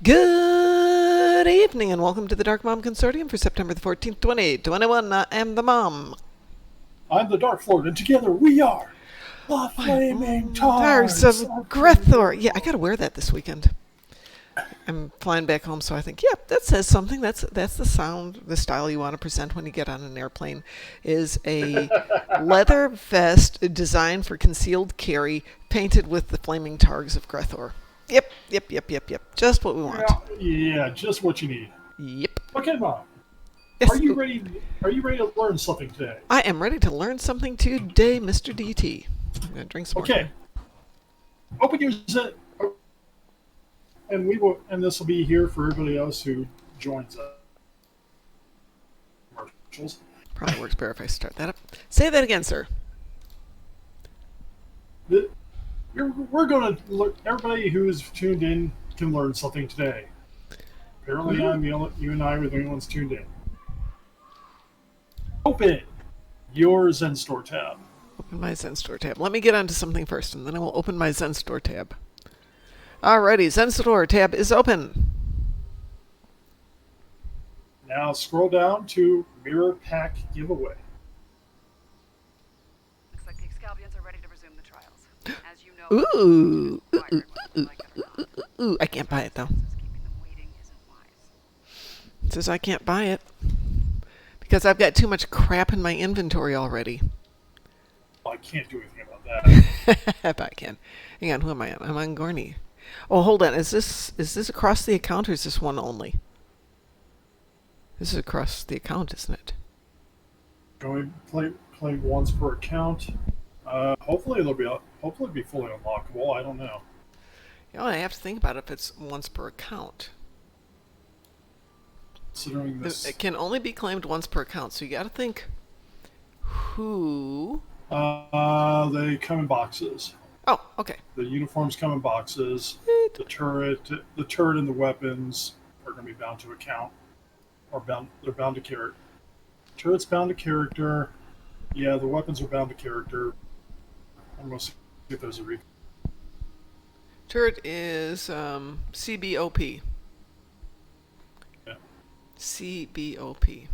Good evening and welcome to the Darkmom Consortium for September the 14th, 2021. I am the mom. I'm the Dark Lord, and together we are the Flaming Tars Tars of Grethor. Yeah, I gotta wear that this weekend. I'm flying back home, so I think, yeah, that says something. That's the sound, the style you want to present when you get on an airplane, is a leather vest designed for concealed carry, painted with the flaming targs of Grethor. Yep. Just what we want. Yeah, just what you need. Yep. Okay, Mom. Yes. Are you ready? Are you ready to learn something today? I am ready to learn something today, Mr. DT. I'm gonna drink some more. Okay. Open your Zen, and we will, and this will be here for everybody else who joins us. Commercials. Probably works better if I start that up. Say that again, sir. We're going to everybody who's tuned in can learn something today. Apparently, you and I are the only ones tuned in. Open your Zen Store tab. Open my Zen Store tab. Let me get onto something first, and then I will open my Zen Store tab. Alrighty, Zen Store tab is open. Now scroll down to Mirror Pack Giveaway. Looks like the Excalbians are ready to resume the trials. As you know, Ooh, I can't buy it, though. keeping them waiting isn't wise. It says I can't buy it because I've got too much crap in my inventory already. Well, I can't do anything about that. But I can. Hang on, who am I on? I'm on Gorney. Oh, hold on. Is this across the account or is this one only? This is across the account, isn't it? Going play once per account. Hopefully it'll be fully unlockable. I don't know. You know, I have to think about it if it's once per account. Considering this, It can only be claimed once per account, so you got to think who. they come in boxes. Oh, okay. The uniforms come in boxes. The turret and the weapons are going to be bound to account, or they're bound to character. Turret's bound to character. Yeah, the weapons are bound to character. I'm going to see if there's a recall. Turret is CBOP. Yeah. CBOP.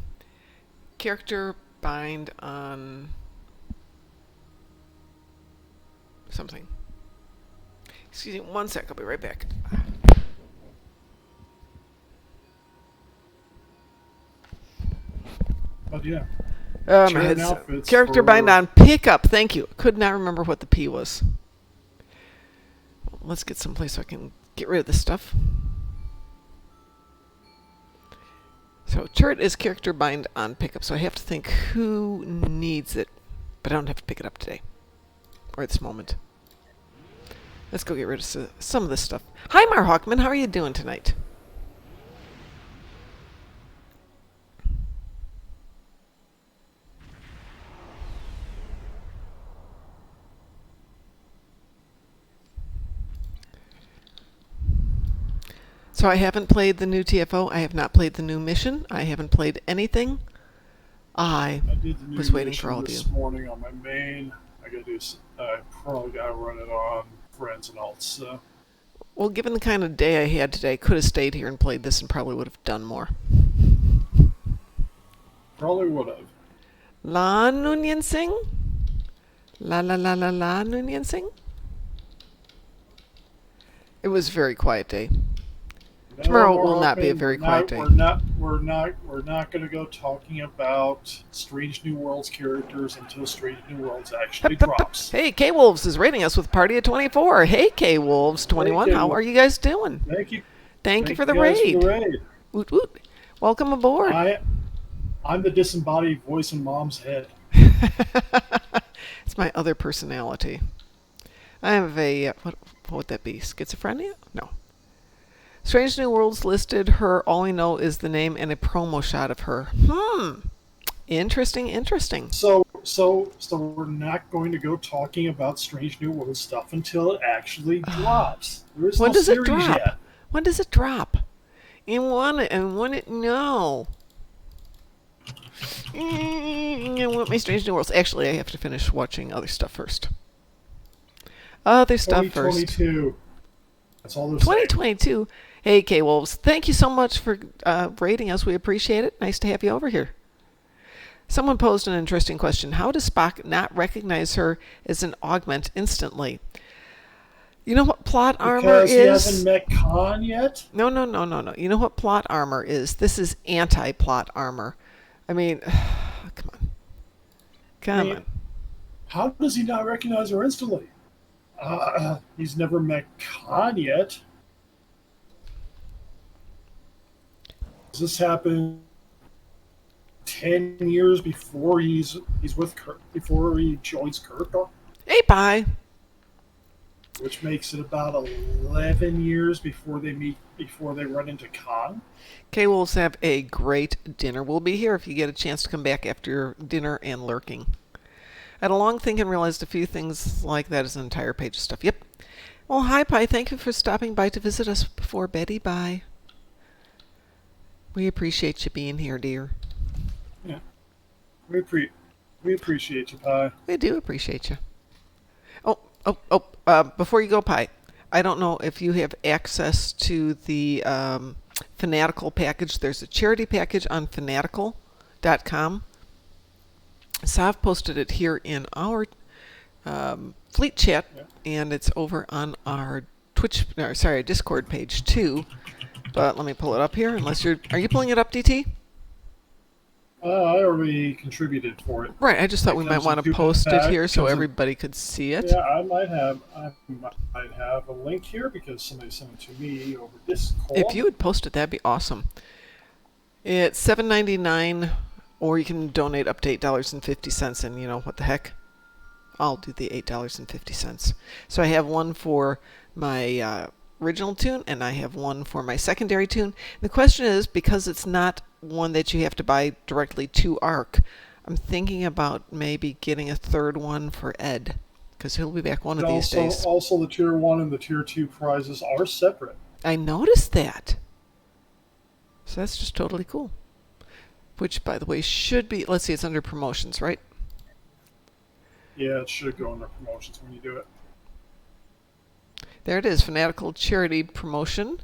Character bind on something. Excuse me, one sec. I'll be right back. But yeah. My Chain head's outfits character for- bind on pickup. Thank you. Could not remember what the P was. Let's get someplace so I can get rid of this stuff. So turret is character bind on pickup. So I have to think who needs it, but I don't have to pick it up today or at this moment. Let's go get rid of some of this stuff. Hi, Mar Hawkman. How are you doing tonight? So I haven't played the new TFO. I have not played the new mission. I haven't played anything. I did the new was waiting mission for all of you. this morning on my main. I probably got to run it on friends and alts. So. Well, given the kind of day I had today, I could have stayed here and played this and probably would have done more. Probably would have. La Nunyan Singh? La Nunyan Singh? It was a very quiet day. No, Tomorrow more will not be a often, very quiet day. We're not going to go talking about Strange New Worlds characters until Strange New Worlds actually drops. Hey, K-Wolves is rating us with Party of 24. Hey, K-Wolves 21. Hey, How are you guys doing? Thank you. Thank you for the guys raid. for the raid. Woot woot. Welcome aboard. I'm the disembodied voice in Mom's head. It's my other personality. I have a, what would that be? Schizophrenia? No. Strange New Worlds listed her. All we know is the name and a promo shot of her. Interesting. So we're not going to go talking about Strange New Worlds stuff until it actually drops. There is When no does it series drop? yet. When does it drop? No. I want my Strange New Worlds. Actually, I have to finish watching other stuff first. Other stuff first. 2022. That's all they're saying. 2022. Hey, K Wolves. Thank you so much for rating us. We appreciate it. Nice to have you over here. Someone posed an interesting question. How does Spock not recognize her as an augment instantly? You know what plot armor Because he hasn't is? met Khan yet? No, no, no, no, no. You know what plot armor is? This is anti-plot armor. I mean, come on. I Come mean, on. how does he not recognize her instantly? He's never met Khan yet. Does this happen 10 years before he's with Kirk, before he joins Kirk? Hey, bye. Which makes it about 11 years before they meet, before they run into Khan. K-Wolves, have a great dinner. We'll be here if you get a chance to come back after your dinner and lurking. I had a long think and realized a few things like that is an entire page of stuff. Yep. Well, hi, Pi. Thank you for stopping by to visit us before Betty. Bye. We appreciate you being here, dear. Yeah, we appreciate you, Pi. We do appreciate you. Before you go, Pi, I don't know if you have access to the Fanatical package. There's a charity package on fanatical.com. Sav posted it here in our fleet chat, and it's over on our Discord page too. But let me pull it up here. Are you pulling it up, DT? I already contributed for it. Right. I just thought we might want to post it here so everybody could see it. Yeah, I might have a link here because somebody sent it to me over Discord. If you would post it, that'd be awesome. It's $7.99, or you can donate up to $8.50, and you know what the heck? I'll do the $8.50. So I have one for my original tune, and I have one for my secondary tune. The question is, because it's not one that you have to buy directly to ARC, I'm thinking about maybe getting a third one for Ed, because he'll be back one of these days. Also, the Tier 1 and the Tier 2 prizes are separate. I noticed that. So that's just totally cool. Which, by the way, should be... Let's see, it's under promotions, right? Yeah, it should go under promotions when you do it. There it is, Fanatical Charity Promotion,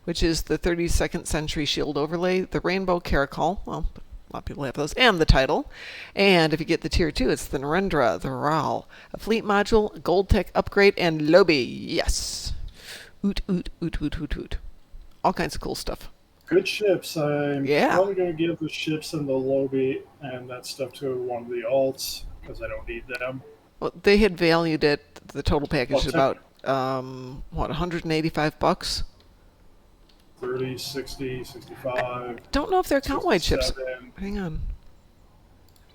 which is the 32nd Century Shield Overlay, the Rainbow Caracol, well, a lot of people have those, and the title. And if you get the Tier 2, it's the Narendra, the Ral, a Fleet Module, a Gold Tech Upgrade, and Lobby. Yes! Oot, oot, oot, oot, oot, oot. All kinds of cool stuff. Good ships. I'm Yeah. probably going to give the ships and the Lobby and that stuff to one of the alts, because I don't need them. Well, they had valued it, the total package, Well, about, $185? 30, 60, 65. Don't know if they're account-wide ships. 67. Hang on.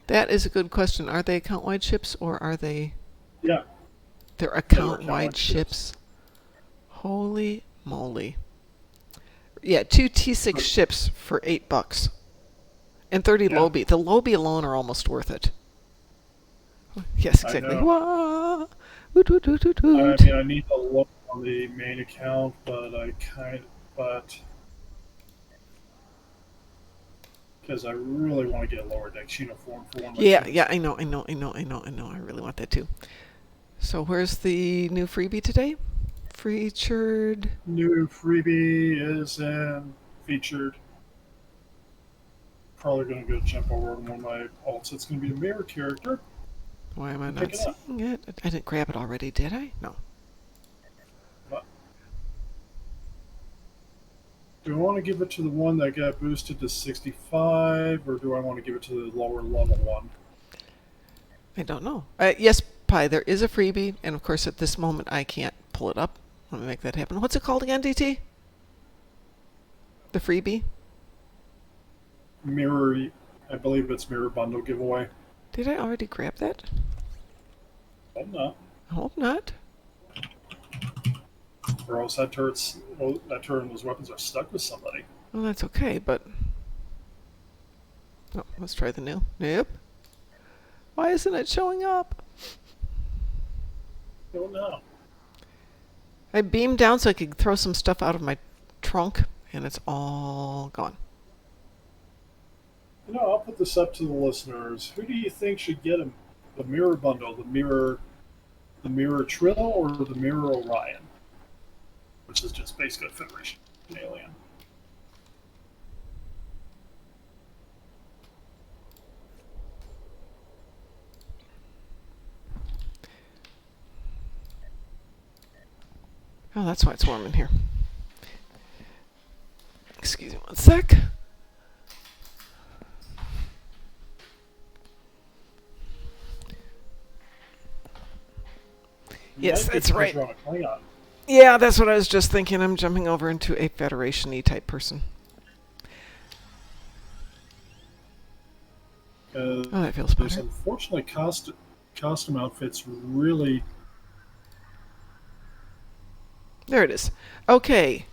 That is a good question. Are they account-wide ships, or are they... Yeah. They're account-wide account-wide ships. ships. Holy moly. Yeah, 2 T6 ships for $8. And 30 Yeah. Lobby. The Lobby alone are almost worth it. Yes, exactly. I know. Wah! Woot, woot, woot, woot, I woot. mean, I need the look on the main account, but because I really want to get a lower decks uniform for one of my Yeah, ships. yeah, I know. I really want that too. So where's the new freebie today? Featured. New freebie is featured. Probably going to go jump over on one of my alts. It's going to be a mirror character. Why am I not Pick it up. seeing it? I didn't grab it already, did I? No. But do I want to give it to the one that got boosted to 65, or do I want to give it to the lower level one? I don't know. Yes, Pi, there is a freebie, and of course at this moment I can't pull it up. Let me make that happen. What's it called again, DT? The freebie? Mirror, I believe it's mirror bundle giveaway. Did I already grab that? Oh no. I hope not. Or else that turret and those weapons are stuck with somebody. Well, that's okay, but... Oh, let's try the new. Nope. Why isn't it showing up? Oh no. I beamed down so I could throw some stuff out of my trunk, and it's all gone. You know, I'll put this up to the listeners. Who do you think should get the mirror bundle, the mirror Trill, or the mirror Orion? Which is just basically a Federation alien. Oh, that's why it's warm in here. Excuse me one sec. Yes, Might be that's right. because we're on a Klingon. Yeah, that's what I was just thinking. I'm jumping over into a Federation-y type person. Oh, that feels There's better. unfortunately costume outfits really. There it is. Okay.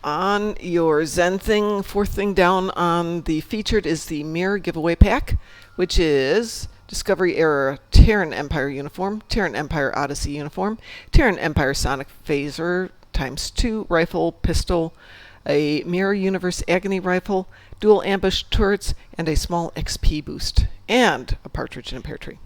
On your Zen thing, fourth thing down on the featured is the Mirror Giveaway Pack, which is Discovery Era Terran Empire Uniform, Terran Empire Odyssey Uniform, Terran Empire Sonic Phaser ×2 Rifle, Pistol, a Mirror Universe Agony Rifle, dual ambush turrets, and a small XP boost, and a partridge in a pear tree.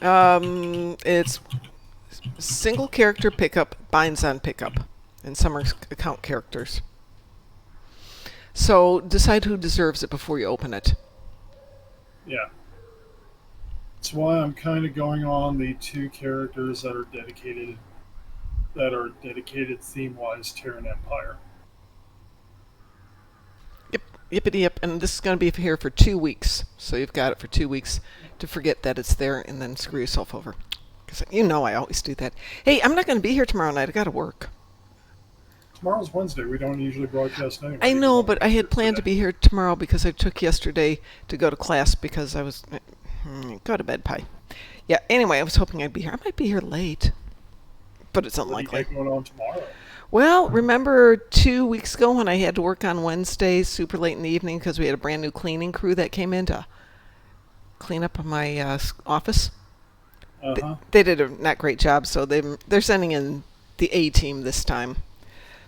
It's single character pickup, binds on pickup, and some are account characters. So decide who deserves it before you open it. Yeah. That's why I'm kind of going on the two characters that are dedicated theme-wise Terran Empire. Yep, yippity yip. And this is going to be here for 2 weeks. So you've got it for 2 weeks to forget that it's there and then screw yourself over. Because you know I always do that. Hey, I'm not going to be here tomorrow night. I got to work. Tomorrow's Wednesday. We don't usually broadcast anyway. I know, but I had planned to be here tomorrow because I took yesterday to go to class because I was... Go to bed, Pie. Yeah, anyway, I was hoping I'd be here. I might be here late, but it's unlikely. What do you got going on tomorrow? Well, remember 2 weeks ago when I had to work on Wednesday super late in the evening because we had a brand new cleaning crew that came in to clean up my office? Uh-huh. They did a not great job, so they're sending in the A team this time.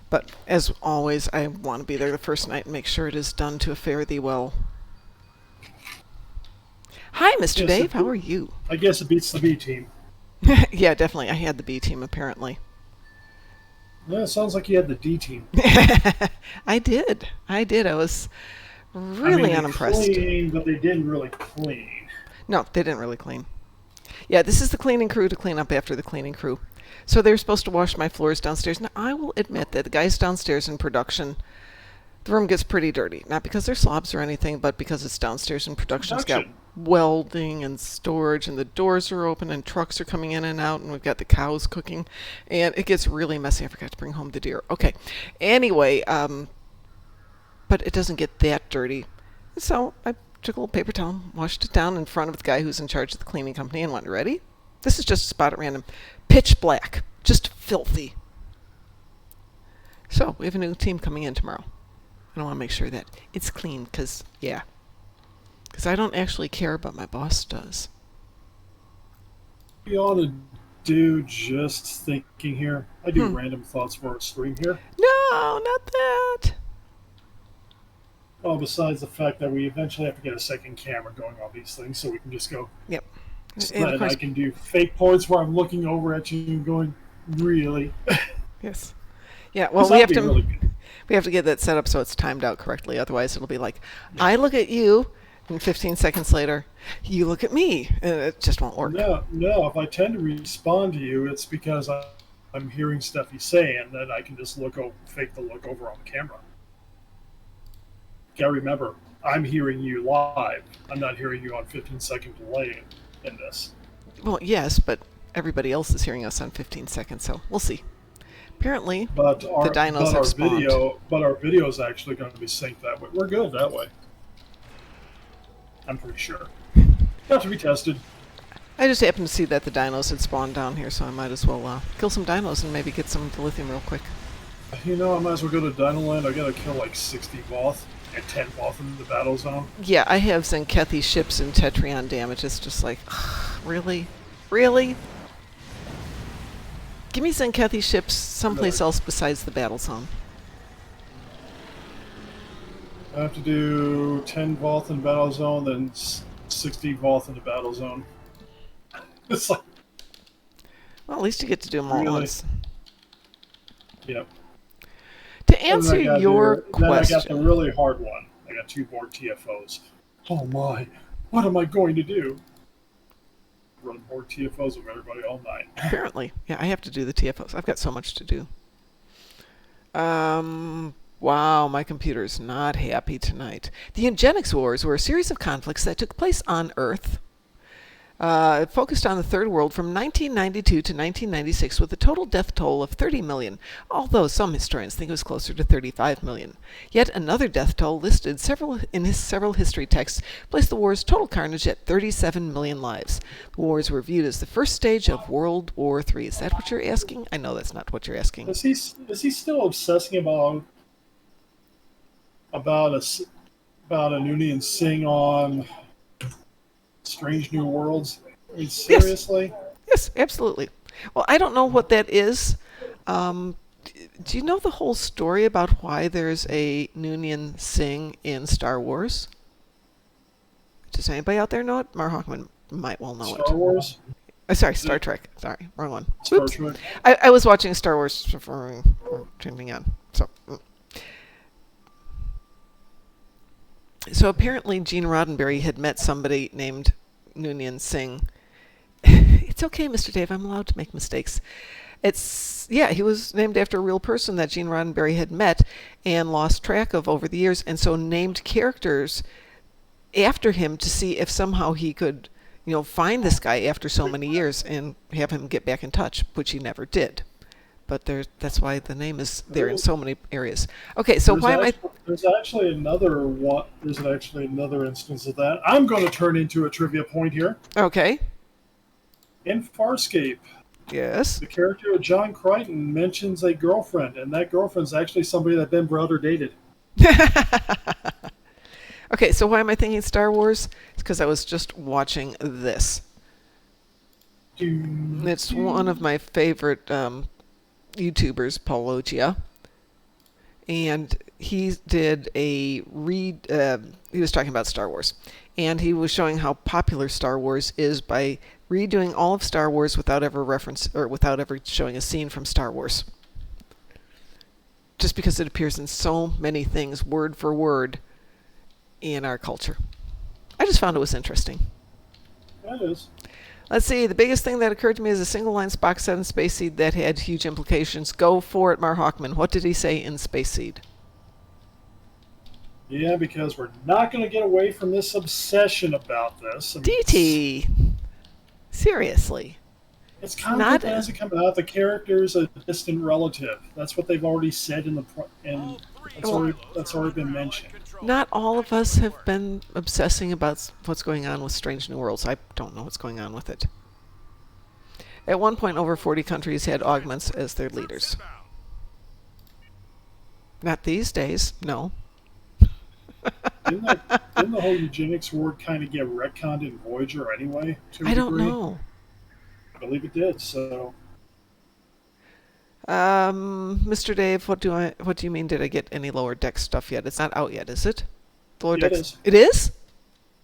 But as always, I want to be there the first night and make sure it is done to a fare thee well. Hi, Mr. Yes, Dave. How are you? I guess it beats the B team. Yeah, definitely. I had the B team, apparently. Yeah, it sounds like you had the D team. I did. I was really I mean, they unimpressed. cleaned, but they didn't really clean. No, they didn't really clean. Yeah, this is the cleaning crew to clean up after the cleaning crew. So they were supposed to wash my floors downstairs. Now, I will admit that the guys downstairs in production, the room gets pretty dirty. Not because they're slobs or anything, but because it's downstairs in production. It's got welding and storage, and the doors are open, and trucks are coming in and out, and we've got the cows cooking. And it gets really messy. I forgot to bring home the deer. Okay. Anyway, but it doesn't get that dirty. So I took a little paper towel, washed it down in front of the guy who's in charge of the cleaning company, and went, ready? This is just a spot at random. Pitch black. Just filthy. So we have a new team coming in tomorrow. And I want to make sure that it's clean, because, yeah. Because I don't actually care, but my boss does. You ought to do just thinking here. I do random thoughts for a stream here. No, not that. Well, besides the fact that we eventually have to get a second camera going on these things, so we can just go. Yep. So And of that course, I can do fake points where I'm looking over at you and going, really? yes. Yeah, well, we have to we have to get that set up so it's timed out correctly. Otherwise, it'll be like, I look at you, and 15 seconds later, you look at me. And it just won't work. No. If I tend to respond to you, it's because I'm hearing stuff you say, and then I can just fake the look over on the camera. Gotta remember, I'm hearing you live. I'm not hearing you on 15-second delay in this. Well, yes, but everybody else is hearing us on 15 seconds, so we'll see. Apparently, But the dinos have spawned. Our video is actually going to be synced that way. We're good that way. I'm pretty sure. Have to be tested. I just happened to see that the dinos had spawned down here, so I might as well kill some dinos and maybe get some dilithium real quick. You know, I might as well go to Dino Land. I gotta kill like 60 Voth and 10 Voth in the battle zone. Yeah, I have Zenkethi ships and Tetrion damage. It's just like, really? Really? Give me Zenkethi ships someplace else besides the battle zone. I have to do 10 Voth in battle zone, then 60 Voth in the battle zone. It's like, Well, at least you get to do them all at really? once. Yep. To answer your Then I got the question, really hard one. I got 2 more TFOs. Oh my, what am I going to do? Run more TFOs with everybody all night. apparently, yeah, I have to do the TFOs. I've got so much to do. Wow, my computer's not happy tonight. The Angenex Wars were a series of conflicts that took place on Earth. It focused on the Third World from 1992 to 1996 with a total death toll of 30 million, although some historians think it was closer to 35 million. Yet another death toll listed in several history texts placed the war's total carnage at 37 million lives. The wars were viewed as the first stage of World War III. Is that what you're asking? I know that's not what you're asking. Is he still obsessing about a Noonien Sing on Strange New Worlds? I mean, seriously? Yes, absolutely. Well, I don't know what that is. Do you know the whole story about why there's a Noonien Sing in Star Wars? Does anybody out there know it? Mar Hockman might well know it. Star Wars? Sorry, Star Trek. Sorry, wrong one. Star Oops. Trek? I was watching Star Wars for turning on. So apparently Gene Roddenberry had met somebody named Noonien Singh. It's okay, Mr. Dave. I'm allowed to make mistakes. He was named after a real person that Gene Roddenberry had met and lost track of over the years, and so named characters after him to see if somehow he could, find this guy after so many years and have him get back in touch, which he never did. But that's why the name is there in so many areas. Okay, so There's actually another one. There's actually another instance of that. I'm going to turn into a trivia point here. Okay. In Farscape, Yes. the character of John Crichton mentions a girlfriend, and that girlfriend's actually somebody that Ben Browder dated. Okay, so why am I thinking Star Wars? It's because I was just watching this. It's one of my favorite YouTubers, Paul Loggia, and he did he was talking about Star Wars, and he was showing how popular Star Wars is by redoing all of Star Wars without ever showing a scene from Star Wars, just because it appears in so many things word for word in our culture. I just found it was interesting. That is. Let's see, the biggest thing that occurred to me is a single line Spock said in Space Seed that had huge implications. Go for it, Mar Hockman. What did he say in Space Seed? Yeah, because we're not going to get away from this obsession about this. DT! Seriously. It's kind of like as it comes out, the character's a distant relative. That's what they've already said that's already been mentioned. Not all of us have been obsessing about what's going on with Strange New Worlds. I don't know what's going on with it. At one point, over 40 countries had augments as their leaders. Not these days, no. Didn't the whole eugenics word kind of get retconned in Voyager anyway? I don't know. I believe it did, so... Mr. Dave, what do you mean? Did I get any lower deck stuff yet? It's not out yet, is it? Lower Yeah, decks. It is?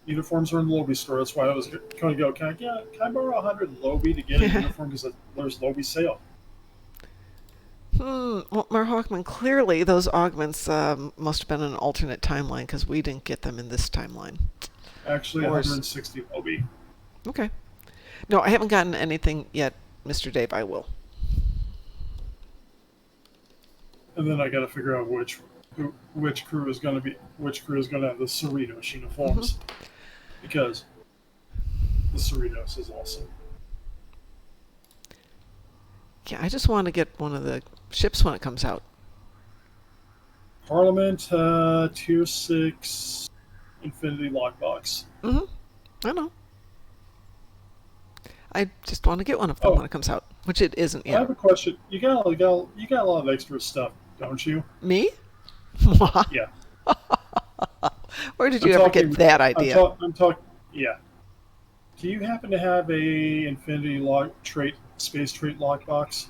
Uniforms are in the Lobby store. That's why I was going to go. Can I borrow 100 Lobby to get a uniform because there's Lobby sale? Well, Mar Hockman, clearly those augments must have been an alternate timeline because we didn't get them in this timeline. Actually, 160 Lobby. Okay. No, I haven't gotten anything yet, Mr. Dave. I will. And then I got to figure out which crew is going to have the Cerritos uniforms, because the Cerritos is awesome. Yeah, I just want to get one of the ships when it comes out. Parliament Tier 6 Infinity Lockbox. I know. I just want to get one of them when it comes out, which it isn't yet. I have a question. You got a lot of extra stuff, don't you? Me? Yeah. Where did you ever get that idea? I'm talking. Yeah. Do you happen to have a Infinity Space Trait lockbox?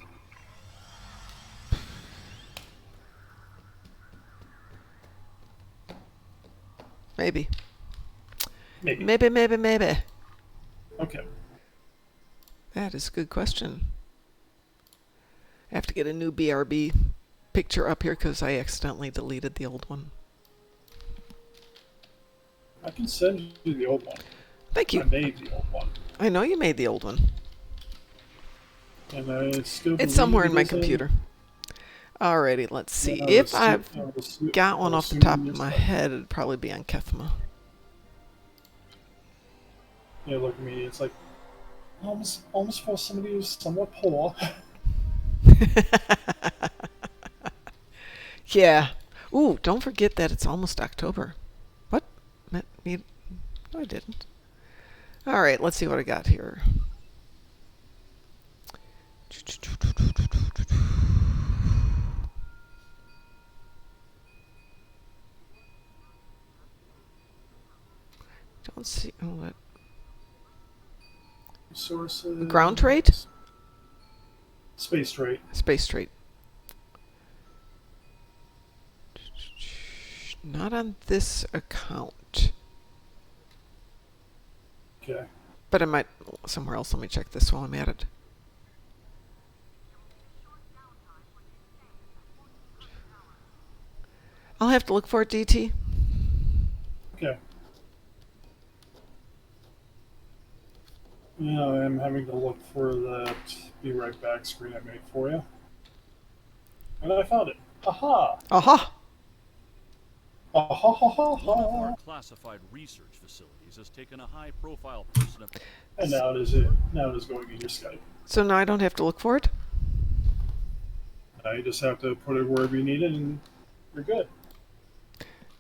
Maybe. Maybe. Maybe. Okay. That is a good question. I have to get a new BRB picture up here because I accidentally deleted the old one. I can send you the old one. Thank I you. made the old one. I know you made the old one. And I still It's somewhere in believe my it is computer. Alrighty, let's see. Yeah, If I've got one I'll off the assume top of you're my right. head, it'd probably be on Kethma. Yeah, look at me. It's like almost for somebody who's somewhat poor. Yeah. Ooh, don't forget that it's almost October. What? No, I didn't. All right, let's see what I got here. Don't see. Oh, what? Sources. Ground trade? Space trade. Space trade. Not on this account. Okay. But I might somewhere else. Let me check this while I'm at it. I'll have to look for it, DT. Okay. Yeah, I'm having to look for that be right back screen I made for you. And I found it. Aha! Aha! Ah ha ha ha One of ha! our classified research facilities has taken a high-profile person of... And now it is it. Now it is going in your Skype. So now I don't have to look for it? Now you just have to put it wherever you need it, and you're good.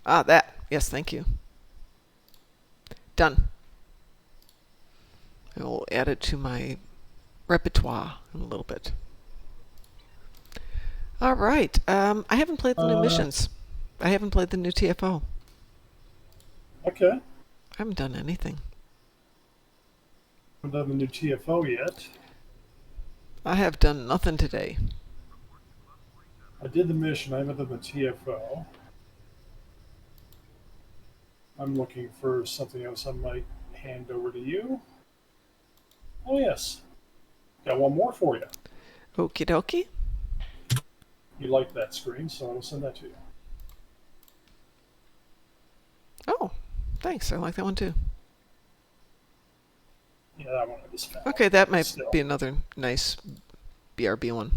Ah, that. Yes, thank you. Done. I will add it to my repertoire in a little bit. All right. I haven't played the new missions. I haven't played the new TFO. Okay. I haven't done anything. Haven't done the new TFO yet. I have done nothing today. I did the mission. I haven't done the TFO. I'm looking for something else I might hand over to you. Oh, yes. Got one more for you. Okie dokie. You like that screen, so I'll send that to you. Oh, thanks. I like that one too. Yeah, that one I just found. Okay, that might Still. be another nice BRB one.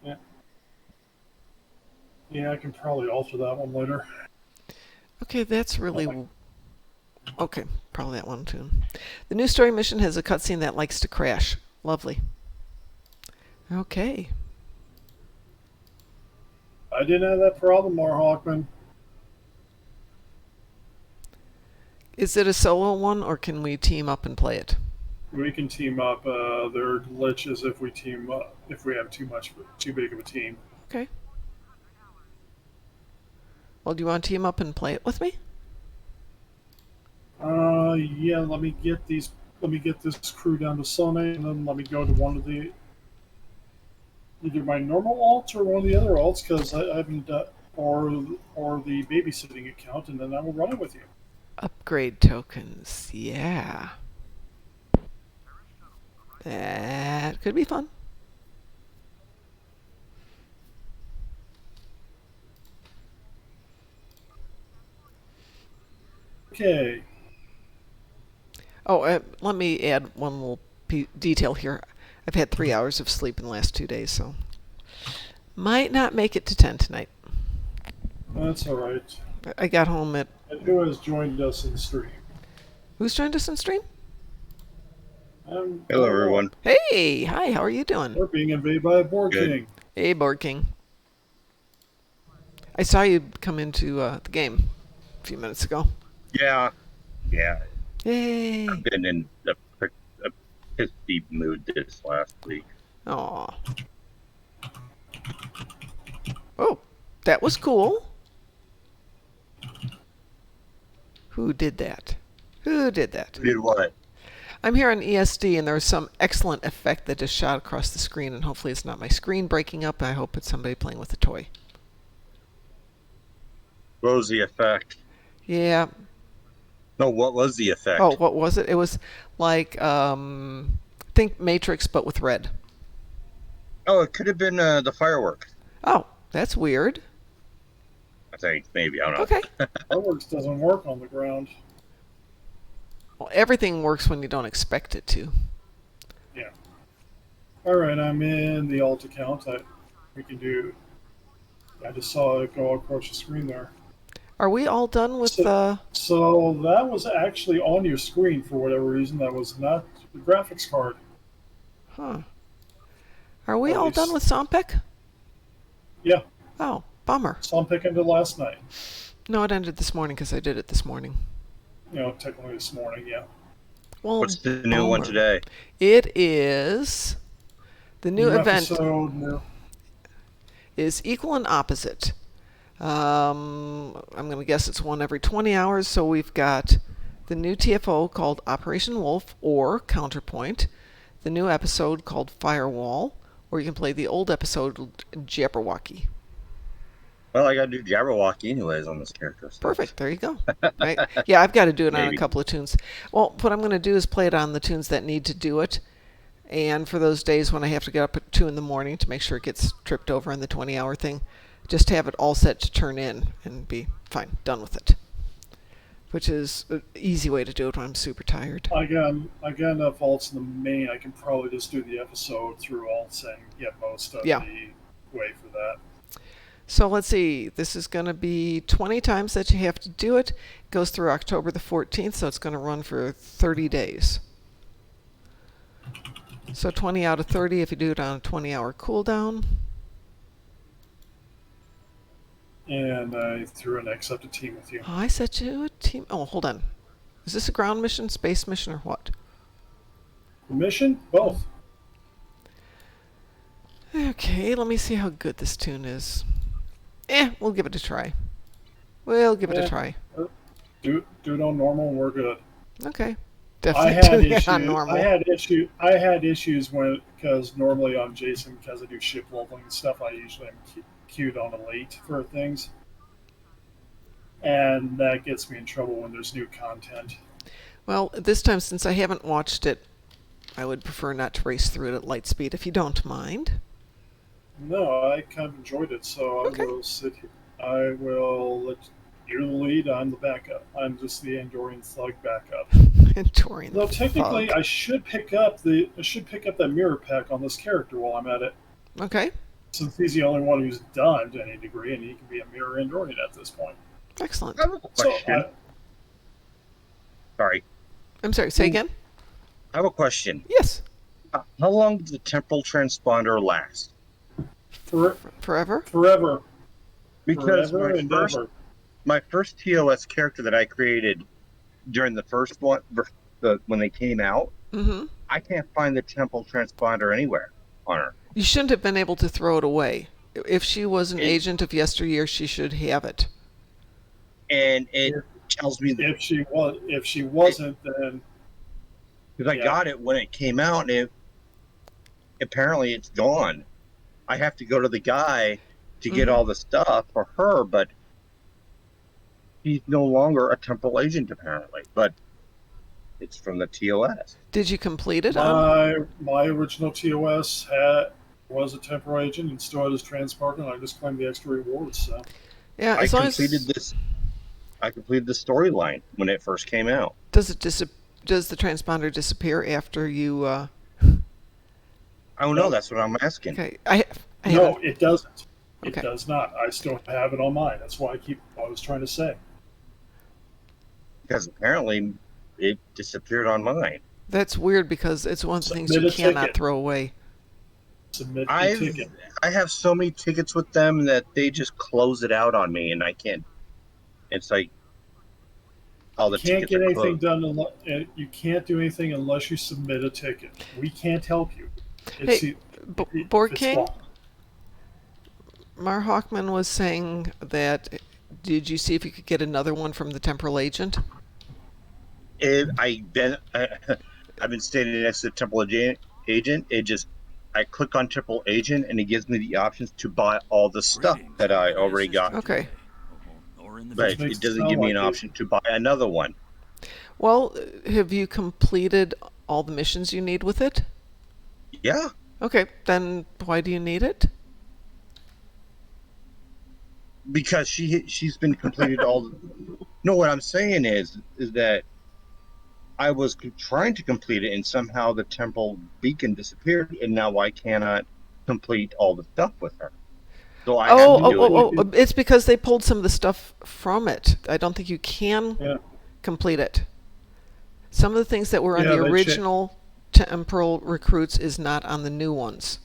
Yeah. Yeah, I can probably alter that one later. Okay, that's really... Okay, probably that one too. The new story mission has a cutscene that likes to crash. Lovely. Okay. I didn't have that problem, Mar Hawkman. Is it a solo one, or can we team up and play it? We can team up. There are glitches if we team up, if we have too big of a team. Okay. Well, do you want to team up and play it with me? Yeah. Let me get these. Let me get this crew down to Sony, and then let me go to one of the either my normal alts or one of the other alts because I haven't or the babysitting account, and then I will run it with you. Upgrade tokens. Yeah. That could be fun. Okay. Oh, let me add one little detail here. I've had 3 hours of sleep in the last 2 days, so might not make it to 10 tonight. That's all right. But I got home at... And who has joined us in stream? Who's joined us in stream? Hello, everyone. Hey! Hi, how are you doing? We're being invaded by a Board Good. King. Hey, Board King. I saw you come into the game a few minutes ago. Yeah. Yay! I've been in a pissy mood this last week. Aw. Oh, that was cool. Who did that? Who did that? Did what? I'm here on ESD, and there's some excellent effect that just shot across the screen, and hopefully it's not my screen breaking up. I hope it's somebody playing with a toy. What was the effect? Yeah. No, what was the effect? Oh, what was it? It was like think Matrix but with red. Oh, it could have been the fireworks. Oh, that's weird. I think maybe, I don't know. Okay. Fireworks doesn't work on the ground. Well, everything works when you don't expect it to. Yeah. All right, I'm in the alt account. We can do. I just saw it go across the screen there. Are we all done with the? So that was actually on your screen for whatever reason. That was not the graphics card. Huh. Are we At all least- done with Sompek? Yeah, Oh, bummer. saw him pick into last night. No, it ended this morning because I did it this morning. Technically this morning. Yeah. Well, What's the new one bummer. today? It is the new event Episode, new. is equal and opposite. I'm going to guess it's one every 20 hours. So we've got the new TFO called Operation Wolf or Counterpoint, the new episode called Firewall, or you can play the old episode Jabberwocky. Well, I gotta do Jabberwocky anyways on this character. So. Perfect. There you go. Right? Yeah, I've got to do it on a Maybe. couple of tunes. Well, what I'm going to do is play it on the tunes that need to do it. And for those days when I have to get up at 2 in the morning to make sure it gets tripped over in the 20-hour thing, just have it all set to turn in and be fine, done with it. Which is an easy way to do it when I'm super tired. I got enough alts in the main. I can probably just do the episode through alts and get most of Yeah. the way for that. So let's see. This is going to be 20 times that you have to do it. It goes through October the 14th, so it's going to run for 30 days. So 20 out of 30 if you do it on a 20-hour cooldown. And I threw an accepted team with you. Oh, I set you a team. Oh, hold on. Is this a ground mission, space mission, or what? Mission? Both. Okay, let me see how good this tune is. We'll give it a try. We'll give it a Yeah. try. Do it on normal and we're good. Okay. I Definitely had doing issues. it on normal. I had issues because normally on Jason, because I do ship leveling and stuff, I usually am queued on a late for things, and that gets me in trouble when there's new content. Well, this time, since I haven't watched it, I would prefer not to race through it at light speed, if you don't mind. No, I kind of enjoyed it, so I Okay. will sit here. I will let you're the lead. I'm the backup. I'm just the Andorian thug backup. Enduring Though the technically, fog. I should pick up that mirror pack on this character while I'm at it, Okay, since he's the only one who's done to any degree, and he can be a mirror Andorian at this point. excellent. I have a question. Sorry. I'm sorry, say again? I have a question. Yes. How long does the temporal transponder last? Forever? Forever. Because Forever and ever. my first TOS character that I created during the first one, when they came out, Mm-hmm. I can't find the temporal transponder anywhere on her. You shouldn't have been able to throw it away. If she was an It- agent of yesteryear, she should have it. And it tells me that If she wasn't, then because I Yeah. got it when it came out, and apparently it's gone. I have to go to the guy to get all the stuff for her, but he's no longer a temporal agent apparently. But it's from the TOS. Did you complete it? On? my original TOS was a temporal agent and still had his transponder, and I just claimed the extra rewards. So Yeah, I as long completed as this. I completed the storyline when it first came out. does the transponder disappear after you? I don't know. That's what I'm asking. Okay, I no, haven't. it doesn't. Okay. It does not. I still have it on mine. That's why I was trying to say. Because apparently it disappeared on mine. That's weird because it's one of the things you Submit a cannot ticket. throw away. Submit the I ticket. have so many tickets with them that they just close it out on me, and I can't. It's like all the Can't tickets get are anything closed. done. You can't do anything unless you submit a ticket. We can't help you. Hey, Board it's King, law. Mar Hawkman was saying that. Did you see if you could get another one from the temporal agent? I've been standing next to the temple agent. I click on temple agent, and it gives me the options to buy all the stuff Greetings. that I already got. Okay. Or in the But future. Makes it it doesn't sound give me an like it. option to buy another one. Well, have you completed all the missions you need with it? Yeah. Okay, then why do you need it? Because she's been completed all. No, what I'm saying is that I was trying to complete it, and somehow the temple beacon disappeared, and now I cannot complete all the stuff with her. So I have Oh, to oh, do it. oh, oh, it's because they pulled some of the stuff from it. I don't think you can Yeah. complete it. Some of the things that were on Yeah, the they original temporal recruits is not on the new ones.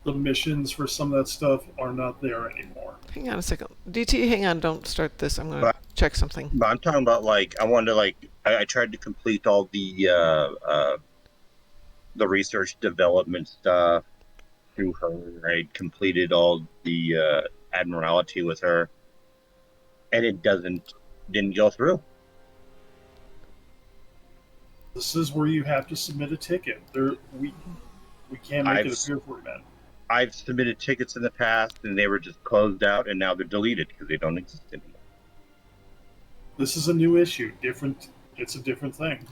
The missions for some of that stuff are not there anymore. Hang on a second. DT, hang on, don't start this. I'm going to But check something. but I'm talking about, like, I wanted to, like, I tried to complete all the research development stuff through her. I completed all the admiralty with her, and it didn't go through. This is where you have to submit a ticket. We can't make I've it appear for you, man. I've submitted tickets in the past, and they were just closed out, and now they're deleted because they don't exist anymore. This is a new issue. Different. It's a different thing.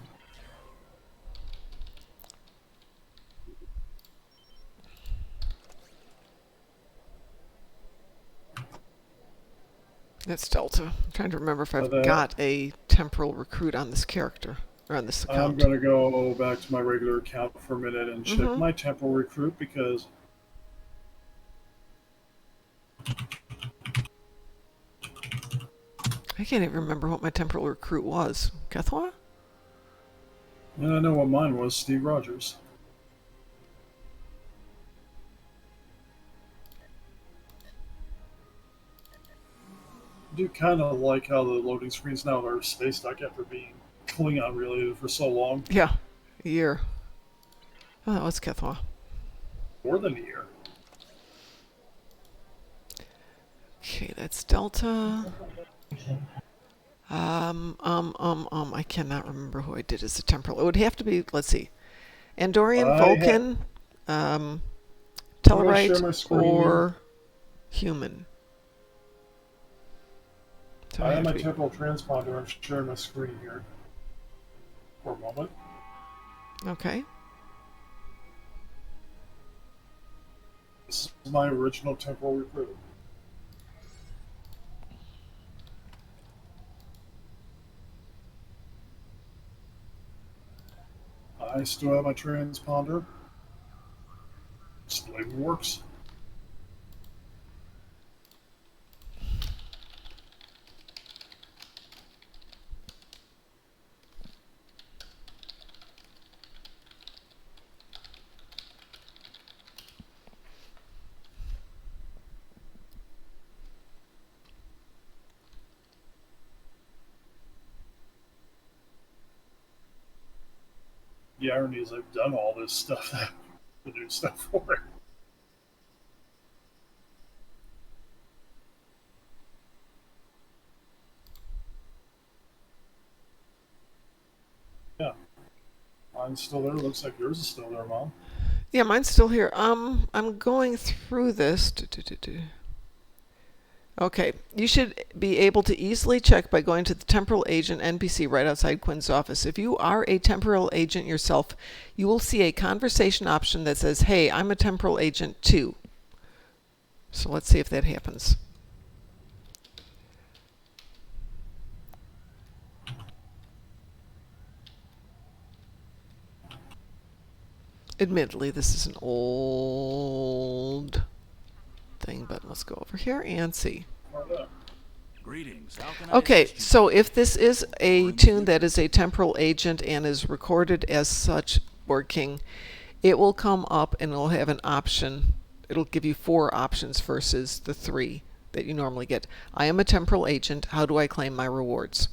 That's Delta. I'm trying to remember if I've But, got a temporal recruit on this character, or on this I'm account. going to go back to my regular account for a minute and check Mhm. my temporal recruit because I can't even remember what my temporal recruit was. Kethwa? I know what mine was. Steve Rogers. I do kind of like how the loading screens now are spaced out after being Klingon related for so long. Yeah, a year. Oh, that was Kethwa. More than a year. Okay, that's Delta. I cannot remember who I did as a temporal. It would have to be, let's see, Andorian, Vulcan, I'm gonna share my Tellarite, screen. or human. So I it have had my to be- temporal transponder. I'm sharing my screen here for a moment. Okay. This is my original temporal recruit. I still have my transponder. Still even works. The irony is I've done all this stuff, the new stuff for it. Yeah. Mine's still there. Looks like yours is still there, Mom. Yeah, mine's still here. I'm going through this. Okay, you should be able to easily check by going to the temporal agent NPC right outside Quinn's office. If you are a temporal agent yourself, you will see a conversation option that says, "Hey, I'm a temporal agent too." So let's see if that happens. Admittedly, this is an old thing, but let's go over here and see. Greetings. How can I Okay, assist you? so if this is a tune that is a temporal agent and is recorded as such, Board King, it will come up and it'll have an option. It'll give you 4 options versus the 3 that you normally get. I am a temporal agent. How do I claim my rewards?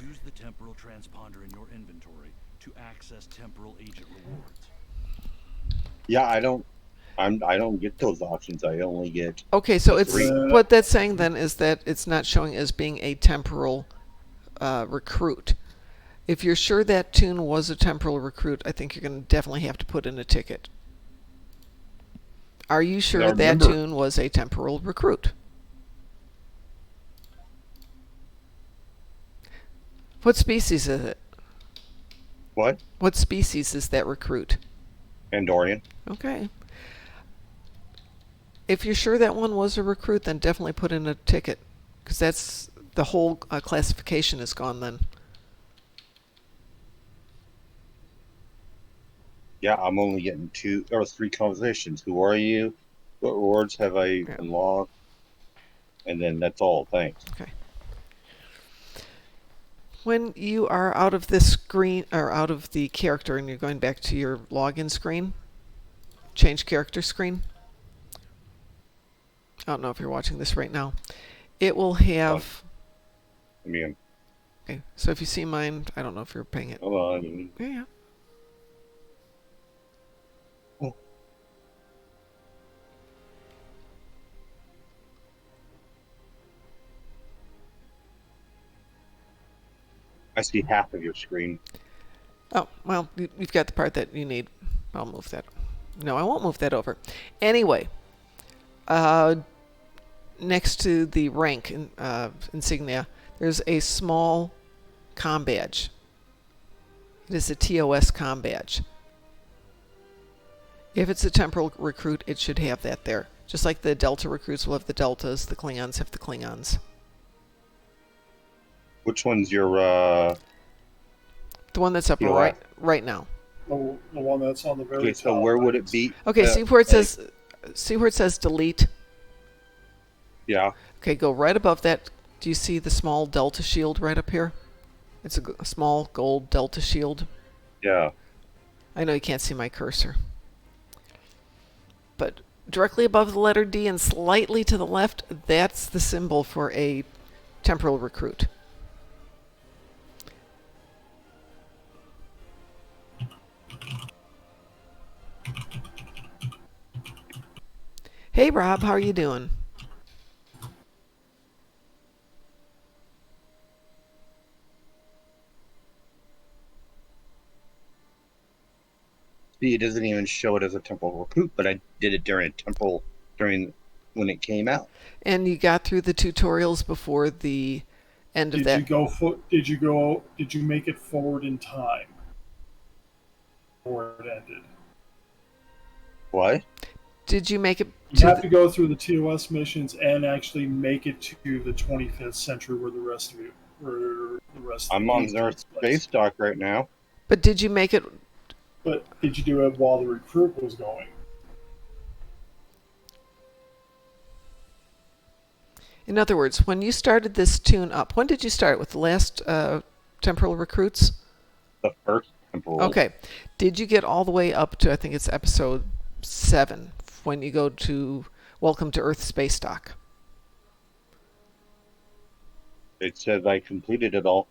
Use the temporal transponder in your inventory to access temporal agent rewards. Yeah, I don't get those options. I only get. Okay, so it's Three. what that's saying then is that it's not showing as being a temporal recruit. If you're sure that tune was a temporal recruit, I think you're going to definitely have to put in a ticket. Are you sure Now, that remember- tune was a temporal recruit? What species is it? What? What species is that recruit? Andorian. Okay. If you're sure that one was a recruit, then definitely put in a ticket, because that's the whole classification is gone then. Yeah, I'm only getting 2 or 3 conversations. Who are you? What rewards have I unlocked? And then that's all. Thanks. Okay. When you are out of this screen, or out of the character, and you're going back to your login screen, change character screen. I don't know if you're watching this right now. It will have... I mean, Okay, so if you see mine, I don't know if you're paying it. hold on. Yeah. I see half of your screen. Oh, well, you've got the part that you need. I'll move that. No, I won't move that over. Anyway, next to the rank insignia, there's a small comm badge. It is a TOS comm badge. If it's a temporal recruit, it should have that there. Just like the Delta recruits will have the Deltas, the Klingons have the Klingons. Which one's your The one that's up TOS? right now. The one that's on the very Okay, top. so where would it be? Okay, see where it says delete? Yeah. Okay, go right above that. Do you see the small Delta shield right up here? It's a small gold Delta shield. Yeah. I know you can't see my cursor. But directly above the letter D and slightly to the left, that's the symbol for a temporal recruit. Hey Rob, how are you doing? See, it doesn't even show it as a temporal recruit, but I did it during when it came out. And you got through the tutorials before the end of that. Did you make it forward in time? Before it ended. What? Did you make it You have to go through the TOS missions and actually make it to the 25th century where the rest of it, I'm on Earth space dock right now. But did you make it? But did you do it while the recruit was going? In other words, when you started this tune up, when did you start with the last temporal recruits? The first temporal. Okay. Did you get all the way up to, I think it's episode 7, when you go to Welcome to Earth Space Dock? It says I completed it all.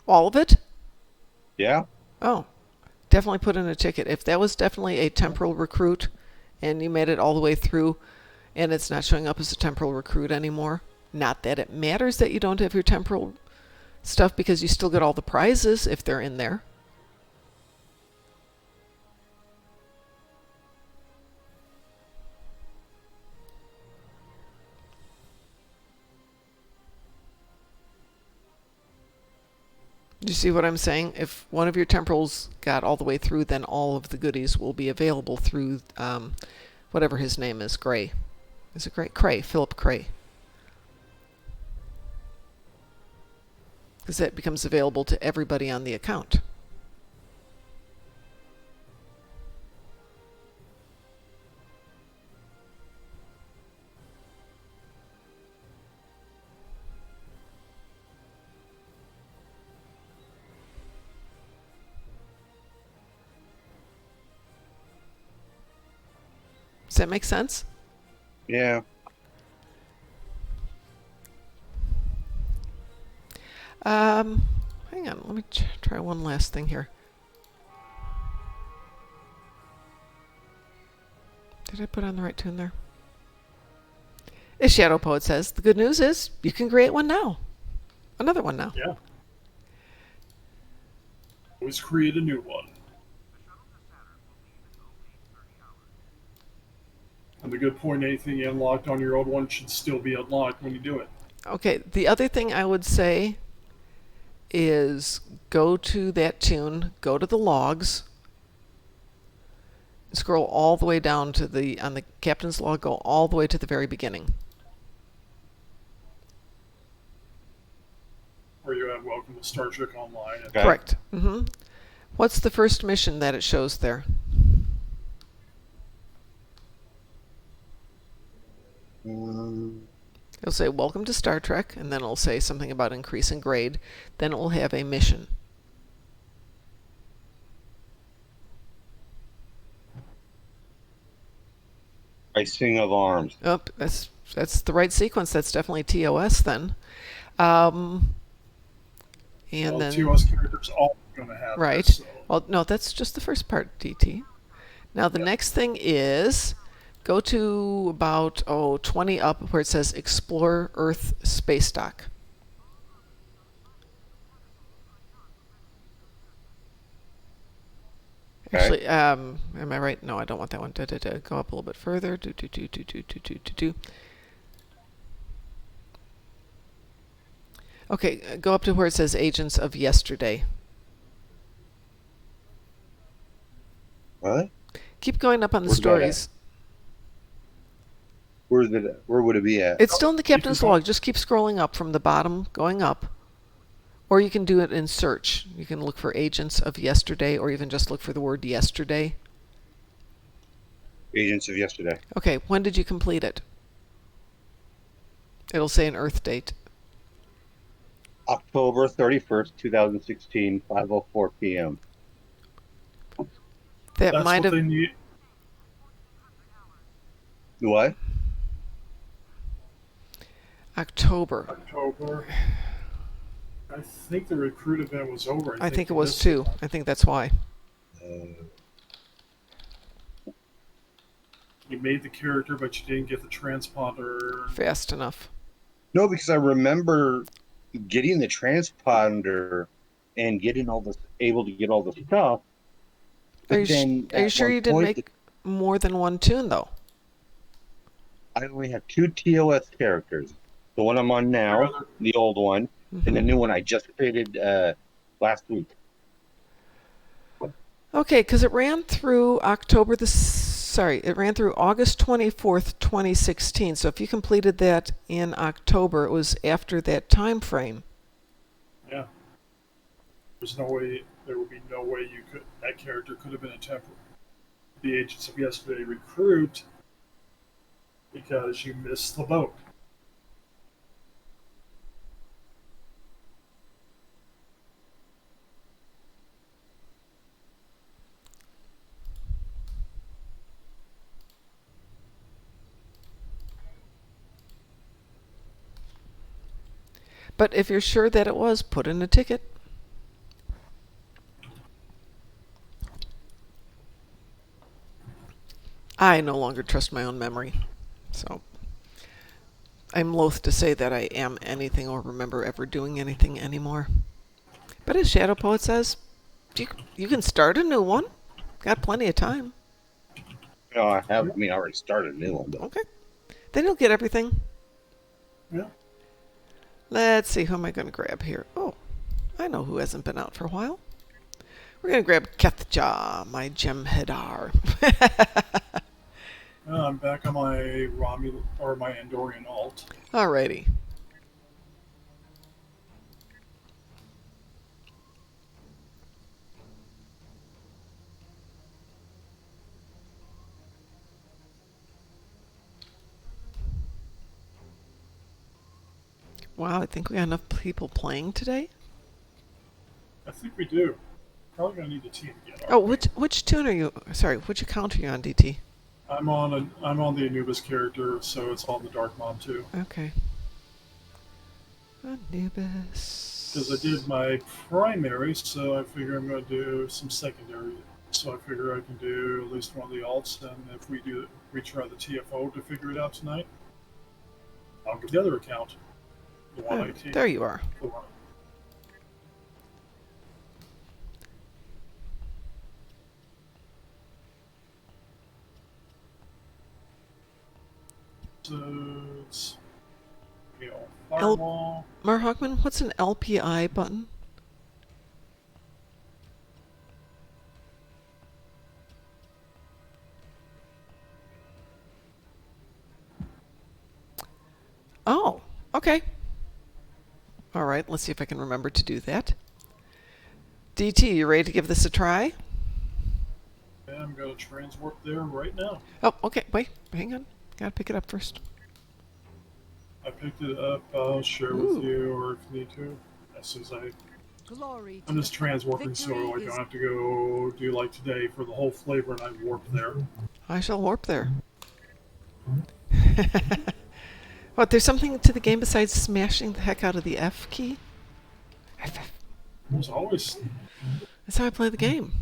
All of it? Yeah. Oh, definitely put in a ticket. If that was definitely a temporal recruit and you made it all the way through and it's not showing up as a temporal recruit anymore, not that it matters that you don't have your temporal stuff because you still get all the prizes if they're in there. Do you see what I'm saying? If one of your temporals got all the way through, then all of the goodies will be available through whatever his name is. Gray. Is it Gray? Cray. Philip Cray. Because that becomes available to everybody on the account. Does that make sense? Yeah. Hang on, let me try one last thing here. Did I put on the right tune there? As Shadow Poet says, the good news is you can create one now. Another one now. Yeah. Always create a new one. And the good point, anything you unlocked on your old one should still be unlocked when you do it. Okay, the other thing I would say is go to that tune, go to the logs, scroll all the way down to on the captain's log, go all the way to the very beginning. Where you have Welcome to Star Trek Online. And Okay. Correct. What's the first mission that it shows there? It'll say Welcome to Star Trek, and then it'll say something about increase in grade. Then it will have a mission. Icing of Arms. Oh, that's the right sequence. That's definitely TOS then. And well, then TOS characters all going to have right. this, so. Well, no, that's just the first part, DT. Now the next thing is go to about 20 up where it says Explore Earth Space Dock. Okay. Actually, am I right? No, I don't want that one. Go up a little bit further. Okay, go up to where it says Agents of Yesterday. What? Keep going up on the Where's that stories. Where would it be at? It's still in the captain's go- log. Just keep scrolling up from the bottom, going up. Or you can do it in search. You can look for Agents of Yesterday, or even just look for the word yesterday. Agents of Yesterday. Okay, when did you complete it? It'll say an Earth date. October 31st, 2016, 5:04 p.m. That That's might what they have. need. What? October. October. I think the recruit event was over. I think it you was missed too. I think that's why. You made the character, but you didn't get the transponder. Fast enough. No, because I remember getting the transponder and getting able to get all the stuff. Are But you, then are you at sure one you didn't point, make more than one tune, though? I only have 2 TOS characters. The one I'm on now, Rather- the old one, and the new one I just created last week. Okay, because it ran through it ran through August 24th, 2016. So if you completed that in October, it was after that time frame. Yeah. There would be no way that character could have been the Agents of Yesterday recruit because you missed the boat. But if you're sure that it was, put in a ticket. I no longer trust my own memory. So I'm loath to say that I am anything or remember ever doing anything anymore. But as Shadow Poet says, you can start a new one. Got plenty of time. No, I already started a new one. But Okay. Then you'll get everything. Yeah. Let's see, who am I going to grab here? Oh, I know who hasn't been out for a while. We're going to grab Kethja, my Jem'Hadar. I'm back on my my Andorian alt. Alrighty. Wow, I think we got enough people playing today. I think we do. Probably gonna need a team again. Oh, which tune are you? Sorry, which account are you on, DT? I'm on the Anubis character, so it's on the Darkmom too. Okay. Anubis. Because I did my primary, so I figure I'm going to do some secondary. So I figure I can do at least one of the alts, and if we try the TFO to figure it out tonight, I'll get the other account, the one Oh, IT. there you are. The one- So it's firewall. Mar Hockman, what's an LPI button? Okay. All right, let's see if I can remember to do that. DT, you ready to give this a try? Yeah, I'm going to transwarp there right now. Oh, okay. Wait, hang on. Gotta pick it up first. I picked it up. I'll share Ooh. with you, or if you need to, as soon as Glory to I'm just the Flag. transwarping, so I Victory don't is have to go do like today for the whole flavor, and I warp there. I shall warp there. What, there's something to the game besides smashing the heck out of the F key? There's always, That's how I play the game.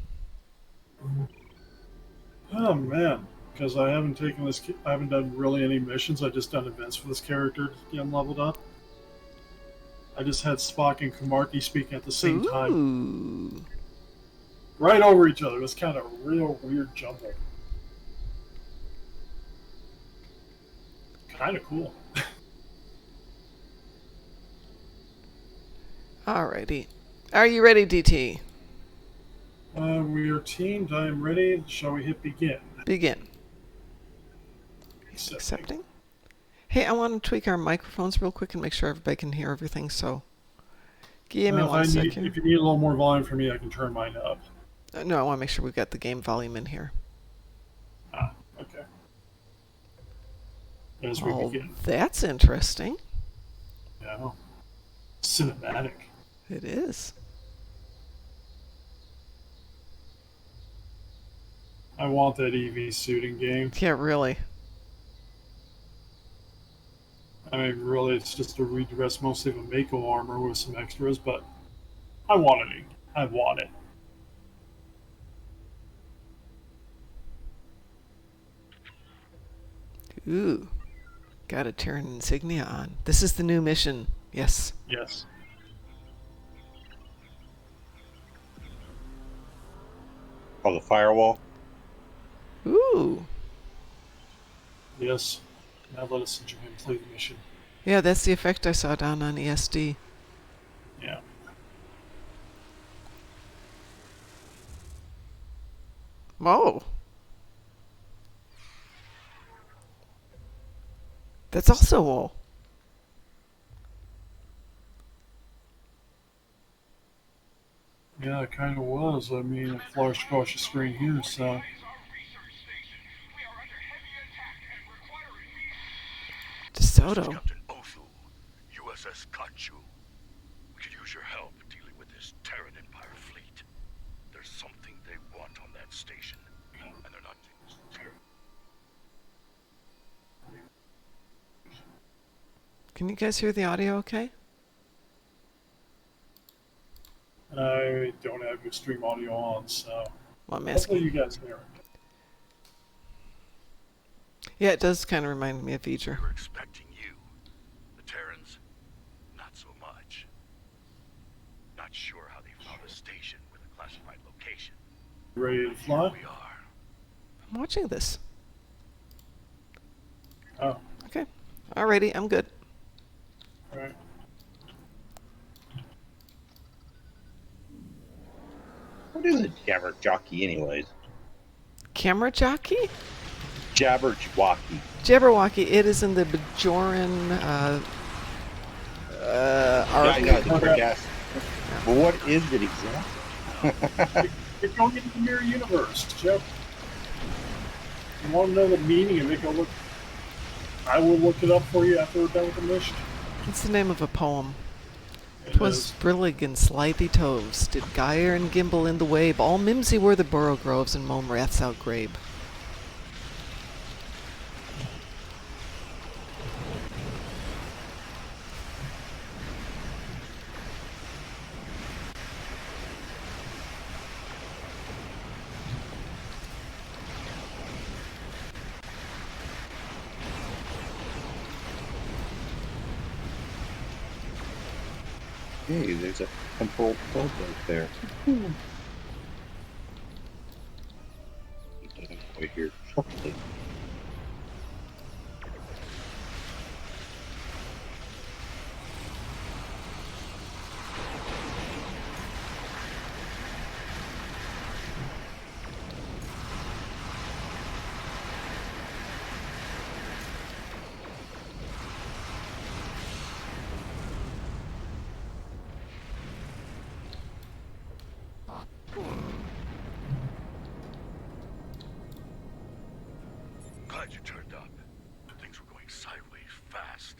oh man, because I haven't taken this. I haven't done really any missions. I've just done events for this character to get him leveled up. I just had Spock and Kumarki speaking at the same time, Ooh. right over each other. It was kind of a real weird jumble. Kind of cool. Alrighty. Are you ready, DT? We are teamed. I am ready. Shall we hit begin? Begin. Accepting. Hey, I want to tweak our microphones real quick and make sure everybody can hear everything, so give me one second. If you need a little more volume from me, I can turn mine up. No, I want to make sure we've got the game volume in here. Ah, okay. As we begin. That's interesting. Yeah. Cinematic. It is. I want that EV suiting game. Yeah, really. I mean, really, it's just a redress mostly of a Mako armor with some extras, but I want it. I want it. Ooh. Gotta turn insignia on. This is the new mission. Yes. Yes. Oh, the firewall. Ooh. Yes. Now let us enjoy and play the mission. Yeah, that's the effect I saw down on ESD. Yeah. Whoa. That's also whoa. Yeah, it kind of was. I mean, it flashed across the screen here, so. DeSoto. Captain Oooooh, USS Kachu. We could use your help dealing with this Terran Empire fleet. There's something they want on that station, and they're not. Can you guys hear the audio okay? I don't have your stream audio on, so. Well, I'm Hopefully asking. you guys hear it. Yeah, it does kind of remind me of V'ger. We're expecting you. The Terrans, not so much. Not sure how they found a station with a classified location. Ready to fly? Here we are. I'm watching this. Oh, Okay. Alrighty, I'm good. alright. What is a Jabberjocky, anyways? Camera jockey? Jabberwocky. Jabberwocky. It is in the Bajoran Yeah, I arc. know, the brick ass. But what is it exactly? You're going into the mirror universe, Jeff. You want to know the meaning of it? Go look. I will look it up for you after we're done with the mission. It's the name of a poem. It 'Twas is. brillig and slithy toves, did gyre and gimble in the wabe. All mimsy were the borough groves, and mome raths outgrabe. Hey, there's a temporal probe right there. Right here shortly. Glad you turned up. Things were going sideways fast.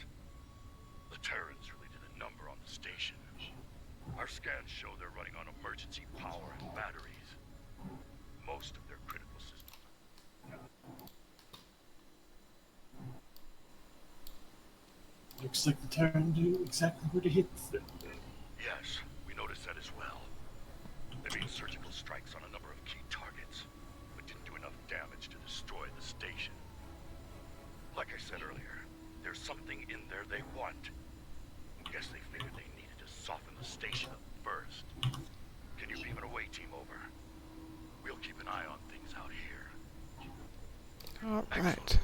The Terrans really did a number on the station. Our scans show they're running on emergency power and batteries. Most of their critical systems. Looks like the Terran knew exactly where to hit them. Yes, we noticed that as well. They made surgical strikes on a number of key targets, but didn't do enough damage to destroy the station. Like I said earlier, there's something in there they want. Guess they figured they needed to soften the station up first. Can you beam an away team over? We'll keep an eye on things out here. All right. Excellent.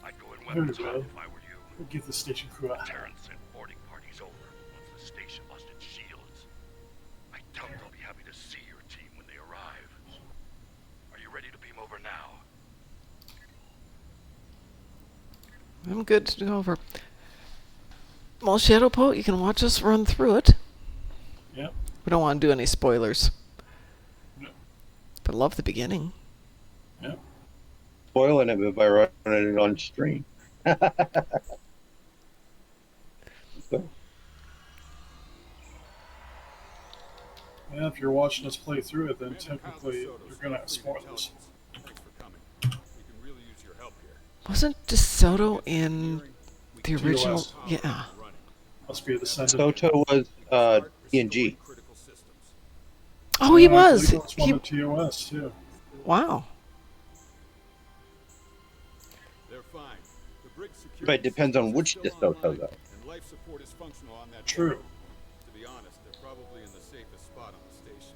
I'd go in weapons There we hot go. if I were you. We'll give the station crew a Terrans sent boarding parties over once the station lost its shields. I doubt they'll be happy to see your team when they arrive. Are you ready to beam over now? I'm good to go over. Well, Shadowpoat, you can watch us run through it. Yep. We don't want to do any spoilers. No. But love the beginning. Yep. Spoiling it by running it on stream. So, Yeah, if you're watching us play through it, then technically you're gonna have spoilers. Thanks for coming. We can really use your help here. Wasn't DeSoto in the original? TOS. Yeah. Must be a descendant. Soto was TNG. Critical systems. Oh, he I was. believe it was one of TOS too. Wow. They're fine. The brig's security But it depends on which systems are still DeSoto, online, though. And life support is functional on that True. planet. To be honest, they're probably in the safest spot on the station.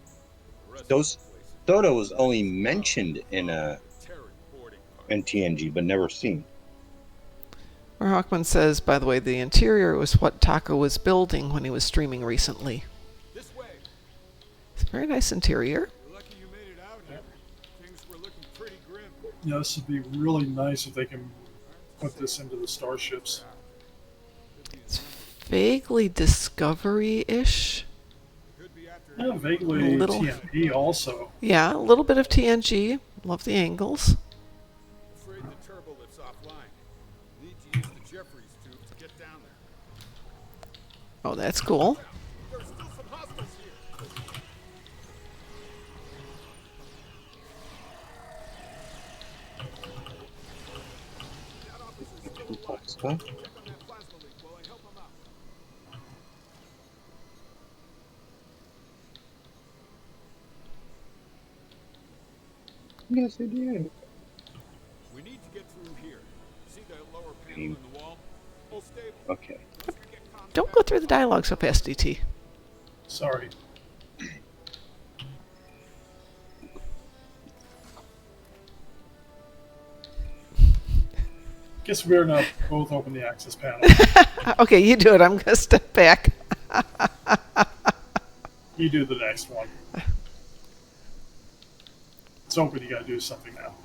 The rest Those of the place is Soto was only mentioned in Terran boarding party. in TNG, but never seen. Where Hawkman says, by the way, the interior was what Taco was building when he was streaming recently. This way. It's a very nice interior. You're lucky you made it out here. Things were looking pretty grim. Yeah, this would be really nice if they can put this into the starships. It's vaguely Discovery-ish. Could be after Yeah, vaguely Little- TNP also. Yeah, a little bit of TNG. Love the angles. afraid the turbo lift's offline. Need to use the Jeffries tube to get down there. Oh, that's cool. There's still some hostiles here. That officer's still alive. Huh? Check on that plasma leak while I help him out. Yes, it did. We need to get through here. See that lower panel in the wall? All stable. Okay. Get contact. Don't go through the dialogue so fast, DT. Sorry. Guess we're now both open the access panel. Okay, you do it. I'm going to step back. You do the next one. It's open, you gotta do something now.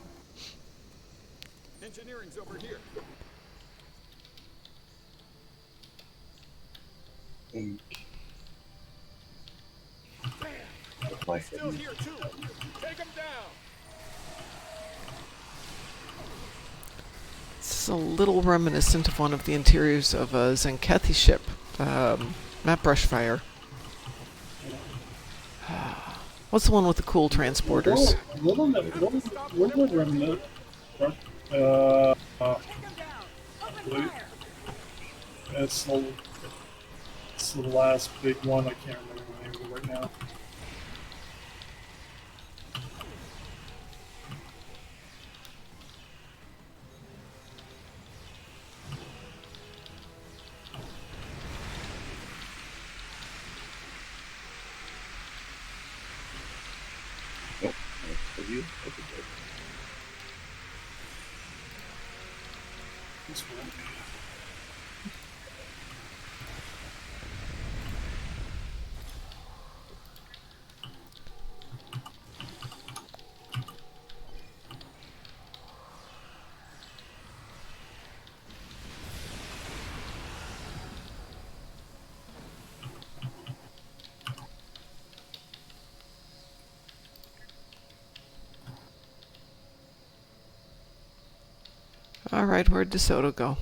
Engineering's over here. My Still here too. Take him down. This is a little reminiscent of one of the interiors of a Zenkethi ship. Not Brushfire. What's the one with the cool transporters? Little remnant. It's the last big one. I can't remember the name of it right now. This one. All right, where'd DeSoto go?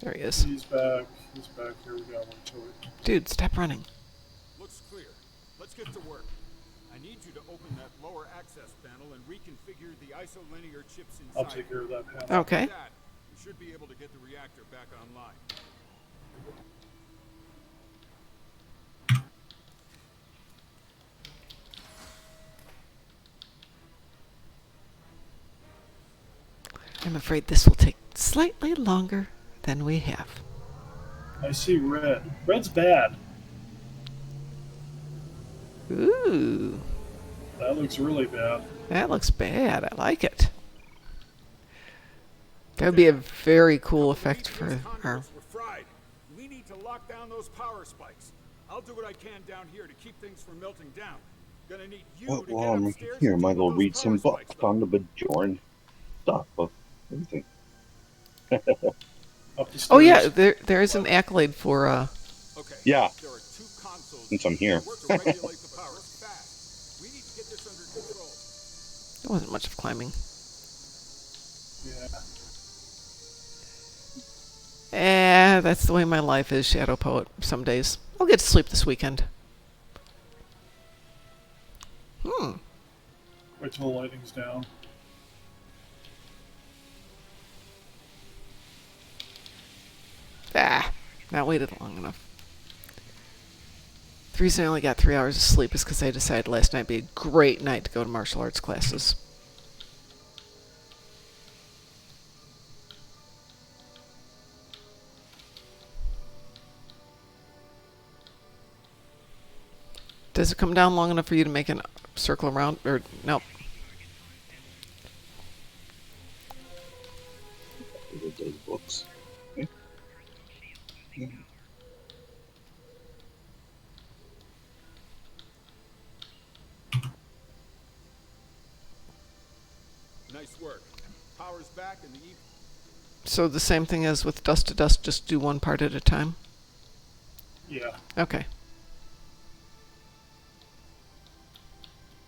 There he is. He's back. He's back. Here we go. Dude, stop running. Looks clear. Let's get to work. I need you to open that lower access panel and reconfigure the isolinear chips inside. I'll take care of that panel. Okay. With that, you should be able to get the reactor back online. I'm afraid this will take slightly longer than we have. I see red. Red's bad. Ooh, That looks really bad. that looks bad. I like it. That would be a very cool effect for our... We're fried. We need to lock down those power spikes. I'll do what I can down here to keep things from melting down. Gonna need you to While get I'm upstairs here, and might deal as well with read those some power books spikes, though. on the Bajoran stuff of everything. Up the stairs. Oh yeah, there is an accolade for Okay. Yeah. There are 2 consoles. Since I'm here. Work to regulate the power fast. We need to get this under control. there wasn't much of climbing. Yeah. That's the way my life is, Shadow Poet. Some days. I'll get to sleep this weekend. Wait till the lighting's down. Not waited long enough. The reason I only got 3 hours of sleep is because I decided last night would be a great night to go to martial arts classes. Does it come down long enough for you to make a circle around? Or nope. Read those books. Okay. Nice work. Power's back and the So the same thing as with dust to dust, just do one part at a time? Yeah. Okay.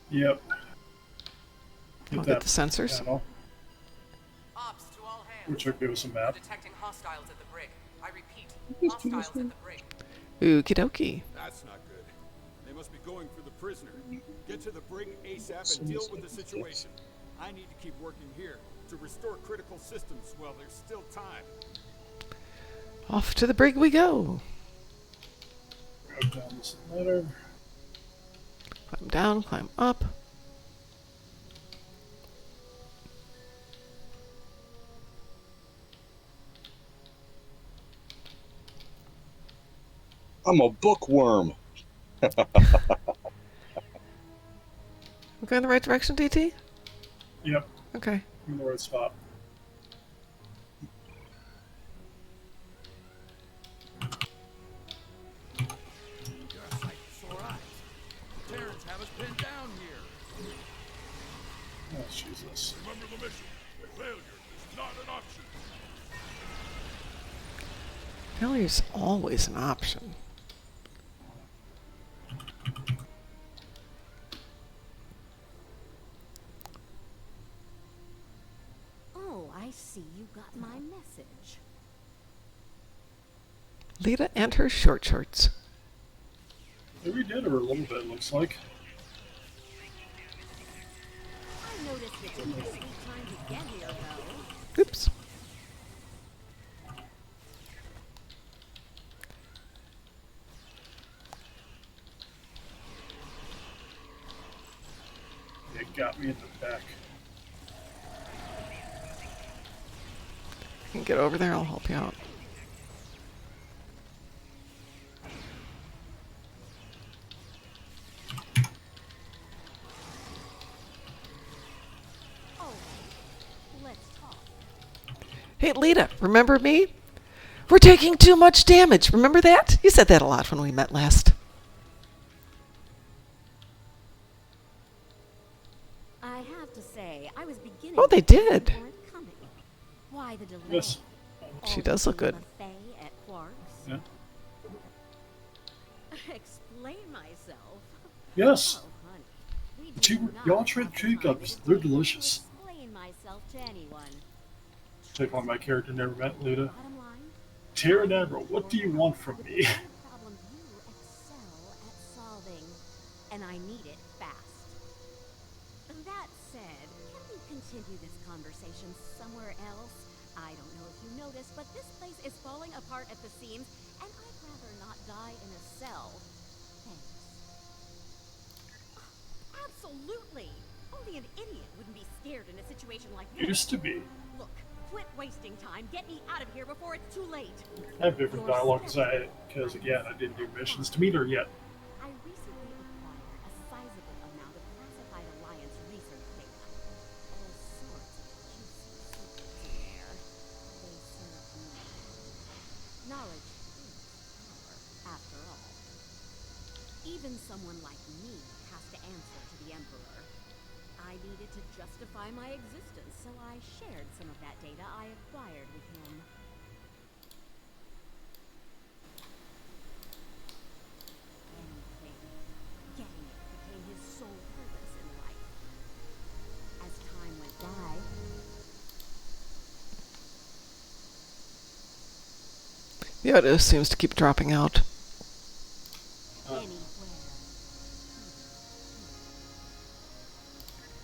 Yep. I'll get the sensors. Panel, Ops to all hands. which will give us a map. Detecting hostiles at the brig. I repeat, hostiles at the brig. Okie dokie. That's not good. They must be going for the prisoner. Get to the brig ASAP and deal with the situation. I need to keep working here to restore critical systems while there's still time. Off to the brig we go. Grab down this ladder. Climb down, climb up. I'm a bookworm. We're going in the right direction, DT? Yep. Okay. I'm in the right spot. Terrans have us pinned down here. Oh, Jesus. Remember the mission. Failure is not an option. Failure's always an option. Oh, I see you got my message. Lita and her short shorts. Yeah, we did her a little bit, looks like. I noticed it didn't take any time to get here, though. Oops. It got me in the back. You can get over there, I'll help you out. Oh, let's talk. Hey, Lita, remember me? We're taking too much damage. Remember that? You said that a lot when we met last. I have to say, I was beginning Oh, they to think did. you weren't coming. Why the delay? Yes. She All does the look good. buffet at Quark's? Yeah. Explain myself. Yes. Oh, honey. We But do you- not y'all have tried the tree time cups. to They're take to delicious. Explain myself to anyone. Take on my character never met Lita. Bottom line, Pterodactyl, what do you want from me? the problem you excel at solving, and I need it fast. That said, can we continue this conversation somewhere else? I don't know if you noticed, but this place is falling apart at the seams, and I'd rather not die in a cell. Thanks. Absolutely! Only an idiot wouldn't be scared in a situation like this. Used to be. Look, quit wasting time. Get me out of here before it's too late. I have different dialogue because again, I didn't do missions to meet her yet. I recently acquired a sizable amount of classified Alliance research data. All sorts of juicy secrets in there. They serve me. Knowledge is power, after all. Even someone like me has to answer to the Emperor. I needed to justify my existence, so I shared some of that data I acquired with him. Anything. Getting it became his sole purpose in life. As time went by, The audio seems to keep dropping out. anywhere.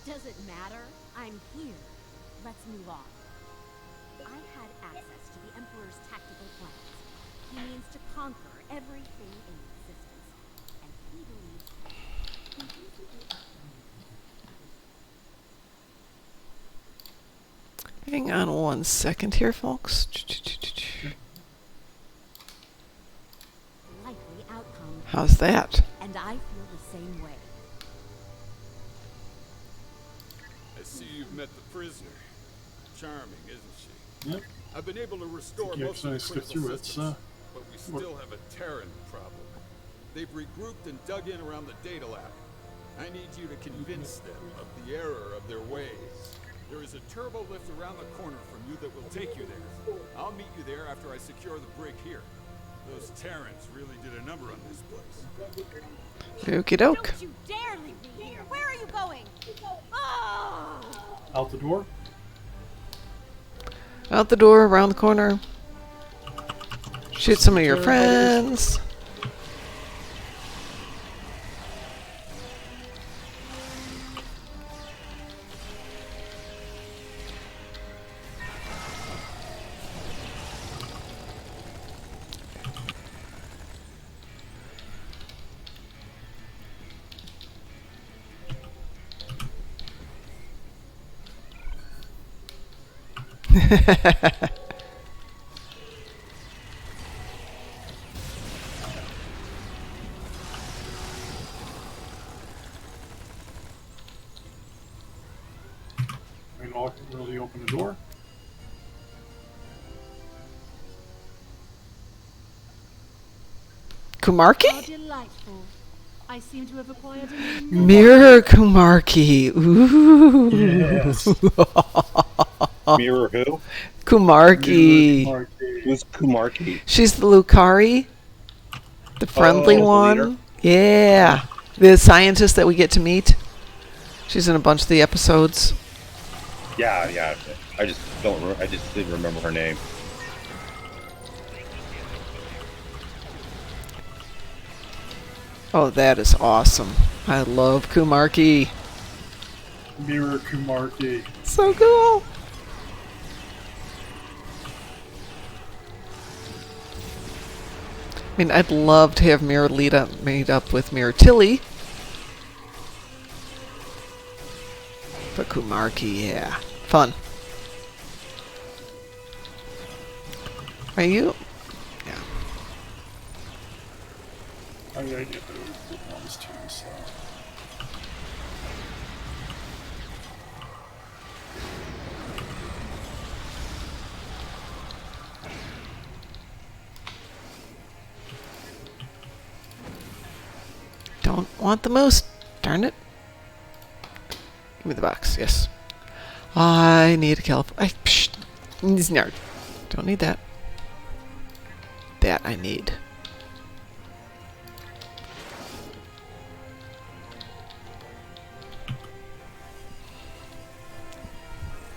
Does it matter? I'm here. Let's move on. I had access to the Emperor's tactical plans. He means to conquer everything in existence. And he believes Hang on 1 second here, folks. likely outcome. How's that? And I feel the same way. I see you've met the prisoner. Charming, isn't she? Yep. I've been able to restore You most of the actually skip critical through it, systems, so but we still have a Terran problem. They've regrouped and dug in around the data lab. I need you to convince them of the error of their ways. There is a turbo lift around the corner from you that will take you there. I'll meet you there after I secure the brig here. Those Terrans really did a number on this place. Okie doke. Don't you dare leave me here! Where are you going? Oh! out the door. Out the door, around the corner. Shoot some of your friends. Really open the door. How Kumarki? delightful. I seem to have acquired a new Mirror Kumarki. Ooh. Yes. Mirror who? Kumarki. Who's Kumarki? She's the Lucari. The friendly Oh, the one. leader? Yeah. The scientist that we get to meet. She's in a bunch of the episodes. Yeah, yeah. I just don't. I just didn't remember her name. Oh, that is awesome. I love Kumarki. Mirror Kumarki. So cool. I mean, I'd love to have Mirror Lita made up with Mirror Tilly. But Kumarki, yeah. Fun. Are you? Yeah. I gotta get those ones too, so. Don't want the moose. Darn it. Give me the box. Yes. I need a California. No. Don't need that. That I need.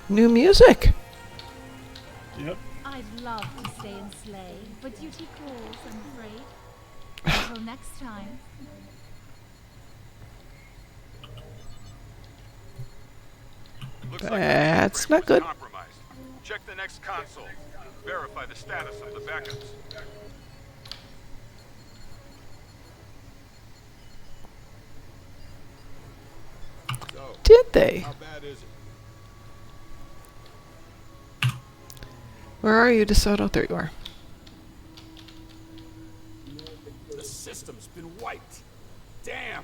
New music. I'd love to stay and slay, but duty calls, I'm afraid. Until next time. Looks like That's the not good. was compromised. Check the next console. Verify the status of the backups. So, Did they? how bad is it? Where are you, DeSoto? There you are. The system's been wiped. Damn.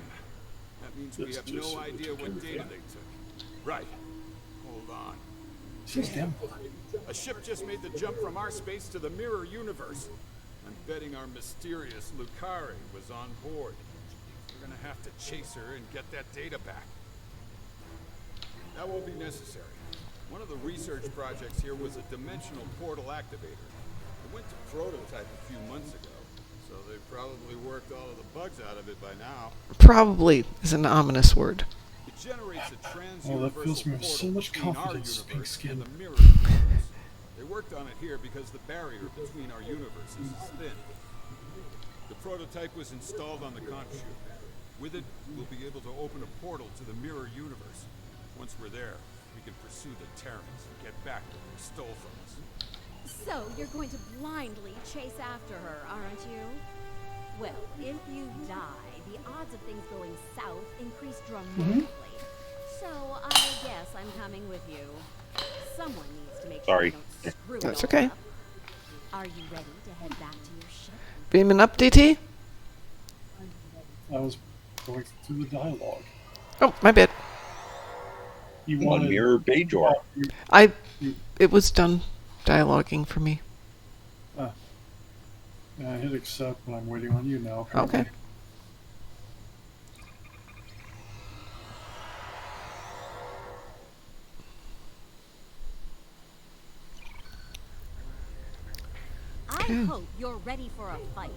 That means we That's have just no idea what computer data fan. they took. Right. Hold on. She's damn. A ship just made the jump from our space to the mirror universe. I'm betting our mysterious Lucari was on board. We're gonna have to chase her and get that data back. That won't be necessary. One of the research projects here was a dimensional portal activator. It went to prototype a few months ago, so they probably worked all of the bugs out of it by now. Probably is an ominous word. It generates a Oh, that fills trans-universal me with so portal much between our confidence, Pink universe Skin. and the mirror universe. They worked on it here because the barrier between our universes is thin. The prototype was installed on the comp chip. With it, we'll be able to open a portal to the mirror universe. Once we're there, we can pursue the Terrans and get back what they stole from us. So, you're going to blindly chase after her, aren't you? Well, if you die, the odds of things going south increase dramatically. So, I guess I'm coming with you. Someone needs to make Sorry. sure you don't screw That's it all okay. up. Are you ready to head back to your ship? Beaming up, DT? I was going through the dialogue. Oh, my bad. You On wanted Mirror Bajor. It was done dialoguing for me. I hit accept, but I'm waiting on you now. Apparently. Okay. I hope you're ready for a fight.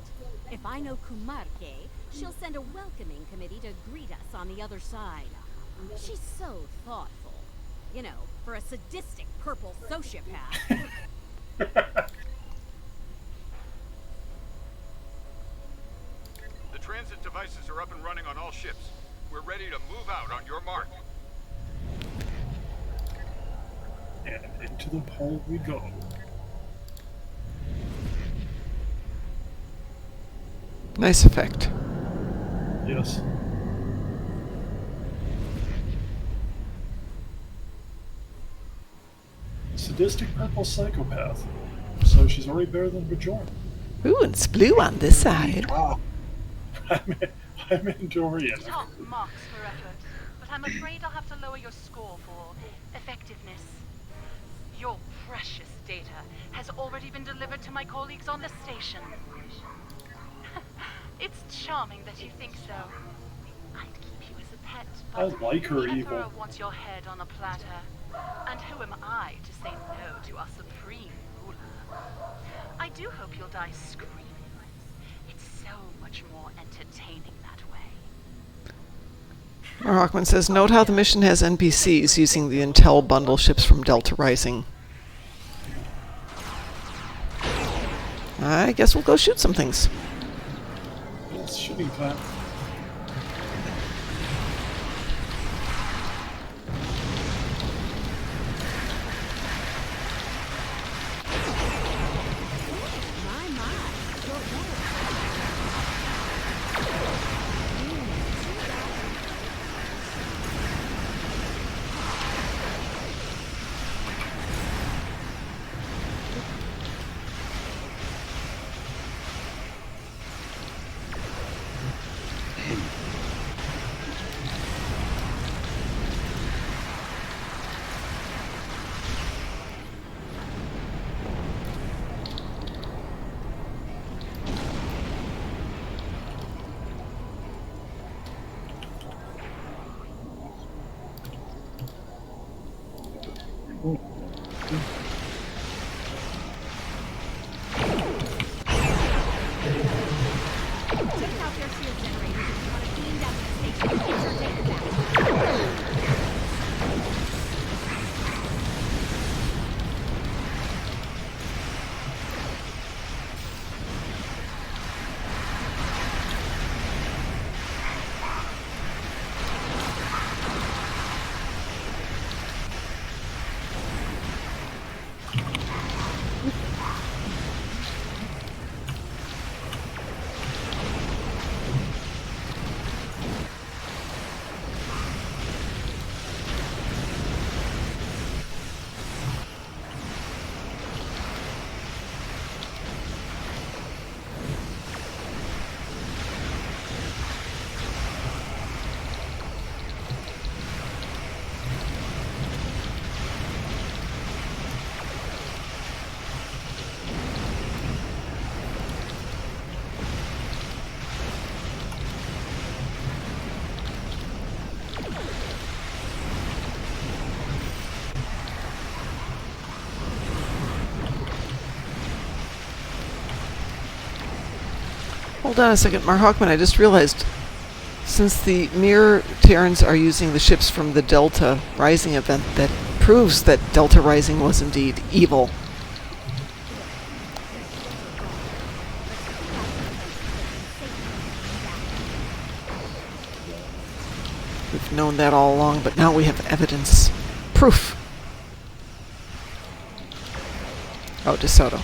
If I know Kumarke, she'll send a welcoming committee to greet us on the other side. She's so thoughtful. You know, for a sadistic purple sociopath. The transit devices are up and running on all ships. We're ready to move out on your mark. And into the hole we go. Nice effect. Yes. Sadistic purple psychopath. So she's already better than Bajoran. Ooh, and it's blue on this side. I'm Andorian. Top marks for effort, but I'm afraid I'll have to lower your score for effectiveness. Your precious data has already been delivered to my colleagues on the station. It's charming that you think so. I'd keep you as a pet, but I like her the evil. Emperor wants your head on a platter. And who am I to say no to our supreme ruler? I do hope you'll die screaming. It's so much more entertaining that way. Hawkman says, note how the mission has NPCs using the Intel bundle ships from Delta Rising. I guess we'll go shoot some things. It's shooting time. Hold on a second, Mar Hawkman, I just realized, since the mere Terrans are using the ships from the Delta Rising event, that proves that Delta Rising was indeed evil. We've known that all along, but now we have evidence. Proof. Oh, DeSoto.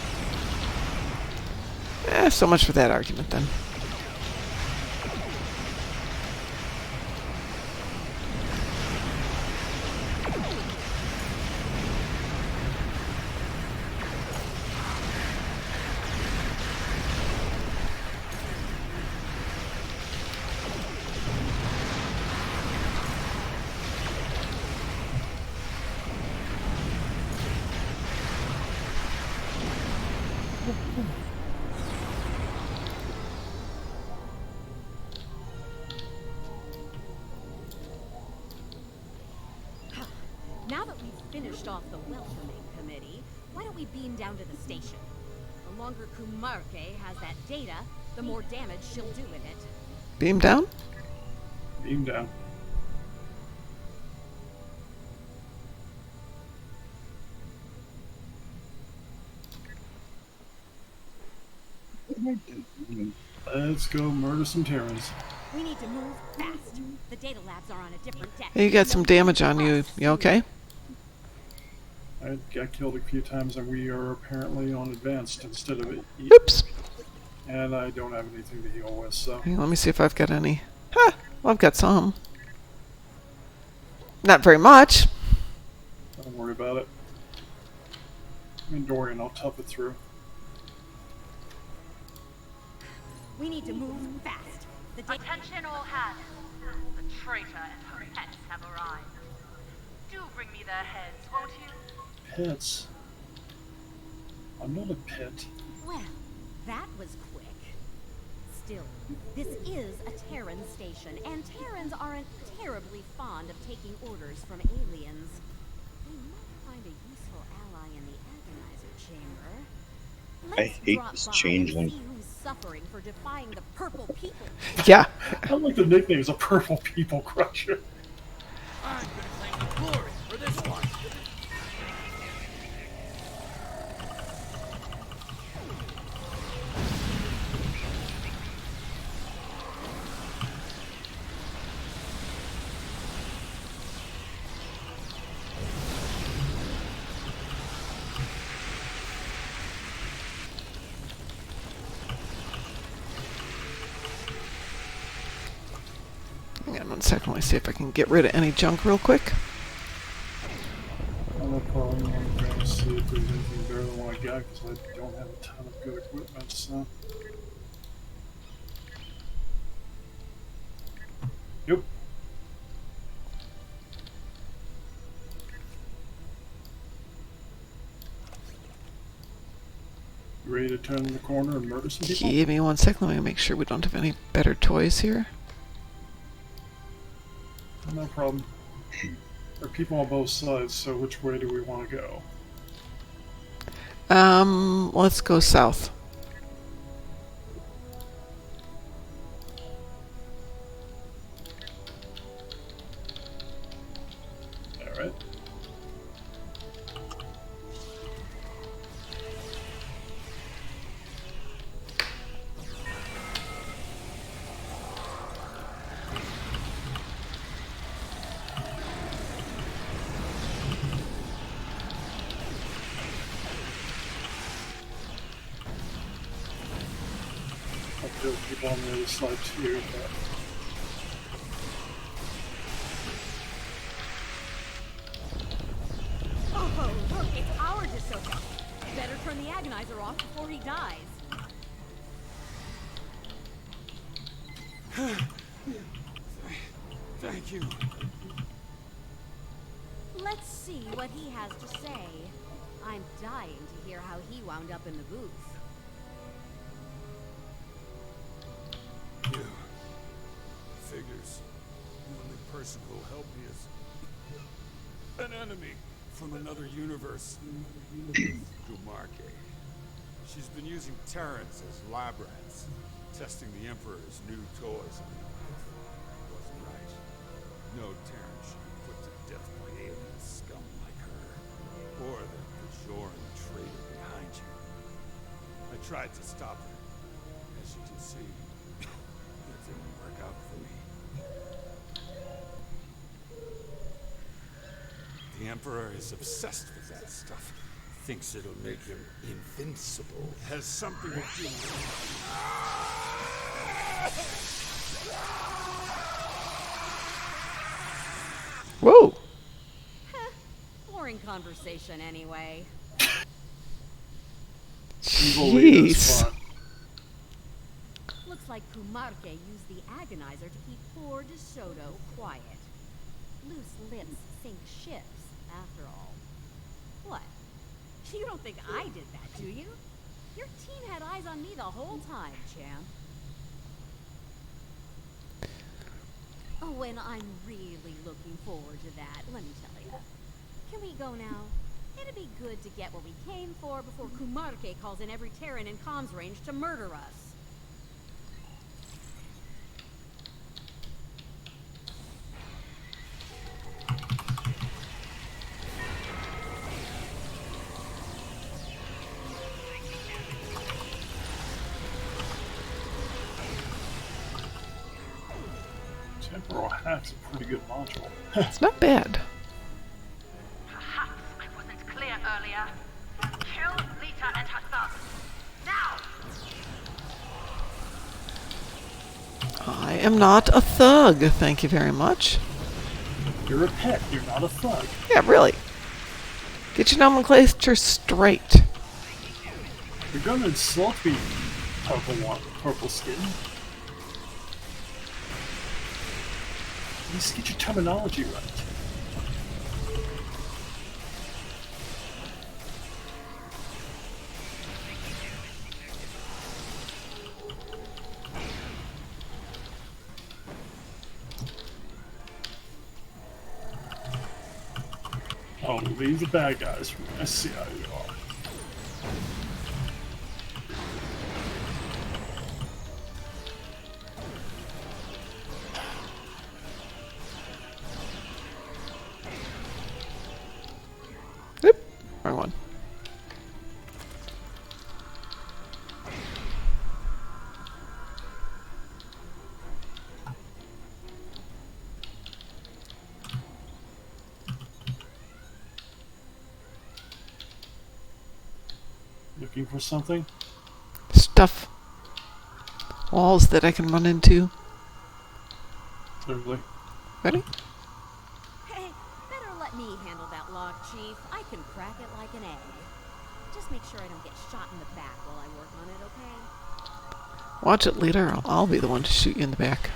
So much for that argument, then. Now that we've finished off the welcoming committee, why don't we beam down to the station? The longer Kumarke has that data, the more damage she'll do with it. Beam down? Beam down. Let's go murder some Terrans. We need to move fast. The data labs are on a different deck. Hey, you got some damage on you. You okay? I got killed a few times, and we are apparently on advanced instead of it. Oops. And I don't have anything to heal with, so. Hey, let me see if I've got any. Huh. Well, I've got some. Not very much. Don't worry about it. I mean, Dorian, I'll tough it through. We need to move fast. Attention all hands. The traitor and her pets have arrived. Do bring me their heads, won't you? Pets? I'm not a pet. Well, that was quick. Still, this is a Terran station, and Terrans aren't terribly fond of taking orders from aliens. We might find a useful ally in the Agonizer chamber. I hate this changeling. See who's suffering for defying the purple people. Yeah. I like the nickname as a purple people crusher. I'm gonna claim the glory for this one. Hang on 1 second. Let me see if I can get rid of any junk real quick. No problem. I'm going to see if there's anything better than what I got, because I don't have a ton of good equipment, so. Yep. You ready to turn the corner and murder some people? Give me 1 second. Let me make sure we don't have any better toys here. No problem. There are people on both sides, so which way do we want to go? Let's go south. Alright. There are people on the other side too, but Oh, look, it's our DeSoto. Better turn the Agonizer off before he dies. Thank you. Let's see what he has to say. I'm dying to hear how he wound up in the booth. You. Figures. The only person who'll help me is an enemy from another universe. Kumarke. She's been using Terrans as lab rats. Testing the Emperor's new toys on your life wasn't right. No Terran should be put to death by alien scum like her. Or the Bajoran traitor behind you. I tried to stop her. As you can see, it didn't work out for me. The Emperor is obsessed with that stuff. Thinks it'll make him invincible. Has something to do with Whoa. Boring conversation anyway. Evil leaders Jeez. fun. Looks like Kumarke used the agonizer to keep poor DeSoto quiet. Loose lips sink ships, after all. What? You don't think I did that, do you? Your team had eyes on me the whole time, champ. Oh, and I'm really looking forward to that, let me tell you. Can we go now? It'd be good to get what we came for before Kumarke calls in every Terran in comms range to murder us. Temporal Hack's a pretty good module. It's not bad. Perhaps I wasn't clear earlier. Kill Lita and her thugs. Now! I am not a thug, thank you very much. You're a pet, you're not a thug. Yeah, really. Get your nomenclature straight. You're gonna insult me, purple skin. At least get your terminology right. Oh, leave the bad guys for me. I see how you are. Oop, wrong one. Looking for something? Stuff. Walls that I can run into. Clearly. Ready? Hey, better let me handle that lock, Chief. I can crack it like an egg. Just make sure I don't get shot in the back while I work on it, okay? Watch it later. I'll be the one to shoot you in the back.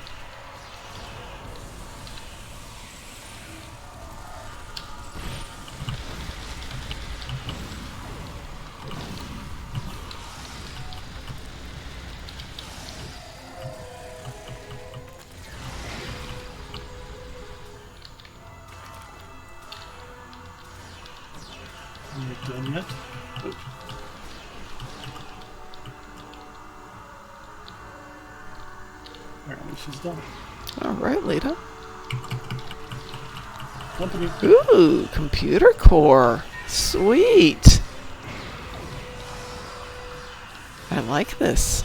Are you done yet? Oh. Apparently she's done. All right, Lita. Company. Ooh, computer core. Sweet. I like this.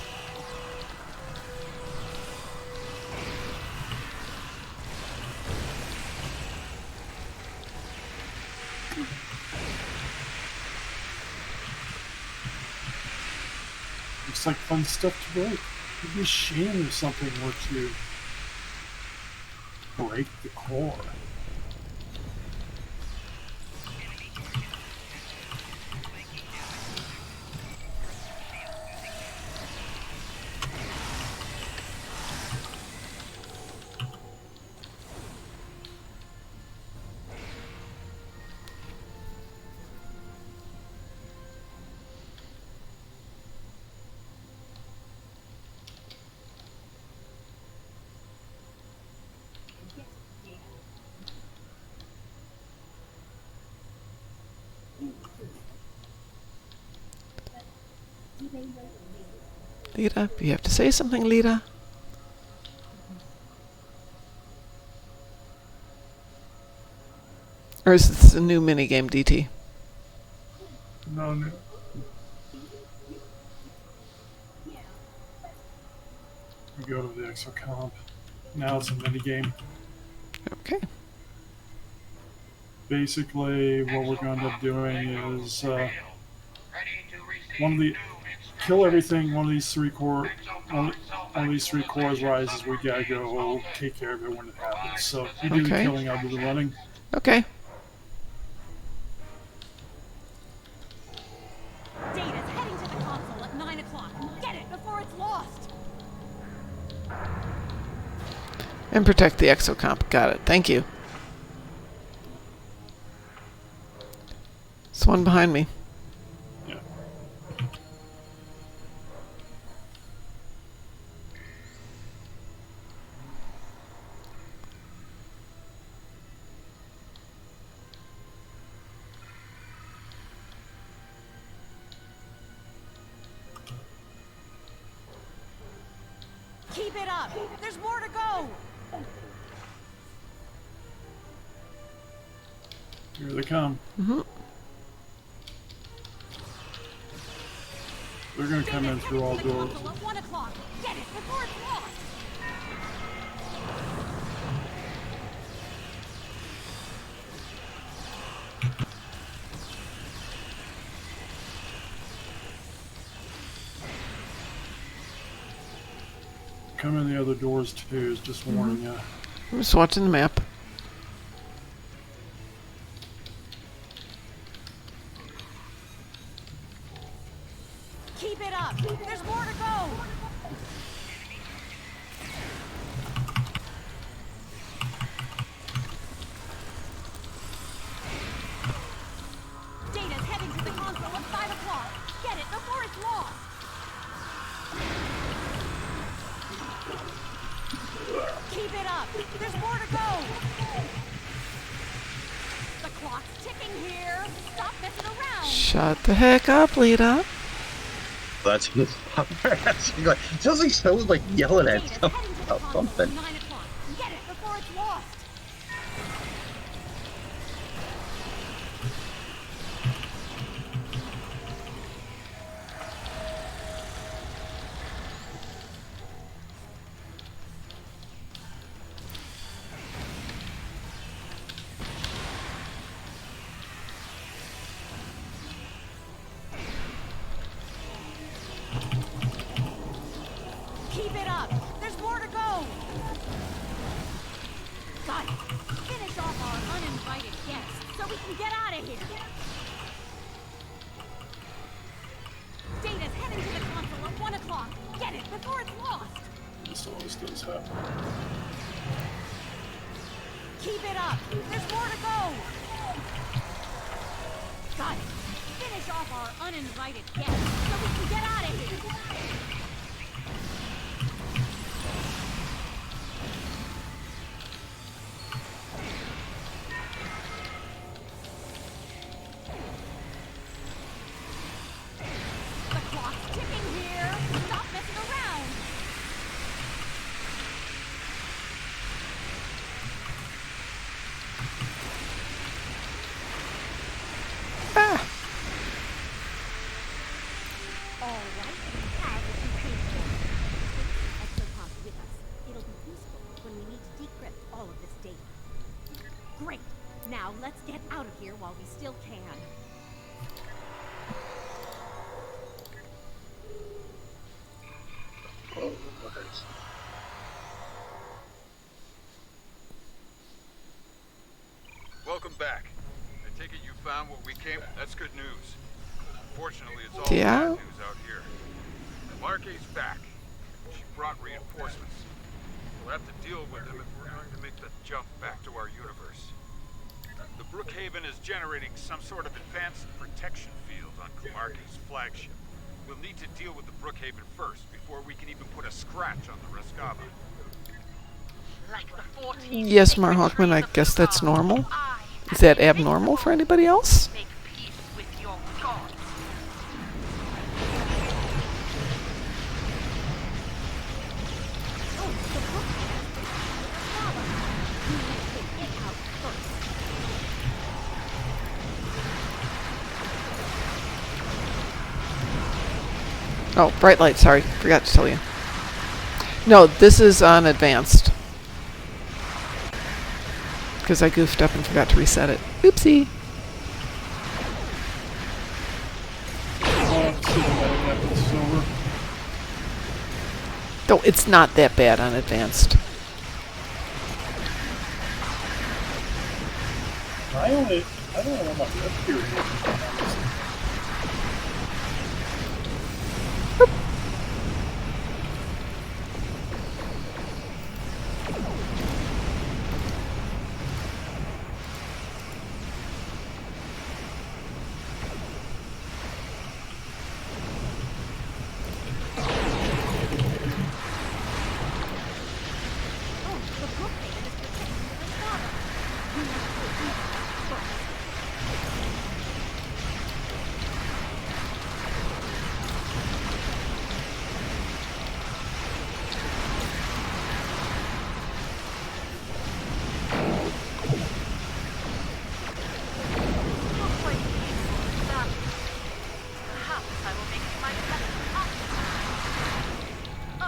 Looks like fun stuff to break. It'd be a shame if something were to break the core. Lita, you have to say something, Lita. Or is this a new minigame, DT? No, no. We go to the exocomp. Now it's a minigame. Okay. Basically, what we're going to end up doing is one of the kill everything. One of these three cores rises. We gotta go take care of it when it happens. So you do the Okay. killing, I'll do the running. Okay. Data's heading to the console at 9 o'clock. Get it before it's lost. And protect the exocomp. Got it. Thank you. There's one behind me. Yeah. Keep it up. There's more to go. Here they come. Mm-hmm. They're gonna come in Data's through all heading to the doors. console at 1 o'clock. Get it before it's lost. Come in the other doors too. Just warning you. I'm just watching the map. Keep it up. There's more to go. Data's heading to the console at 5 o'clock. Get it before it's lost. Keep it up. There's more to go. The clock's ticking here. Stop messing around. Shut the heck up, Lita. That's his It sounds like someone's like yelling at Data's him heading to the about console at something. 9 o'clock. Get it before it's lost. Keep it up. There's more to go. Got it. Finish off our uninvited guests so we can get out of here. Data's heading to the console at 1 o'clock. Get it before it's lost. This always does happen. Keep it up. There's more to go. Got it. Finish off our uninvited guests so we can get out of here. The clock's ticking here. Stop messing around. Ah. All right, we have what you came for. Take the exocomp with us. It'll be useful when we need to decrypt all of this data. Great. Now let's get out of here while we still can. Welcome back. I take it you found what we came. That's good news. Unfortunately, it's all Yeah. bad news out here. Barclays back. She brought reinforcements. We'll have to deal with them if we're going to make the jump back to our universe. The Brookhaven is generating some sort of advanced protection field on Kumarki's flagship. We'll need to deal with the Brookhaven first before we can even put a scratch on the Rescava. Like the 14 Yes, Marhawkman, I guess that's normal. Is that abnormal for anybody else? Make peace with your gods. Oh, bright light, sorry. Forgot to tell you. No, this is on advanced. Because I goofed up and forgot to reset it. Oopsie. I'll have to see the lighting after this is over. Though it's not that bad on advanced. I don't know about the up period. Oh, the Brookhaven is protecting the Respada. You must go east first. Looks like peaceful is that. Perhaps I will make you my best occupier.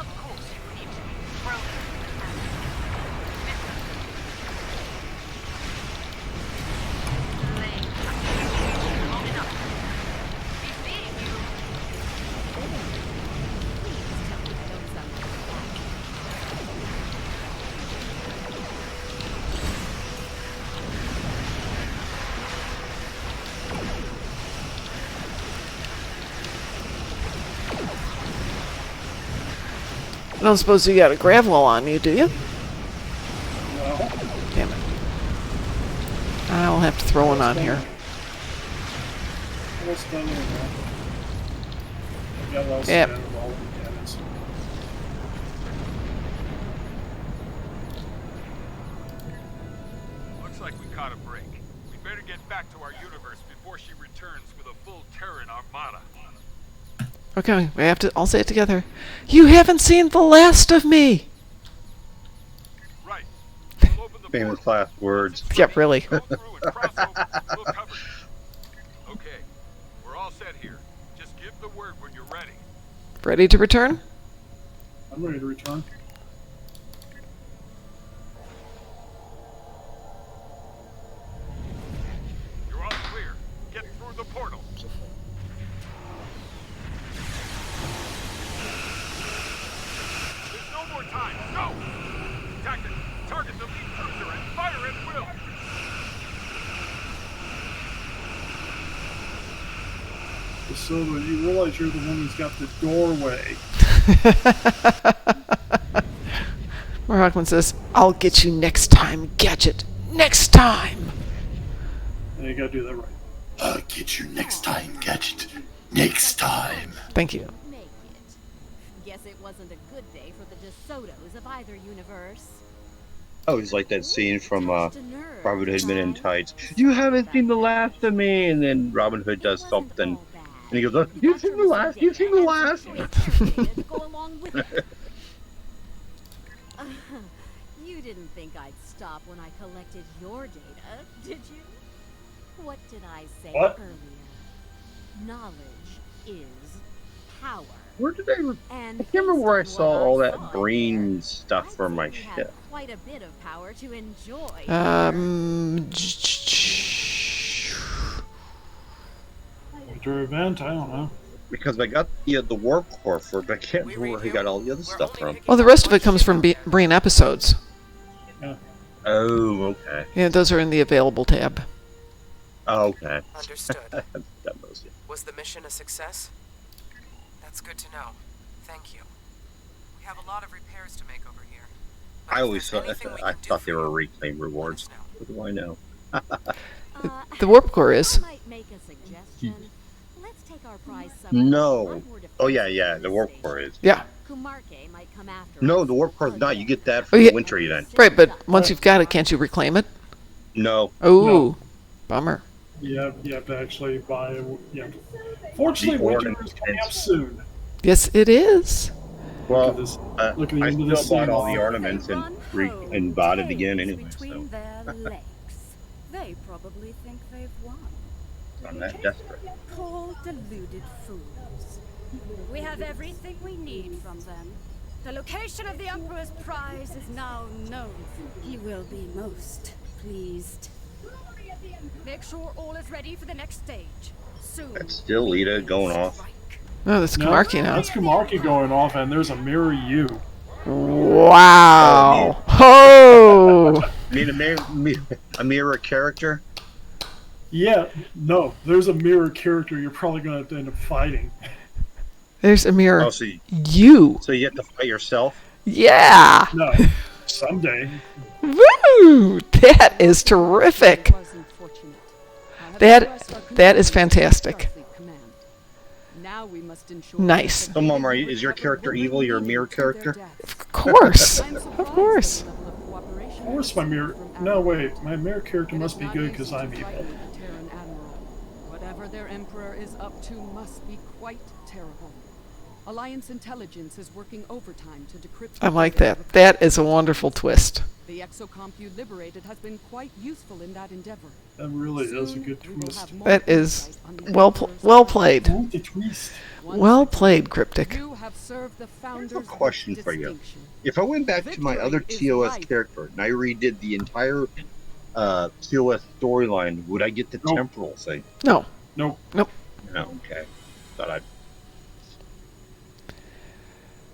Of course, you need to be thrown and laying long enough. Be seeing you. Please tell me I don't sound like that. I don't suppose you got a gravel on you, do you? No. Damn it. I'll have to throw one on here. Almost done anyway. Yeah, well, Yep. scattered all the cannons. Looks like we caught a break. We better get back to our universe before she returns with a full Terran armada. Okay, we have to all say it together. You haven't seen the last of me! Right. We'll open the Famous portal. last words. Yeah, really. Go through and cross over. We'll cover you. Okay. We're all set here. Just give the word when you're ready. Ready to return? I'm ready to return. You're all clear. Get through the portal. There's no more time. Go! Tactic. Target the lead cruiser and fire at will. Just so that you realize you're the one who's got the doorway. Mark says, I'll get you next time, Gadget. Next time! And you gotta do that right. I'll get you next time, Gadget. Next time. Thank you. Make it. Guess it wasn't a good day for the DeSotos of either universe. Oh, it's like that scene from Touched a nerve, Robin Hood Men in huh? Tights. You haven't seen the last of me, and then Robin Hood does It wasn't something, all bad. and he goes, "Oh, "You've seen the last. You've seen the last." To go along with it. You didn't think I'd stop when I collected your data, did you? What did I say What? earlier? Knowledge is power. Where did I? And I can't remember where I based saw on what all I that saw brain there, stuff I'd for say my we had ship. quite a bit of power to enjoy. Winter event? I don't know. Because I got the warp core for it, but I can't remember where I got all the other stuff from. Well, the rest of it comes from Brain episodes. Yeah. Oh, okay. Yeah, those are in the available tab. Oh, okay. Understood. That was it. Was the mission a success? That's good to know. Thank you. We have a lot of repairs to make over here. But I if always there's thought anything we I can do thought for they were you, reclaim rewards. let us know. What do I know? The warp core is. I might make a suggestion. Let's take our prize somewhere No. a lot more Oh yeah, defensive yeah. than The this warp station. core is. Yeah. Kumarke might come after No, us. the warp core is not. You get that Oh, for yeah. the winter event. Right, but once you've got it, can't you reclaim it? No. Oh, No. bummer. You have to actually buy. Fortunately, The winter ordnance is coming up is- soon. Yes, it is. Well, Look at this. I Look at the end of still this bought scene. all the ornaments and bought it again anyway. So Between their legs. They probably think they've won. I'm that desperate. Poor deluded fools. We have everything we need from them. The location of the Emperor's prize is now known. He will be most pleased. Make sure all is ready for the next stage. Soon. That's still Lita going off. Oh, that's Kamarki now. That's Kamarki going off, and there's a mirror you. Wow. Oh. Need a mirror character? Yeah, no, there's a mirror character you're probably going to have to end up fighting. There's a mirror. Oh, so you. So you have to fight yourself? Yeah. No, someday. Woo! That is terrific. That is fantastic. Now we must ensure Nice. So, Mom, is your character evil? Your mirror character? Of course. Of course. Of course, my mirror. No, wait, my mirror character must be good because I'm evil. Whatever their emperor is up to must be quite terrible. Alliance intelligence is working overtime to decrypt. I like that. That is a wonderful twist. The exocomp you liberated has been quite useful in that endeavor. That really is a good twist. That is well played. Well played, Cryptic. You have served the I have founders a question for you. If I went back to my other TOS character and I redid the entire TOS storyline, would I get the temporal thing? No. Nope. Nope. No, okay. Thought I'd.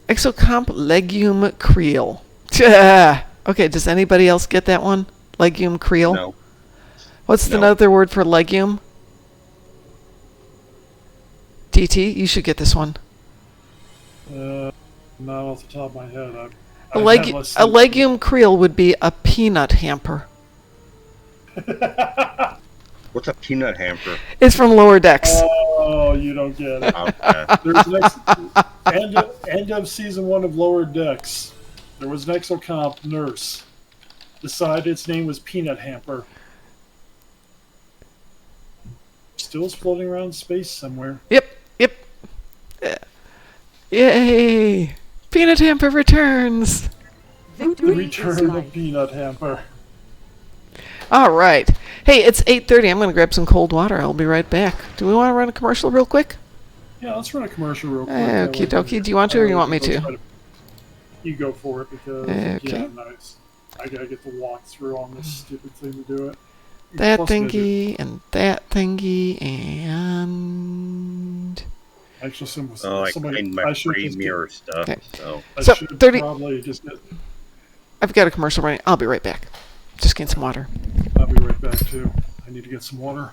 Exocomp Legume Creel. Okay, does anybody else get that one? Legume Creel? No. What's another word for legume? TT, you should get this one. Not off the top of my head. A legume creel would be a peanut hamper. What's a peanut hamper? It's from Lower Decks. Oh, you don't get it. Okay. There's end of season 1 of Lower Decks. There was an exocomp nurse. Decided its name was Peanut Hamper. Still is floating around space somewhere. Yep. Yay! Peanut Hamper returns. Return of Peanut Hamper. All right. Hey, it's 8:30. I'm going to grab some cold water. I'll be right back. Do we want to run a commercial real quick? Yeah, let's run a commercial real quick. Okie dokie. Do you want to or you want me to? You go for it because Okay. I gotta get the walkthrough on this stupid thing to do it. That Plus thingy and that thingy and... Actually, I cleaned my free mirror stuff. Okay. So I So, should 30 probably just get. I've got a commercial running. I'll be right back. Just getting some water. I'll be right back too. I need to get some water.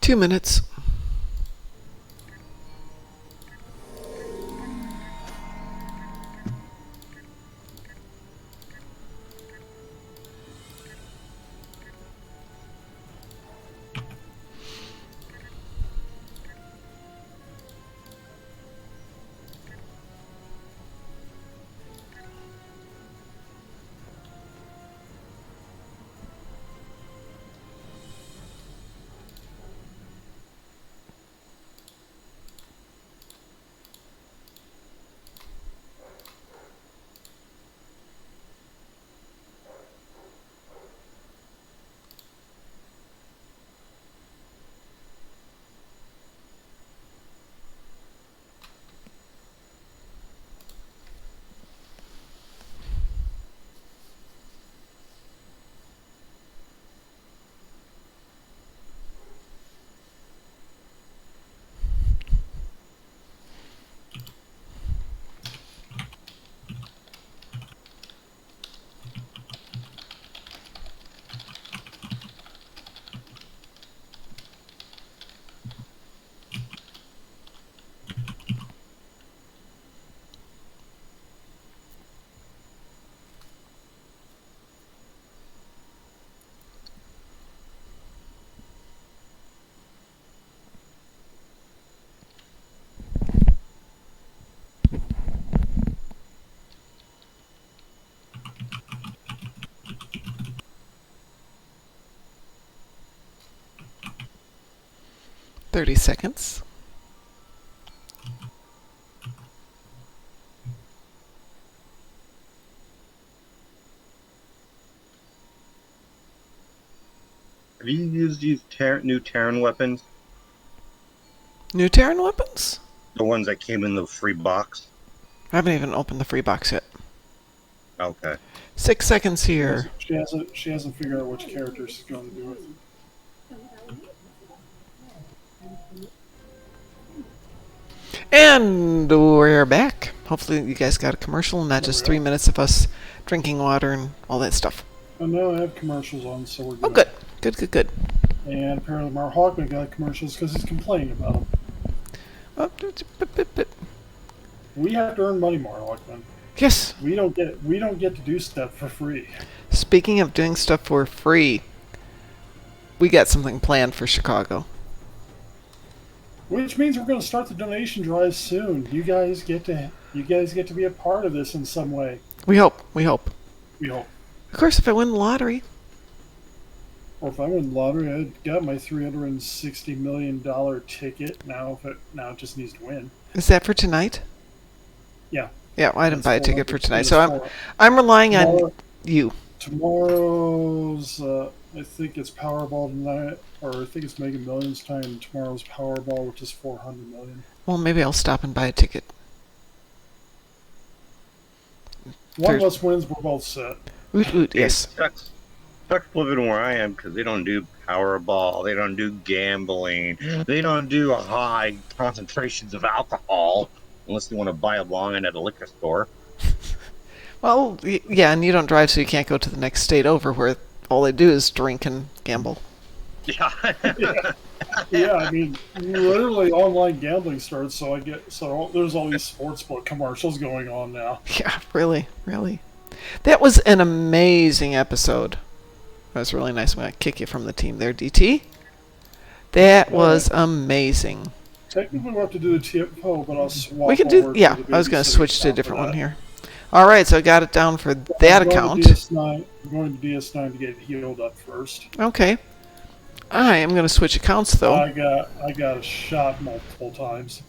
2 minutes. 30 seconds. Have you used these new Terran weapons? New Terran weapons? The ones that came in the free box? I haven't even opened the free box yet. Okay. 6 seconds here. She hasn't figured out which character she's going to do it. And we're back. Hopefully you guys got a commercial and not just 3 minutes of us drinking water and all that stuff. Oh no, I have commercials on, so we're good. Oh, good. Good, good, good. And apparently Mark Hawkman got commercials because he's complaining about them. Oh, We have to earn money, Mark Hawkman. yes. We don't get to do stuff for free. Speaking of doing stuff for free, we got something planned for Chicago. Which means we're going to start the donation drive soon. You guys get to be a part of this in some way. We hope. We hope. We hope. Of course, if I win the lottery. Or if I win the lottery, I got my $360 million ticket. Now it just needs to win. Is that for tonight? Yeah. Yeah, well, I didn't buy a ticket for tonight, It's so I'm relying on you. Tomorrow's, I think it's Powerball tonight, or I think it's Mega Millions time. And tomorrow's Powerball, which is 400 million. Well, maybe I'll stop and buy a ticket. One of us wins, we're both set. Oot, oot, yes. Sucks living where I am because they don't do Powerball, they don't do gambling, they don't do high concentrations of alcohol unless you want to buy a line at a liquor store. Well, yeah, and you don't drive, so you can't go to the next state over where all they do is drink and gamble. Yeah. Yeah, I mean, literally online gambling started, so there's all these sportsbook commercials going on now. Yeah, really, really. That was an amazing episode. That was really nice. I'm going to kick you from the team there, DT. That was amazing. Technically, we'll have to do the TFO, but I'll swap. We can do, over yeah, to the I was going to babysitting switch to a account for different one that. here. All right, so I got it down for that I'm going account. to DS9, I'm going to DS9 to get healed up first. Okay. I am going to switch accounts, though. I got shot multiple times.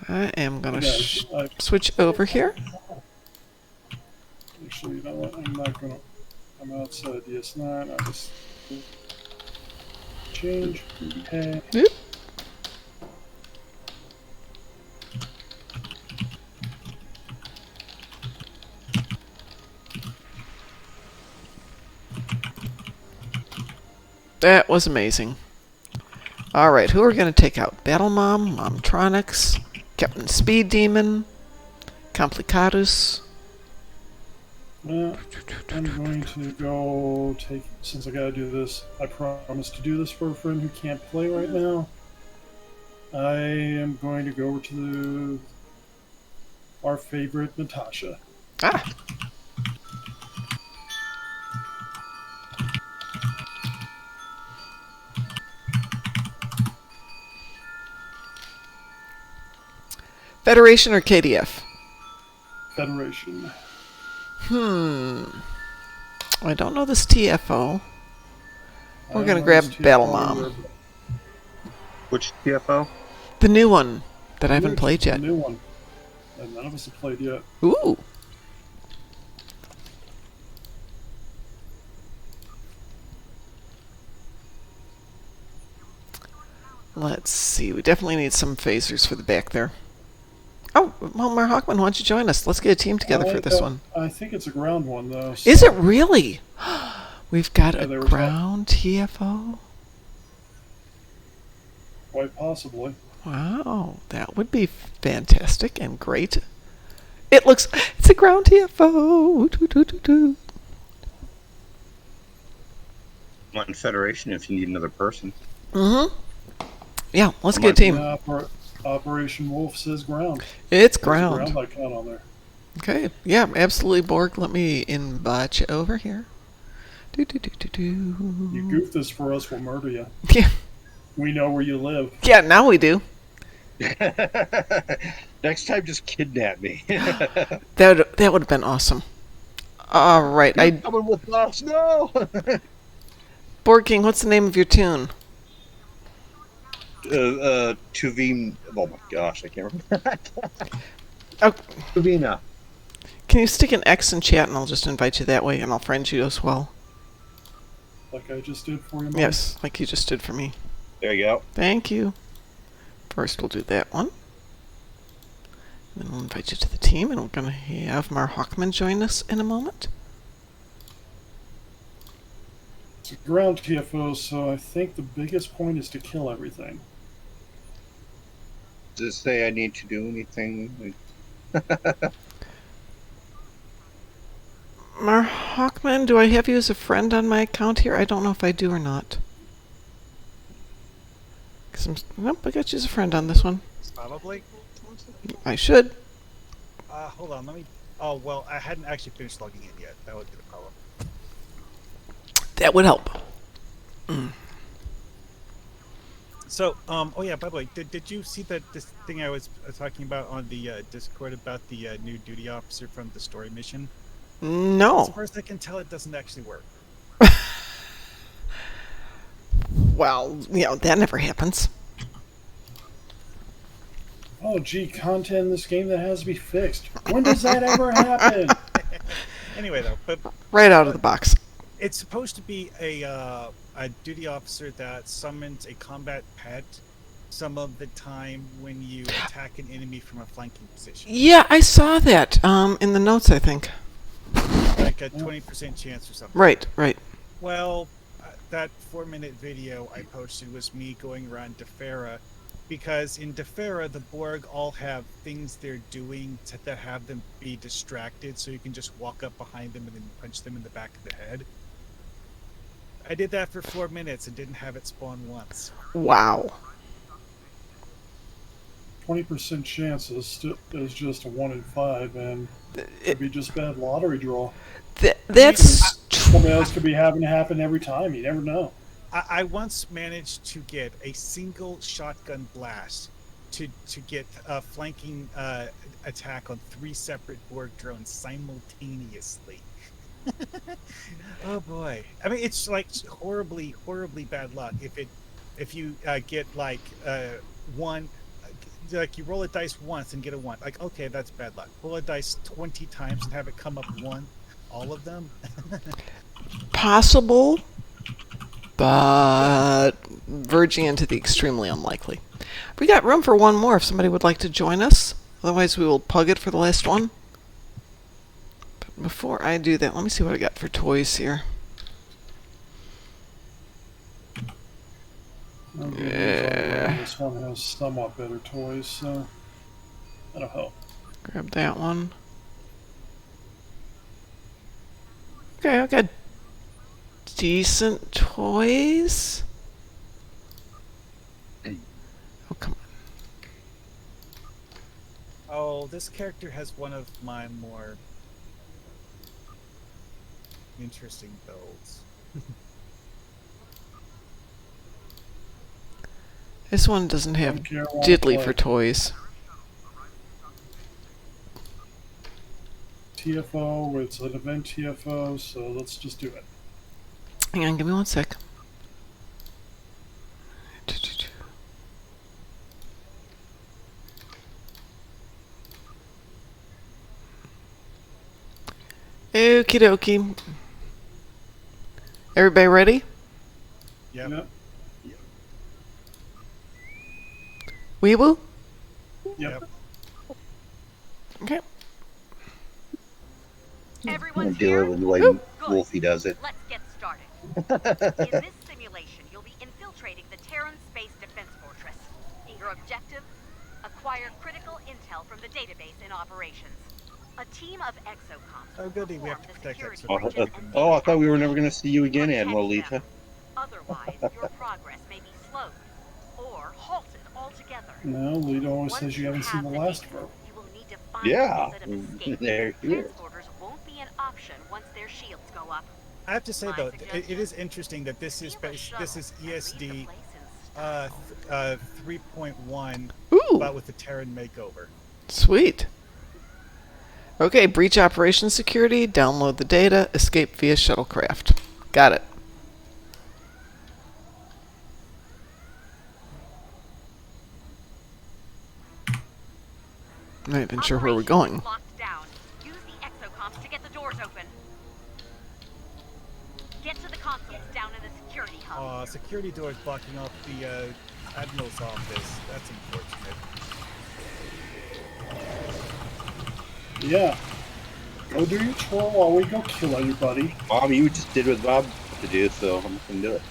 I am going to I- switch over here. Actually, you know what? I'm not going to. I'm outside of DS9. I'll just change. Okay. Oop. That was amazing. Alright, who are we going to take out? Battlemom, Momtronics, Captain Speed Demon, Complicatus. I'm going to go take. Since I gotta do this, I promised to do this for a friend who can't play right now. I am going to go over to our favorite Natasha. Ah! Federation or KDF? Federation. I don't know this TFO. We're going to grab Battlemom. Which TFO? The new one that I haven't played yet. The new one. And none of us have played yet. Ooh. Let's see. We definitely need some phasers for the back there. Oh, well, Mar Hawkman, why don't you join us? Let's get a team together for this one. I think it's a ground one, though. So Is it really? We've got Yeah, a they were ground TFO? quite possibly. Wow, that would be fantastic and great. It's a ground TFO. Doo, doo, doo, doo. I'm on Federation if you need another person. Mm-hmm. Yeah, let's get a team. Operation Wolf says ground. It's There's a ground. ground icon on there. Okay, yeah, absolutely, Borg. Let me invite you over here. Do, do, do, do, do. You goof this for us, we'll murder you. Yeah, We know where you live. yeah, now we do. Next time, just kidnap me. That would have been awesome. All right, Coming with us, no. Borg King, what's the name of your tune? Tuvina. Oh my gosh, I can't remember. Oh, Tuvina. can you stick an X in chat and I'll just invite you that way and I'll friend you as well? Like I just did for you, Mom? Yes, like you just did for me. There you go. Thank you. First we'll do that one. Then we'll invite you to the team and we're going to have Mar Hawkman join us in a moment. It's a ground TFO, so I think the biggest point is to kill everything. Does it say I need to do anything? Mar Hawkman, do I have you as a friend on my account here? I don't know if I do or not. Nope, I got you as a friend on this one. Probably. I should. Hold on, let me... Oh, well, I hadn't actually finished logging in yet. That would be the problem. That would help. Mm. So, oh yeah, by the way, did you see that this thing I was talking about on the Discord about the new duty officer from the story mission? No. As far as I can tell, it doesn't actually work. Well, you know, that never happens. Oh, gee, content in this game that has to be fixed. When does that ever happen? Anyway, though, but right out of the box. It's supposed to be a duty officer that summons a combat pet some of the time when you attack an enemy from a flanking position. Yeah, I saw that in the notes, I think. Like a 20% chance or something. Right, right. Well, that 4-minute video I posted was me going around Defera, because in Defera the Borg all have things they're doing that have them be distracted, so you can just walk up behind them and then punch them in the back of the head. I did that for 4 minutes and didn't have it spawn once. Wow. 20% chance is just a 1 in 5, and it'd be just bad lottery draw. That's something else could be having to happen every time. You never know. I once managed to get a single shotgun blast to get a flanking attack on 3 separate Borg drones simultaneously. Oh boy! I mean, it's like horribly bad luck if you get like one. Like you roll a dice once and get a 1. Like, okay, that's bad luck. Roll a dice 20 times and have it come up 1. All of them. Possible, but verging into the extremely unlikely. We got room for one more if somebody would like to join us. Otherwise, we will pug it for the last one. But before I do that, let me see what I got for toys here. Yeah. This one has somewhat better toys, so that'll help. Grab that one. Okay, I got decent toys. Oh, come on. Oh, this character has one of my more interesting builds. This one doesn't have diddly for toys. TFO, it's an event TFO, so let's just do it. Hang on, give me 1 sec. Okie dokie. Everybody ready? Yep. Weeble? Yep. Okay. Everyone's do here? it the way Good. Wolfie does it. Let's get started. In this simulation, you'll be infiltrating the Terran Space Defense Fortress. Your objective? Acquire critical intel from the database in operations. A team of exocoms. Oh, goody, we have to protect security exocoms. breaches and I thought we were never going to see you again, Admiral protect Lita. them. Otherwise, your progress may be slowed or halted altogether. No, Lita always Once says you haven't seen the last of her. You will need to find Yeah, a method of escape. there you are. Transporters won't be an option once their shields go up. I have to say My though, suggestion? it is interesting that this is ESD 3.1, Ooh. but with the Terran makeover. Sweet. Okay, breach operation security, download the data, escape via shuttlecraft. Got it. I'm not even sure where we're going. Locked down. Use the exocomps to get the doors open. Get to the consoles down in the security hub. Security doors blocking off the Admiral's office. That's unfortunate. Yeah. Go do your chore while we go kill everybody. Bob, you just did what Bob to do, so I'm just gonna do it.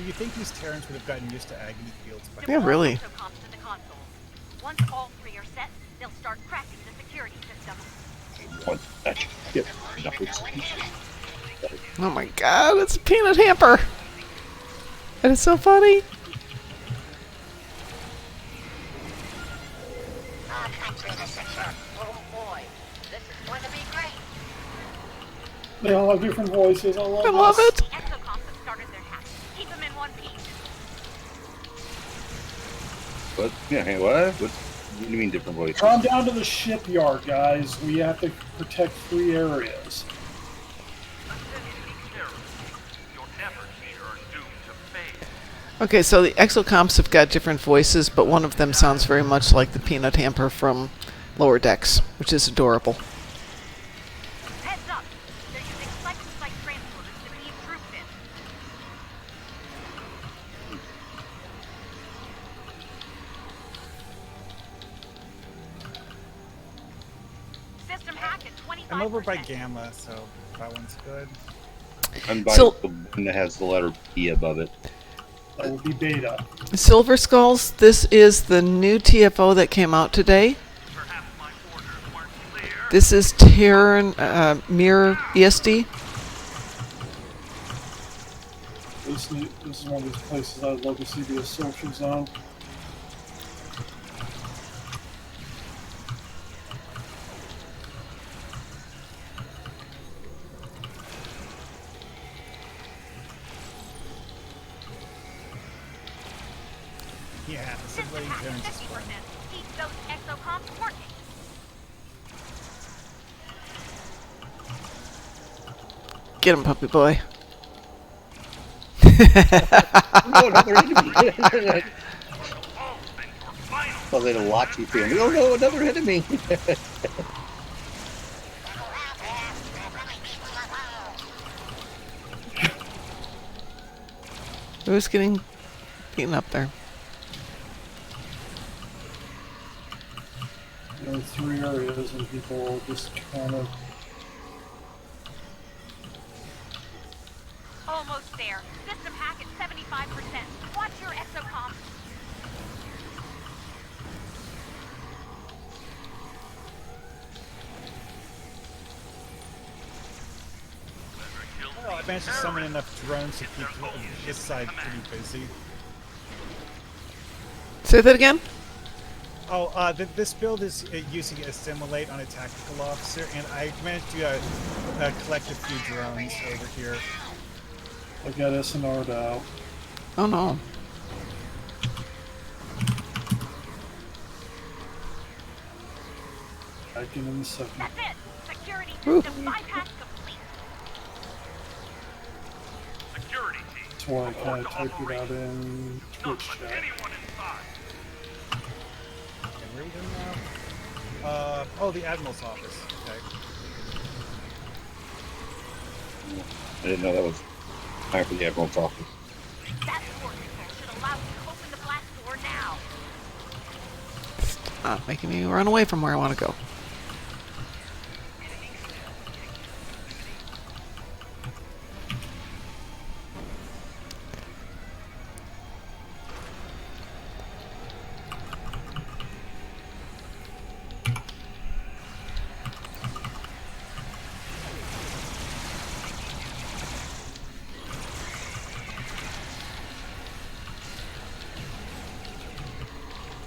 You think these Terrans would have gotten used to agony fields by Yeah, really. Exocomps to the consoles. Once all three are set, they'll start cracking the security system. Oh my god, it's a peanut hamper! That is so funny. Oh boy, this is going to be great. They all have different voices. I love it. The exocomps have started their hack. Keep them in one piece. What? Yeah, hey, what do you mean different voices? Come down to the shipyard, guys. We have to protect 3 areas. Okay, so the exocomps have got different voices, but one of them sounds very much like the peanut hamper from Lower Decks, which is adorable. Heads up! They're using site-to-site transporters to feed troops in. System hack at 25%. I'm over by Gamma, so that one's good. I'm by So- the one that has the letter B above it. That would be beta. Silver Skulls, this is the new TFO that came out today. This is Terran Mirror ESD. This is one of those places I'd love to see be a social zone. Yeah, the System civilian hack Terrans at is 50%. fun. Keep those exocomps working. Get him, puppy boy. No, another enemy! Oh, they had a Lotsa thing. Oh no, another enemy! Who's getting beaten up there? You know, 3 areas and people just kind of... Almost there. System hack at 75%. Watch your exocomps. Oh, I managed to summon enough drones to keep his side pretty busy. Say that again? Oh, this build is using Assimilate on a tactical officer, and I managed to collect a few drones over here. I got SNR'd out. Oh no. Back in a second. That's it. Security Ooh. system bypass complete. Security team. That's why I kind of typed it out in Twitch chat. Anyone inside. Okay, where are we going now? Oh, the Admiral's office. Okay. I didn't know that was time for the Admiral's office. That door control should allow you to open the blast door now. Stop making me run away from where I want to go.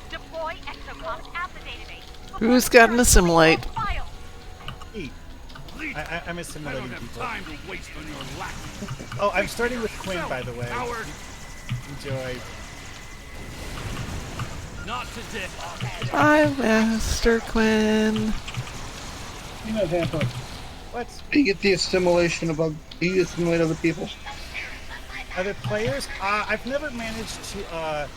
Deploy exocomps at the database. Who's got an assimilate? File. Hey, I'm assimilating people. Time to waste on your lack. Oh, I'm starting with Quinn, by the way. Howard. Enjoy. Not today. Hi, Master Quinn. Peanut hamper. What? Do you get the assimilation above? Do you assimilate other people? Other players? I've never managed to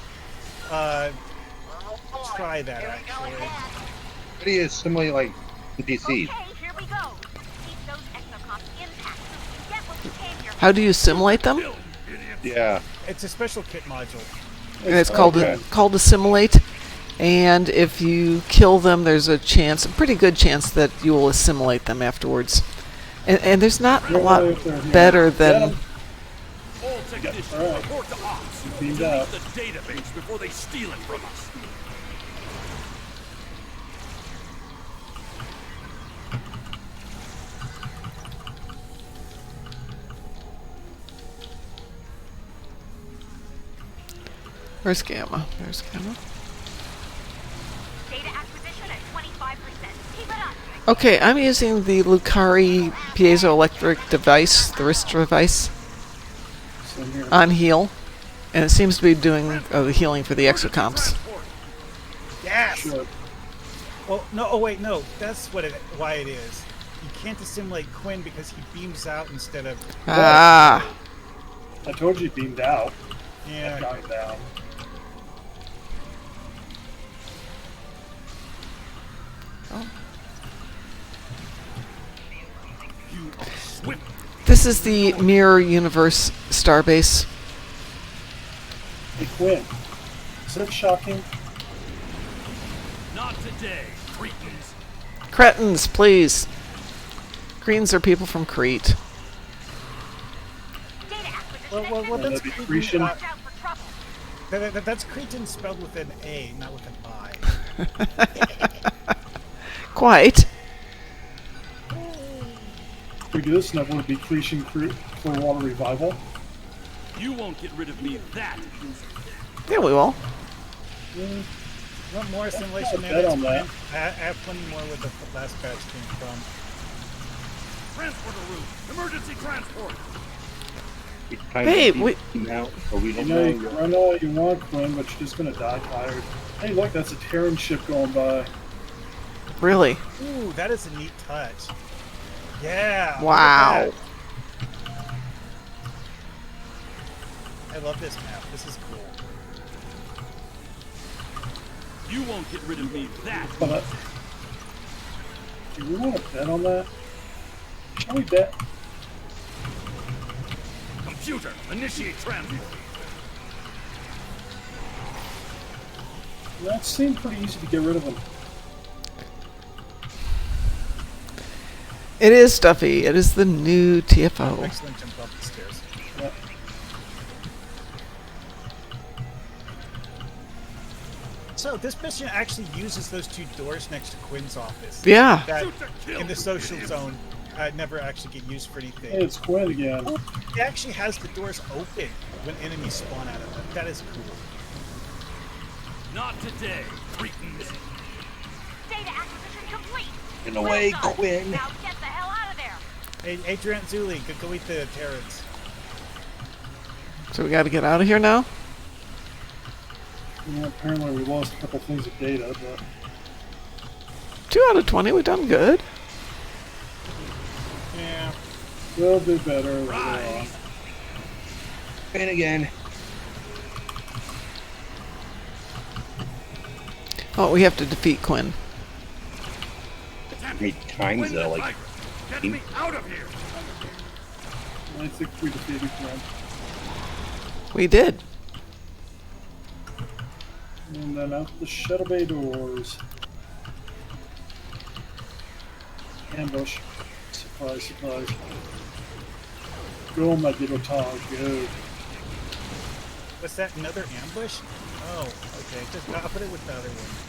try that actually. What do you simulate like NPCs? Okay, here we go. Keep those exocomps intact so we can get what we came here. How do you simulate them? Yeah. It's a special kit module. And it's called called assimilate. And if you kill them, there's a chance, a pretty good chance, that you will assimilate them afterwards. And there's not a lot better than. All technicians report to ops. Delete the database before they steal it from us. Where's Gamma? There's Gamma. Data acquisition at 25%. Keep it up. Okay, I'm using the Lucari piezoelectric device, the wrist device, Same here. on heal. And it seems to be doing the healing for the exocomps. Yes. Sure. Well, no. Oh wait, no. That's why it is. You can't assimilate Quinn because he beams out instead of. Ah! I told you he beamed out. Yeah. I got him down. This is the Mirror Universe Starbase. Hey, Quinn. Is that shocking? Not today, cretins. Cretins, please. Greens are people from Crete. Well, And that's that'd be Cretan. That's Cretan spelled with an A, not with an I. Quite. If we do this, never would be Cretan for water revival. You won't get rid of me that easy. Yeah, we will. Want more assimilation I'll there? bet That's on that. fine. I have plenty more where the last batch came from. Transporter room. Emergency transport. Hey, we. Now, but we I don't know, know. I know what you want, Quinn, but you're just gonna die tired. Hey, look, that's a Terran ship going by. Really? Ooh, that is a neat touch. Yeah. look Wow. at that. I love this map. This is cool. You won't get rid of me that But, do we want to bet on that? Shall we bet? Computer, initiate transport. That seemed pretty easy to get rid of them. It is stuffy. It is the new TFO. Excellent jump up the stairs. Yeah. So this mission actually uses those two doors next to Quinn's office. Yeah. That in the social zone never actually get used for anything. Hey, it's Quinn again. Oh, it actually has the doors open when enemies spawn out of them. That is cool. Not today, cretins. Data acquisition complete. In a way, Well done. Quinn. Now get the hell out of there. Hey, Adrian Zuli, go eat the Terrans. So we got to get out of here now? Yeah, apparently we lost a couple things of data, but 2 out of 20. We've done good. Yeah. we'll do better later on. And again. Oh, we have to defeat Quinn. How many times though? Like, Get me out of here. I think we defeated Quinn. We did. And then out the shuttle bay doors. Ambush. Surprise, surprise. Go, my little tog, go. What's that? Another ambush? Oh, okay. Just I'll put it with the other one.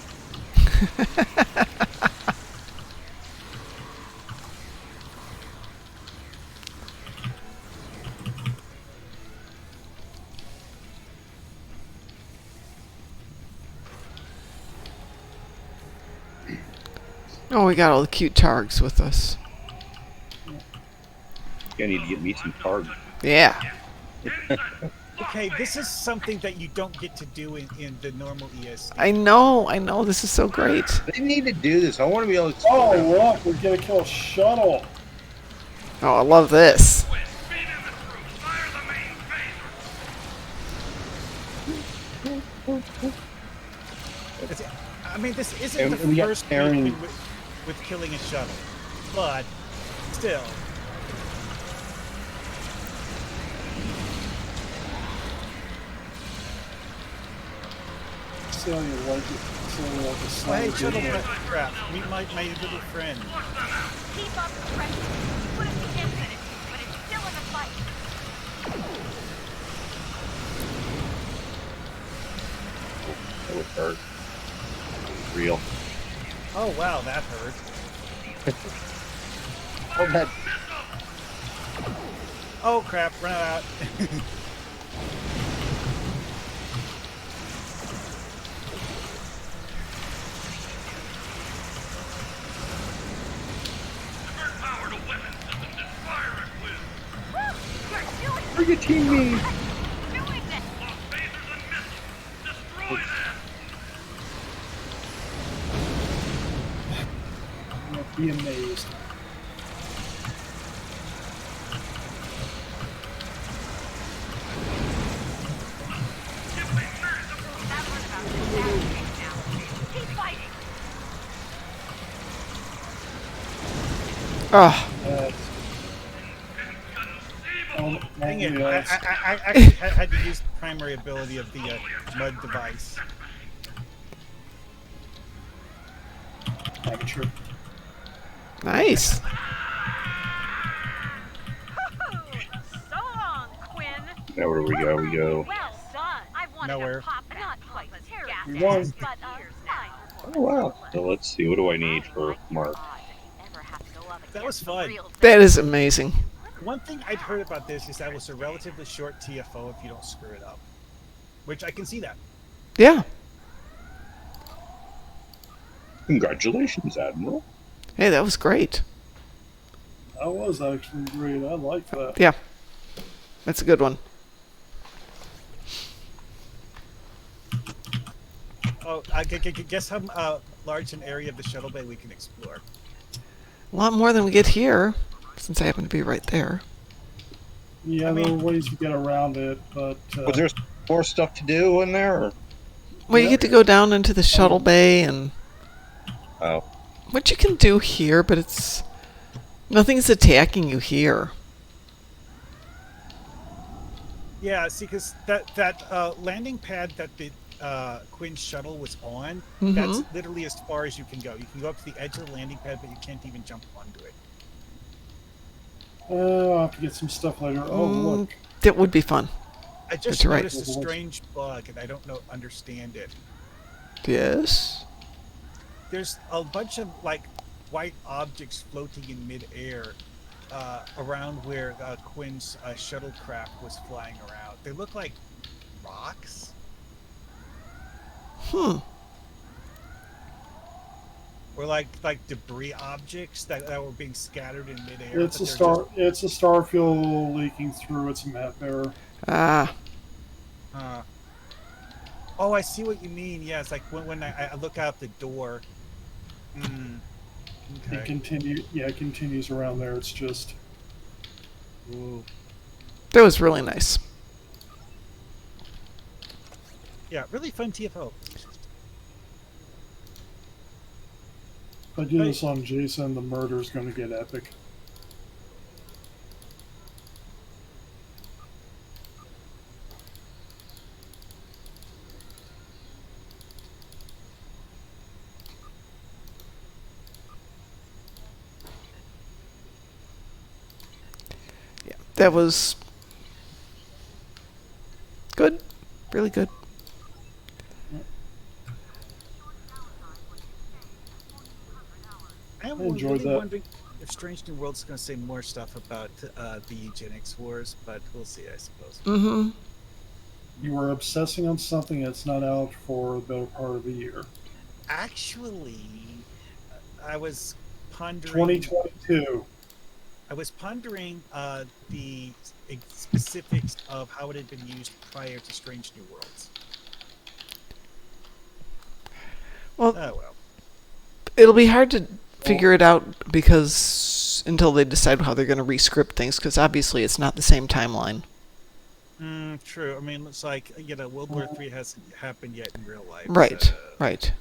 Oh, we got all the cute targs with us. I need to get me some cards. Yeah. Okay, this is something that you don't get to do in the normal ESC. I know. This is so great. They need to do this. I want to be able to. Oh, look, we're gonna kill a shuttle. Oh, I love this. mean, this isn't And the we got first Terran- week with killing a shuttle, but still. Sounding like it. Sounding like a Oh, song. hey, shuttle crap. Meet my little friend. Keep up the pressure. Put it to infinity, but it's still in the fight. That would hurt. Real. Oh wow, that hurt. Oh, that. Oh crap, run out. Frigating me! Be amazed. Keep fighting. Ah, Dang it, I actually had to use the primary ability of the mud device. Amateur. nice. So long, Quinn. Now where do we go? We go. Well done. I wanted Nowhere. to pop not quite as We gas won. but fine. Oh wow. So let's see. What do I need for Mark? That was fun. That is amazing. One thing I'd heard about this is that it was a relatively short TFO if you don't screw it up. Which I can see that. Yeah. Congratulations, Admiral. Hey, that was great. That was actually great. I like that. Yeah. That's a good one. Oh, guess how large an area of the shuttle bay we can explore. A lot more than we get here, since I happen to be right there. Yeah, there are ways to get around it, but Was there more stuff to do in there? Or? Well, you get to go down into the shuttle bay and Oh. what you can do here, but it's nothing's attacking you here. Yeah, see, because that landing pad that the Quinn's shuttle was on, that's literally as far as you can go. You can go up to the edge of the landing pad, but you can't even jump onto it. I'll have to get some stuff later. Oh, look. That would be fun. I just That's right. noticed a strange bug, and I don't understand it. Yes. There's a bunch of like white objects floating in midair around where Quinn's shuttlecraft was flying around. They look like rocks. Or like debris objects that were being scattered in midair. It's a star. It's a star fuel leaking through. It's a map error. Ah. Oh, I see what you mean. Yeah, it's like when I look out the door. Okay. It continues around there. It's just. Ooh. That was really nice. Yeah, really fun TFO. If I do this on Jason, the murder's going to get epic. Yeah, that was good. Really good. I'm enjoyed really that. wondering if Strange New World's going to say more stuff about the Angenex Wars, but we'll see, I suppose. You are obsessing on something that's not out for the better part of the year. Actually, I was pondering. 2022. I was pondering the specifics of how it had been used prior to Strange New Worlds. Well, Oh well. it'll be hard to figure it out because until they decide how they're going to rescript things, because obviously it's not the same timeline. True. I mean, it's like World War III hasn't happened yet in real life. Right. So. Right.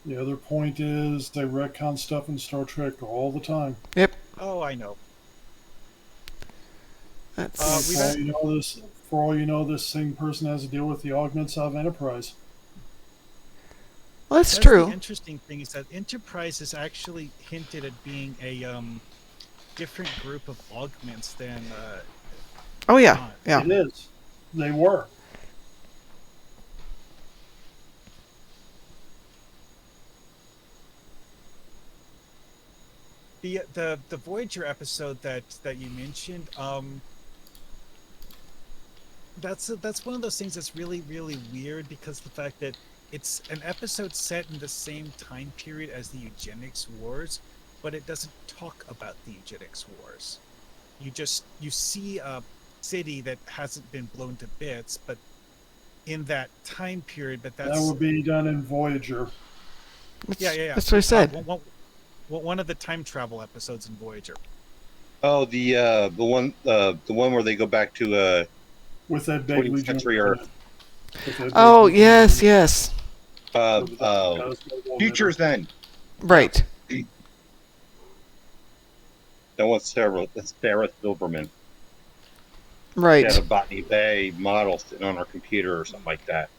The other point is they retcon stuff in Star Trek all the time. Yep. Oh, I know. That's For all you know, this same person has to deal with the augments of Enterprise. well, that's The true. interesting thing is that Enterprise is actually hinted at being a different group of augments than. Oh yeah, Khan. yeah. It is. They were. The Voyager episode that you mentioned, that's one of those things that's really weird, because the fact that it's an episode set in the same time period as the Eugenics Wars, but it doesn't talk about the Eugenics Wars. You see a city that hasn't been blown to bits, but in that time period. But That would be done in Voyager. Yeah. That's what I said. One of the time travel episodes in Voyager. Oh, the one where they go back to With that 20th big century Earth. Oh yes, yes. Futures End. Right. That was Sarah Silverman. Right. She had a Botany Bay model sitting on her computer or something like that.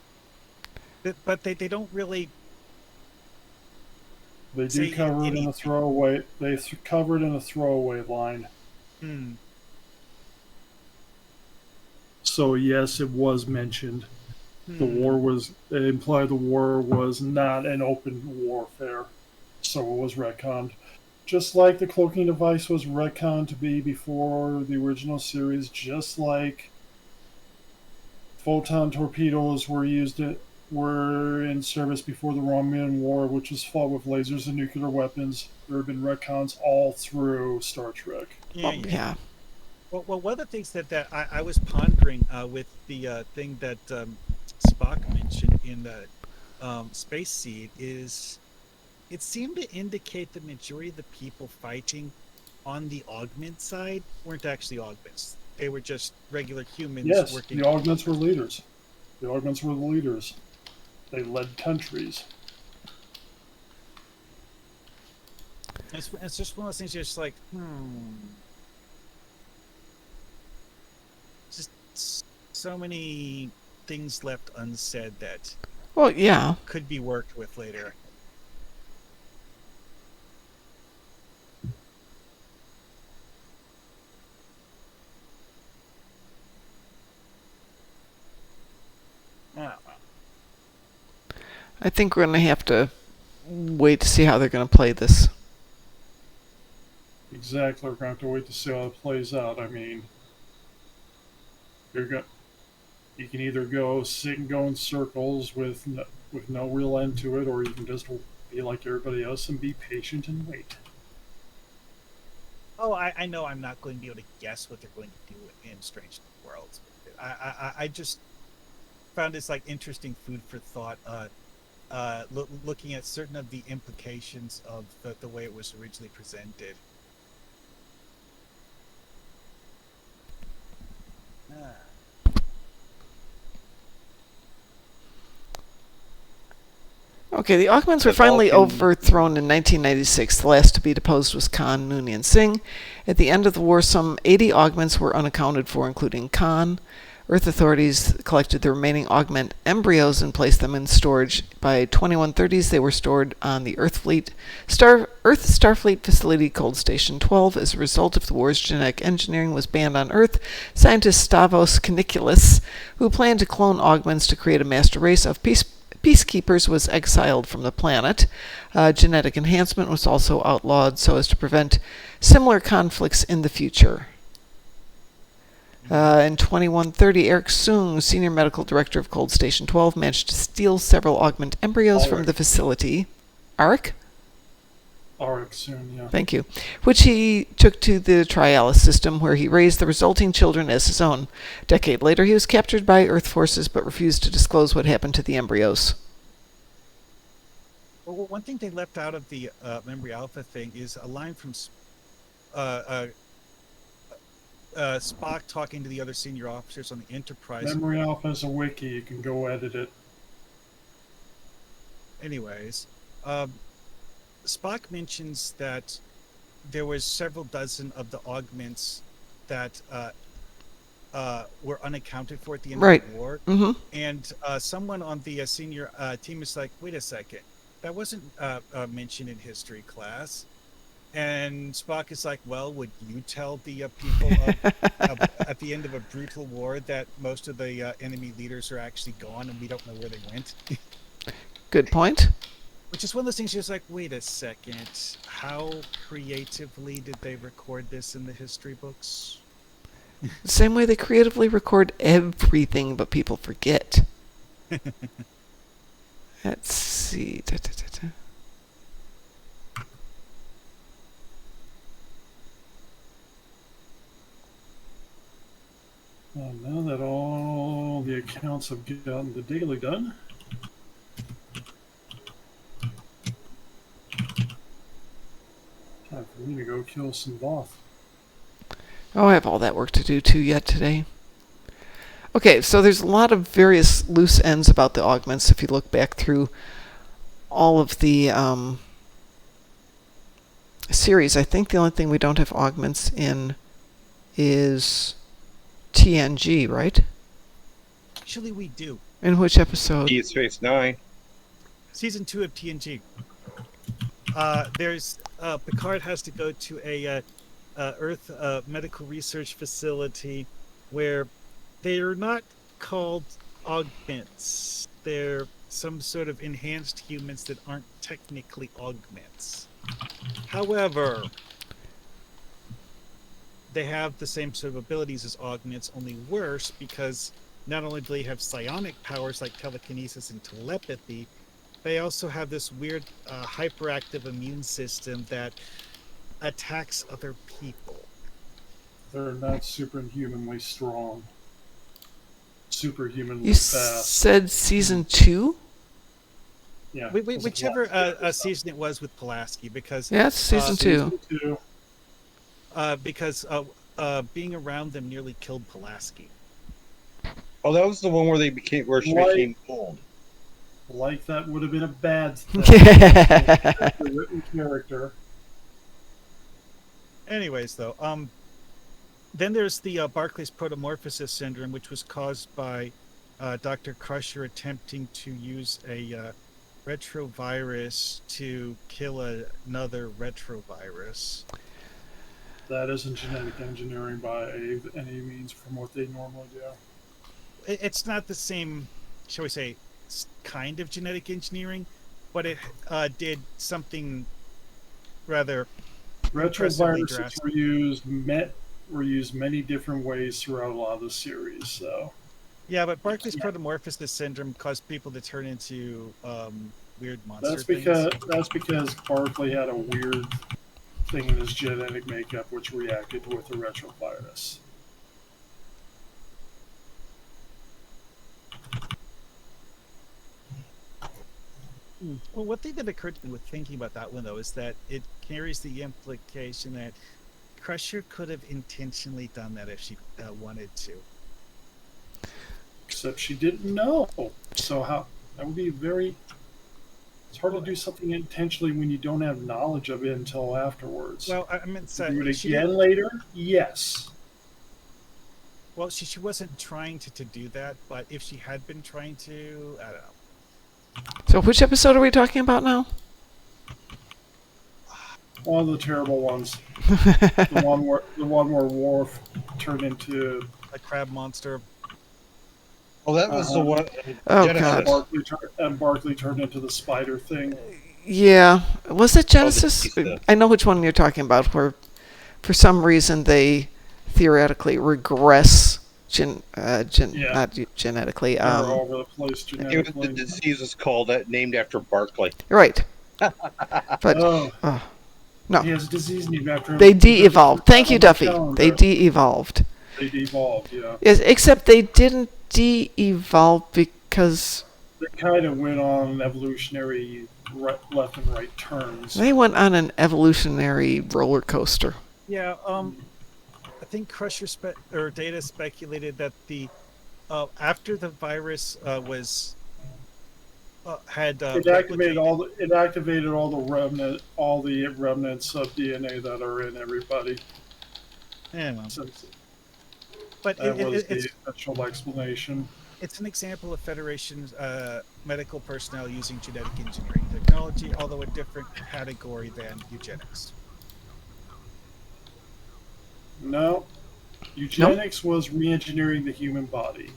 But they don't really. They do cover it in a throwaway. They covered in a throwaway line. So yes, it was mentioned. The war was. It implied the war was not an open warfare, so it was retconned. Just like the cloaking device was retconned to be before the original series, just like photon torpedoes were in service before the Romulan War, which was fought with lasers and nuclear weapons. There have been retcons all through Star Trek. Yeah. Well, one of the things that I was pondering with the thing that Spock mentioned in the Space Seed is, it seemed to indicate the majority of the people fighting on the augment side weren't actually augments. They were just regular humans working. Yes, the augments were leaders. The augments were the leaders. They led countries. It's just one of those things. You're just like, just so many things left unsaid that. Well, yeah. Could be worked with later. I think we're going to have to wait to see how they're going to play this. Exactly. We're going to have to wait to see how it plays out. I mean, you can either sit and go in circles with no real end to it, or you can just be like everybody else and be patient and wait. Oh, I know I'm not going to be able to guess what they're going to do in Strange New Worlds. I just found this like interesting food for thought. Looking at certain of the implications of the way it was originally presented. Okay, the Augments were finally overthrown in 1996. The last to be deposed was Khan Noonien Singh. At the end of the war, some 80 Augments were unaccounted for, including Khan. Earth authorities collected the remaining augment embryos and placed them in storage. By 2130s, they were stored on the Earth Starfleet facility Cold Station 12. As a result of the war's genetic engineering was banned on Earth, scientist Stavros Kanikulis, who planned to clone augments to create a master race of peacekeepers, was exiled from the planet. Genetic enhancement was also outlawed so as to prevent similar conflicts in the future. In 2130, Eric Soong, senior medical director of Cold Station 12, managed to steal several augment embryos from the facility. Eric Soong, yeah. Thank you. Which he took to the Trialis system, where he raised the resulting children as his own. A decade later, he was captured by Earth forces, but refused to disclose what happened to the embryos. Well, one thing they left out of the Memory Alpha thing is a line from Spock talking to the other senior officers on the Enterprise. Memory Alpha is a wiki. You can go edit it. Anyways, Spock mentions that there was several dozen of the augments that were unaccounted for at the end Right. of the war. Mm-hmm. And someone on the senior team is like, wait a second, that wasn't mentioned in history class. And Spock is like, well, would you tell the people at the end of a brutal war that most of the enemy leaders are actually gone and we don't know where they went? Good point. Which is one of those things you're just like, wait a second, how creatively did they record this in the history books? The same way they creatively record everything, but people forget. Let's see. Well, now that all the accounts have gotten the daily done, time for me to go kill some Voth. Oh, I have all that work to do too yet today. Okay, so there's a lot of various loose ends about the augments if you look back through all of the series. I think the only thing we don't have augments in is TNG, right? Actually, we do. In which episode? Deep Space Nine. Season 2 of TNG. There's Picard has to go to a Earth medical research facility where they are not called augments. They're some sort of enhanced humans that aren't technically augments. However, they have the same sort of abilities as augments, only worse, because not only do they have psionic powers like telekinesis and telepathy, they also have this weird hyperactive immune system that attacks other people. They're not superhumanly strong. Superhumanly You fast. said season 2? Yeah. Whichever season it was with Pulaski, because Yeah, it's season 2. Season 2. Because being around them nearly killed Pulaski. Oh, that was the one where she became old. Like that would have been a bad thing. The written character. Anyways, though, then there's the Barclays Protomorphosis syndrome, which was caused by Dr. Crusher attempting to use a retrovirus to kill another retrovirus. That isn't genetic engineering by any means from what they normally do. It's not the same, shall we say, kind of genetic engineering, but it did something rather Retroviruses were used many different ways throughout a lot of the series. So yeah, but Barclays Protomorphosis syndrome caused people to turn into weird monster That's because Barclay had a weird thing in his genetic makeup which reacted with the retrovirus. Well, one thing that occurred to me with thinking about that one, though, is that it carries the implication that Crusher could have intentionally done that if she wanted to. Except she didn't know. So how that would be very... It's hard to do something intentionally when you don't have knowledge of it until afterwards. Well, I mean, do it again later? Yes. Well, she wasn't trying to do that, but if she had been trying to, I don't know. So which episode are we talking about now? One of the terrible ones. the one where Worf turned into a crab monster. Oh, that was the one. Oh, God. And Barclay turned into the spider thing. Yeah. Was it Genesis? I know which one you're talking about, where for some reason they theoretically regress not genetically. They're all over the place genetically. The disease is called named after Barclay. Right. But no. He has a disease named after him. They de-evolved. Thank you, Duffy. They de-evolved. They de-evolved, yeah. Yes, except they didn't de-evolve because they kind of went on evolutionary left and right turns. They went on an evolutionary roller coaster. Yeah, I think Crusher Data speculated that the after the virus was had It activated all the remnants of DNA that are in everybody. Yeah, well, Since but that was the official explanation. it's an example of Federation's medical personnel using genetic engineering technology, although a different category than eugenics. No, eugenics was re-engineering the human body.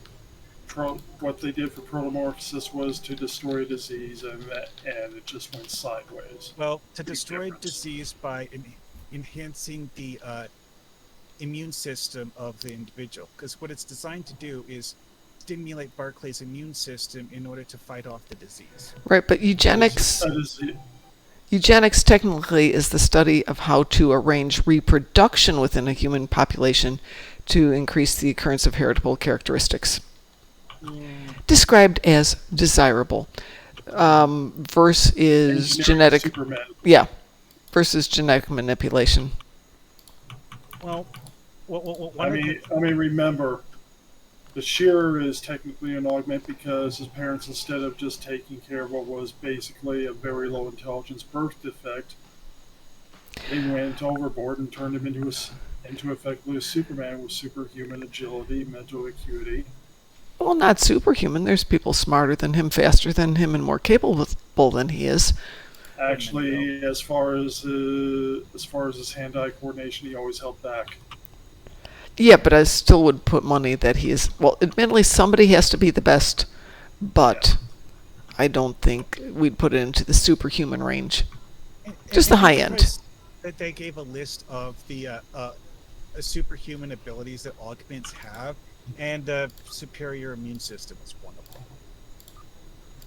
What they did for protomorphosis was to destroy disease, and it just went sideways. Well, to destroy disease by enhancing the immune system of the individual, because what it's designed to do is stimulate Barclays' immune system in order to fight off the disease. Right, but eugenics technically is the study of how to arrange reproduction within a human population to increase the occurrence of heritable characteristics. Described as desirable. Versus genetic. Superman. Yeah, versus genetic manipulation. Well, I mean, remember, the Shearer is technically an augment because his parents, instead of just taking care of what was basically a very low intelligence birth defect, they went overboard and turned him into effectively a Superman with superhuman agility, mental acuity. Well, not superhuman. There's people smarter than him, faster than him, and more capable than he is. Actually, as far as his hand-eye coordination, he always held back. Yeah, but I still would put money that he is. Well, admittedly, somebody has to be the best, but I don't think we'd put it into the superhuman range. Just the high end. That they gave a list of the superhuman abilities that augments have, and superior immune system is one of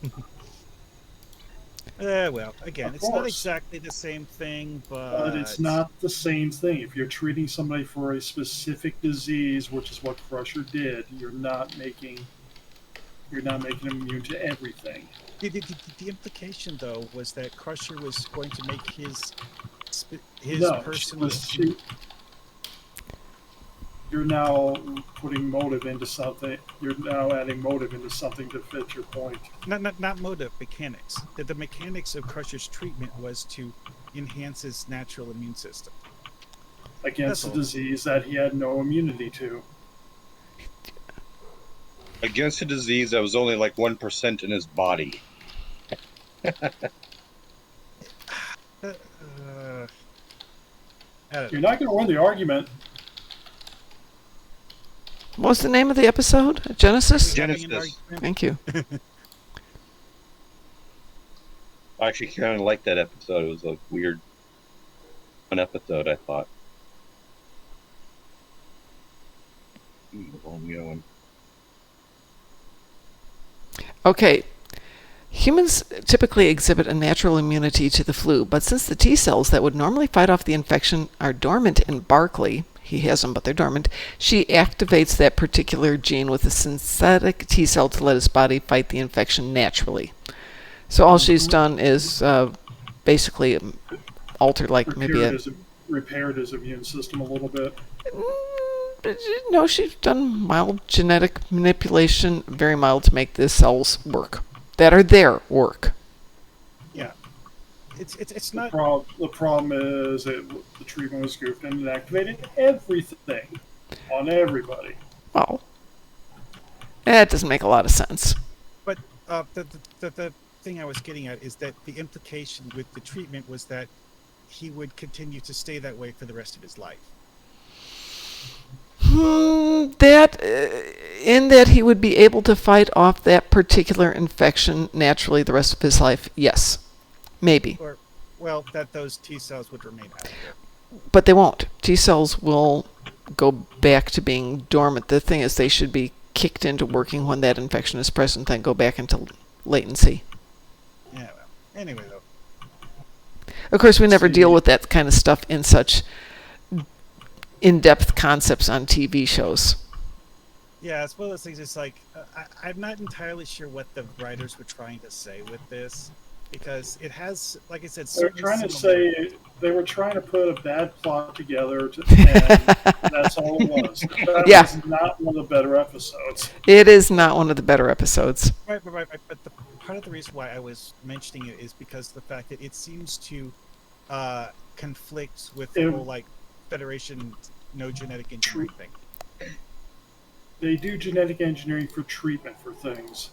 them. Well, again, it's not exactly the same thing, but it's not the same thing. If you're treating somebody for a specific disease, which is what Crusher did, you're not making them immune to everything. The implication, though, was that Crusher was going to make his personal. You're now putting motive into something. You're now adding motive into something to fit your point. Not motive, mechanics. The mechanics of Crusher's treatment was to enhance his natural immune system against a disease that he had no immunity to. Against a disease that was only like 1% in his body. You're not going to win the argument. What's the name of the episode? Genesis? Genesis. Thank you. I actually kind of liked that episode. It was a weird, fun episode, I thought. Okay. Humans typically exhibit a natural immunity to the flu, but since the T cells that would normally fight off the infection are dormant in Barclay, he has them, but they're dormant, she activates that particular gene with a synthetic T cell to let his body fight the infection naturally. So all she's done is basically alter, like repaired his immune system a little bit. No, she's done mild genetic manipulation, very mild, to make the cells work. That are there work. Yeah. It's not. The problem is the treatment was goofed and it activated everything on everybody. Well, that doesn't make a lot of sense. But the thing I was getting at is that the implication with the treatment was that he would continue to stay that way for the rest of his life. That he would be able to fight off that particular infection naturally the rest of his life, yes. Maybe. Or, well, that those T cells would remain active. But they won't. T cells will go back to being dormant. The thing is, they should be kicked into working when that infection is present, then go back into latency. Yeah, well, anyway, though. Of course, we never deal with that kind of stuff in such in-depth concepts on TV shows. Yeah, it's one of those things. It's like I'm not entirely sure what the writers were trying to say with this, because it has, like I said, they were trying to put a bad plot together, and that's all it was. That was not one of the better episodes. It is not one of the better episodes. Right. But part of the reason why I was mentioning it is because the fact that it seems to conflict with the whole like Federation no genetic engineering thing. They do genetic engineering for treatment for things.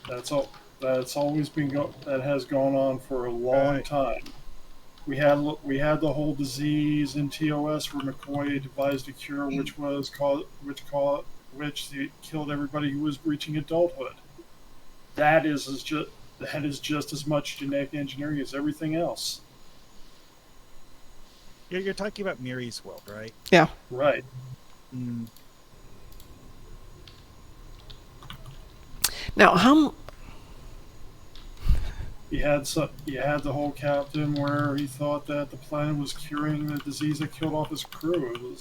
That's all. That's always been that has gone on for a long time. We had the whole disease in TOS where McCoy devised a cure which killed everybody who was reaching adulthood. That is just as much genetic engineering as everything else. You're talking about Miri's world, right? Yeah. Right. Mm. Now, how... You had the whole captain where he thought that the planet was curing the disease that killed off his crew.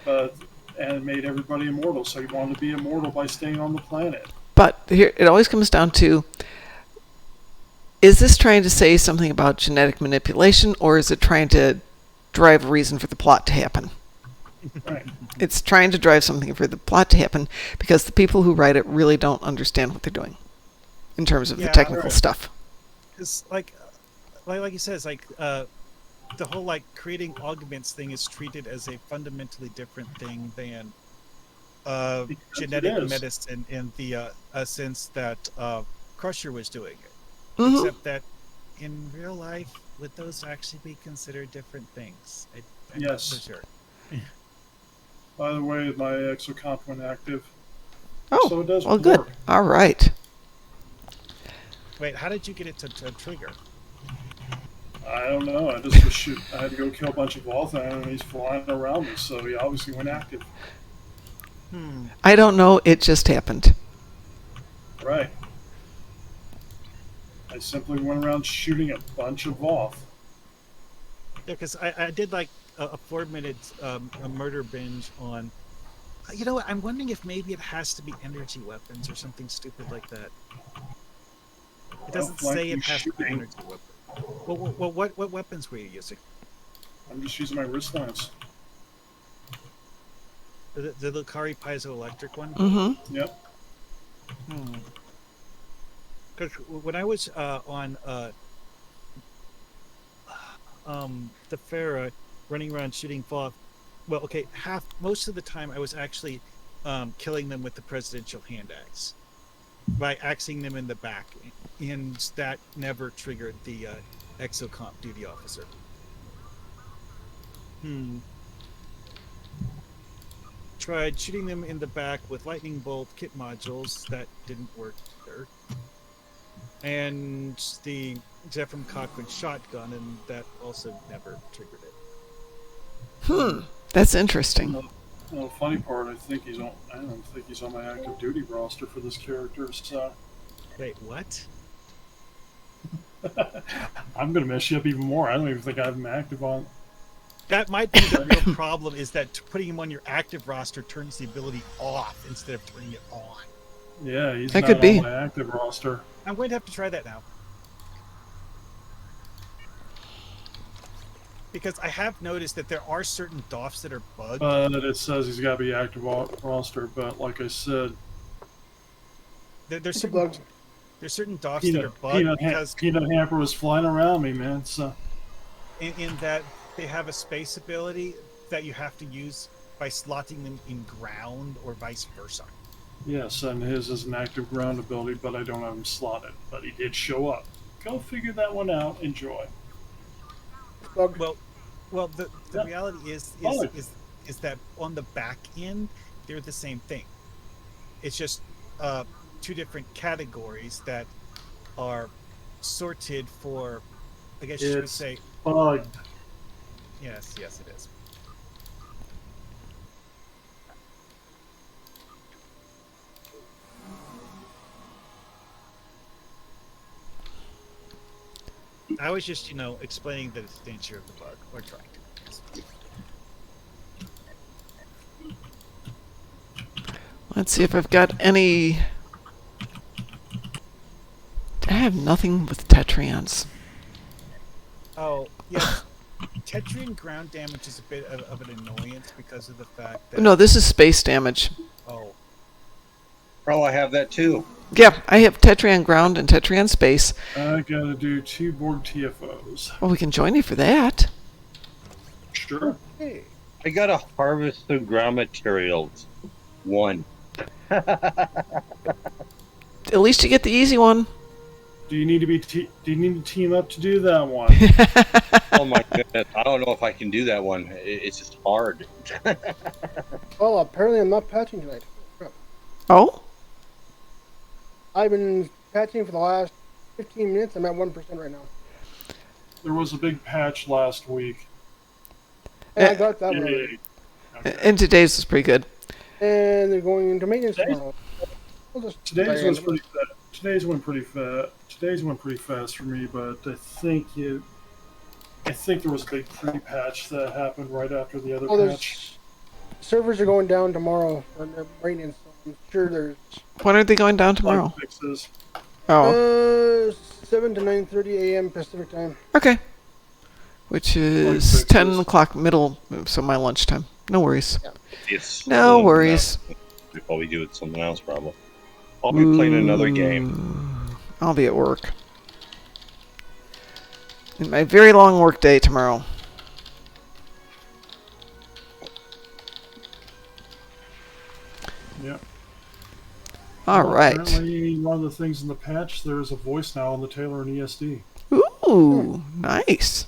And it made everybody immortal, so he wanted to be immortal by staying on the planet. But here, it always comes down to, is this trying to say something about genetic manipulation, or is it trying to drive a reason for the plot to happen? Right. It's trying to drive something for the plot to happen because the people who write it really don't understand what they're doing in terms of the technical stuff. Because like you said, it's like the whole like creating augments thing is treated as a fundamentally different thing than genetic medicine in the sense that Crusher was doing it. Mm-hmm. Except that in real life, would those actually be considered different things? I'm not so sure. By the way, my exocomp went active. Oh, so it does well, work. good. All right. Wait, how did you get it to trigger? I don't know. I just was shoot. I had to go kill a bunch of Volthan enemies flying around me, so he obviously went active. I don't know. It just happened. Right. I simply went around shooting a bunch of Voth. Yeah, because I did like a 4-minute a murder binge on. You know what? I'm wondering if maybe it has to be energy weapons or something stupid like that. It doesn't say it has to be energy weapons. Well, what weapons were you using? I'm just using my wrist lance. The Lucari piezoelectric one? Mm-hmm. Yep. Because when I was on the Farah running around shooting Voth, well, okay, most of the time I was actually killing them with the presidential hand axe by axing them in the back, and that never triggered the exocomp duty officer. Tried shooting them in the back with lightning bolt kit modules. That didn't work either. And the Zephram Cochrane shotgun, and that also never triggered it. That's interesting. Well, the funny part, I don't think he's on my active duty roster for this character. So. Wait, what? I'm gonna mess you up even more. I don't even think I have him active on. That might be the real problem, is that putting him on your active roster turns the ability off instead of turning it on. Yeah, he's that not could be on my active roster. I'm going to have to try that now. Because I have noticed that there are certain DOFs that are bugged. That it says he's got to be active roster, but like I said, there's certain DOFs that are bugged because Peanut Hamper was flying around me, man. So in that they have a space ability that you have to use by slotting them in ground or vice versa. Yes, and his is an active ground ability, but I don't have him slotted. But he did show up. Go figure that one out. Enjoy. Well, the reality is that on the back end they're the same thing. It's just two different categories that are sorted for. I guess you would say. Bugged. Yes, it is. I was just, explaining the nature of the bug, or trying to. Let's see if I've got any... I have nothing with Tetrions. Oh, yeah. Tetrian ground damage is a bit of an annoyance because of the fact that... No, this is space damage. Oh. Oh, I have that too. Yeah, I have Tetrion Ground and Tetrion Space. I gotta do 2 Borg TFOs. Well, we can join you for that. Sure. Hey. I got to harvest the ground materials. 1. At least you get the easy one. Do you need to team up to do that one? Oh my goodness. I don't know if I can do that one. It's just hard. Well, apparently I'm not patching tonight. Oh? I've been patching for the last 15 minutes. I'm at 1% right now. There was a big patch last week. And I got that one. Yay. Okay. And today's is pretty good. And they're going into maintenance tomorrow. Today's was pretty fast. Today's went pretty fast. Today's went pretty fast for me, but I think there was a big pre-patch that happened right after the other patch. Servers are going down tomorrow for their maintenance. So I'm sure there's. When are they going down tomorrow? Fixes. Oh. 7 to 9:30 a.m. Pacific time. Okay. Which is 10 o'clock middle, so my lunchtime. No worries. Yeah. No worries. We probably do it something else, probably. I'll be playing another game. I'll be at work. In my very long work day tomorrow. Yep. All right. Apparently, one of the things in the patch, there's a voice now on the Taylor and ESD. Ooh, nice.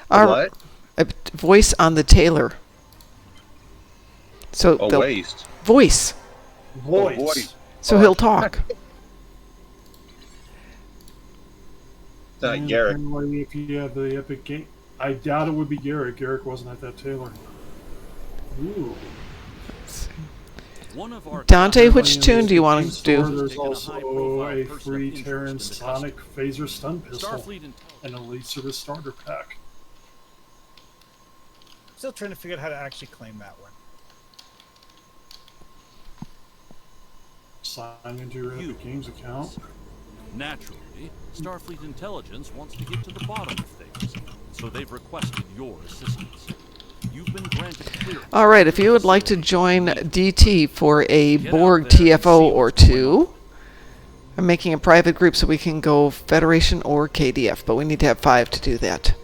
What? A voice on the Taylor. So A waste. Voice. Voice. So he'll talk. It's not Garrick. Apparently, if you have the Epic game, I doubt it would be Garrick. Garrick wasn't at that Taylor. Ooh. Dante, which tune do you want to do? There's also a free Terran Sonic Phaser Stun Pistol and a Elite Service Starter Pack. Still trying to figure out how to actually claim that one. Sign into your Epic Games account. Naturally, Starfleet Intelligence wants to get to the bottom of things, so they've requested your assistance. You've been granted clearance. All right, if you would like to join DT for a Borg TFO or 2, I'm making a private group so we can go Federation or KDF, but we need to have 5 to do that.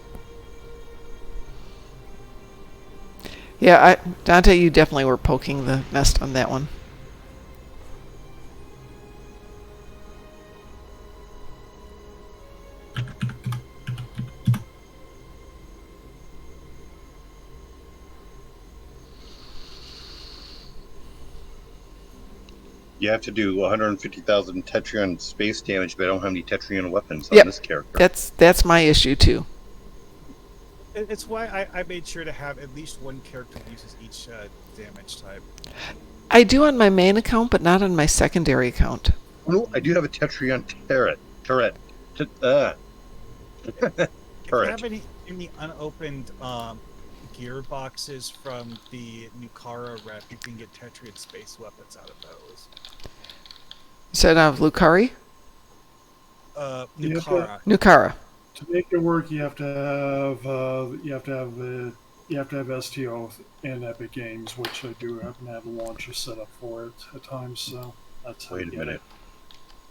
Yeah, Dante, you definitely were poking the nest on that one. You have to do 150,000 Tetrion space damage, but I don't have any Tetrion weapons on this character. That's my issue too. It's why I made sure to have at least one character that uses each damage type. I do on my main account, but not on my secondary account. No, I do have a Tetrion turret. If you have any unopened gearboxes from the Nukara rep, you can get Tetrion space weapons out of those. You said out of Lucari? Nukara. To make it work, you have to have STO and Epic Games, which I do happen to have a launcher set up for it at times. So that's how. Wait a minute.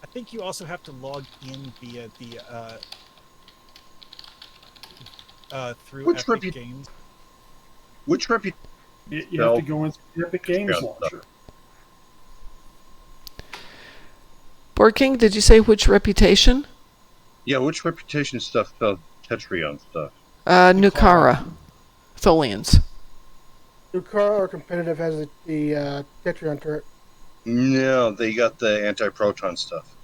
I think you also have to log in via the through Epic Games. Which reputation? You have to go into the Epic Games launcher. Borg King, did you say which reputation? Yeah, which reputation stuff does Tetrion stuff? Nukara. Tholians. Nukara or competitive has the Tetrion turret. No, they got the anti-proton stuff.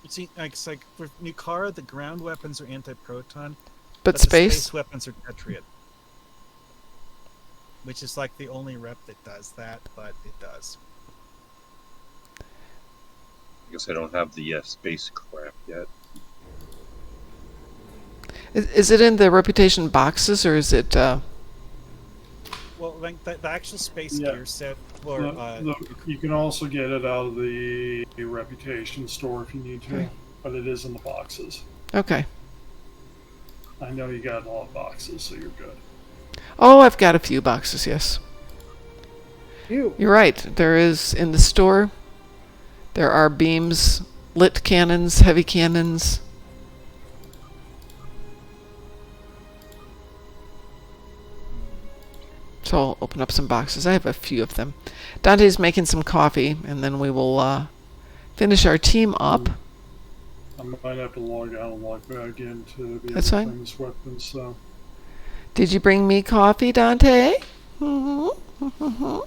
See, it's like for Nukara, the ground weapons are anti-proton, but the space weapons are Tetrion. Which is like the only rep that does that, but it does. I guess I don't have the space crap yet. Is it in the reputation boxes, or is it... Well, like the actual space gear set for... you can also get it out of the reputation store if you need to, but it is in the boxes. Okay. I know you got a lot of boxes, so you're good. Oh, I've got a few boxes, yes. You. You're right. There is, in the store, there are beams, lit cannons, heavy cannons. So I'll open up some boxes. I have a few of them. Dante's making some coffee, and then we will finish our team up. I might have to log out and log back in to be able That's to fine. claim this weapon, so... Did you bring me coffee, Dante? Mm-hmm.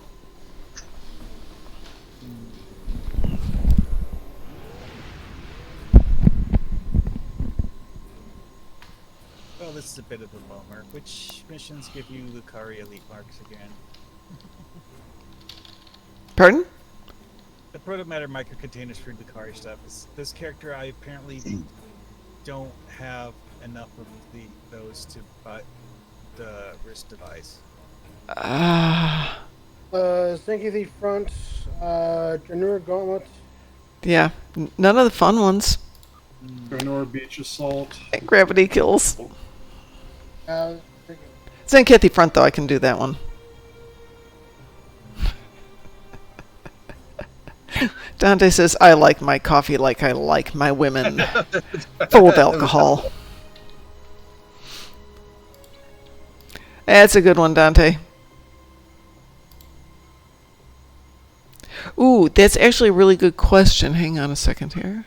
Well, this is a bit of a bummer. Which missions give you Lucari elite marks again? Pardon? The protomatter microcontainers for Lucari stuff is this character. I apparently don't have enough of those to buy the wrist device. Stinky Thief Front, Janur Gauntlet. Yeah, none of the fun ones. Granor Beach Assault. And gravity kills. Uh, Zenkethi Front, though, I can do that one. Dante says, I like my coffee like I like my women. Full of alcohol. That's a good one, Dante. Ooh, that's actually a really good question. Hang on a second here.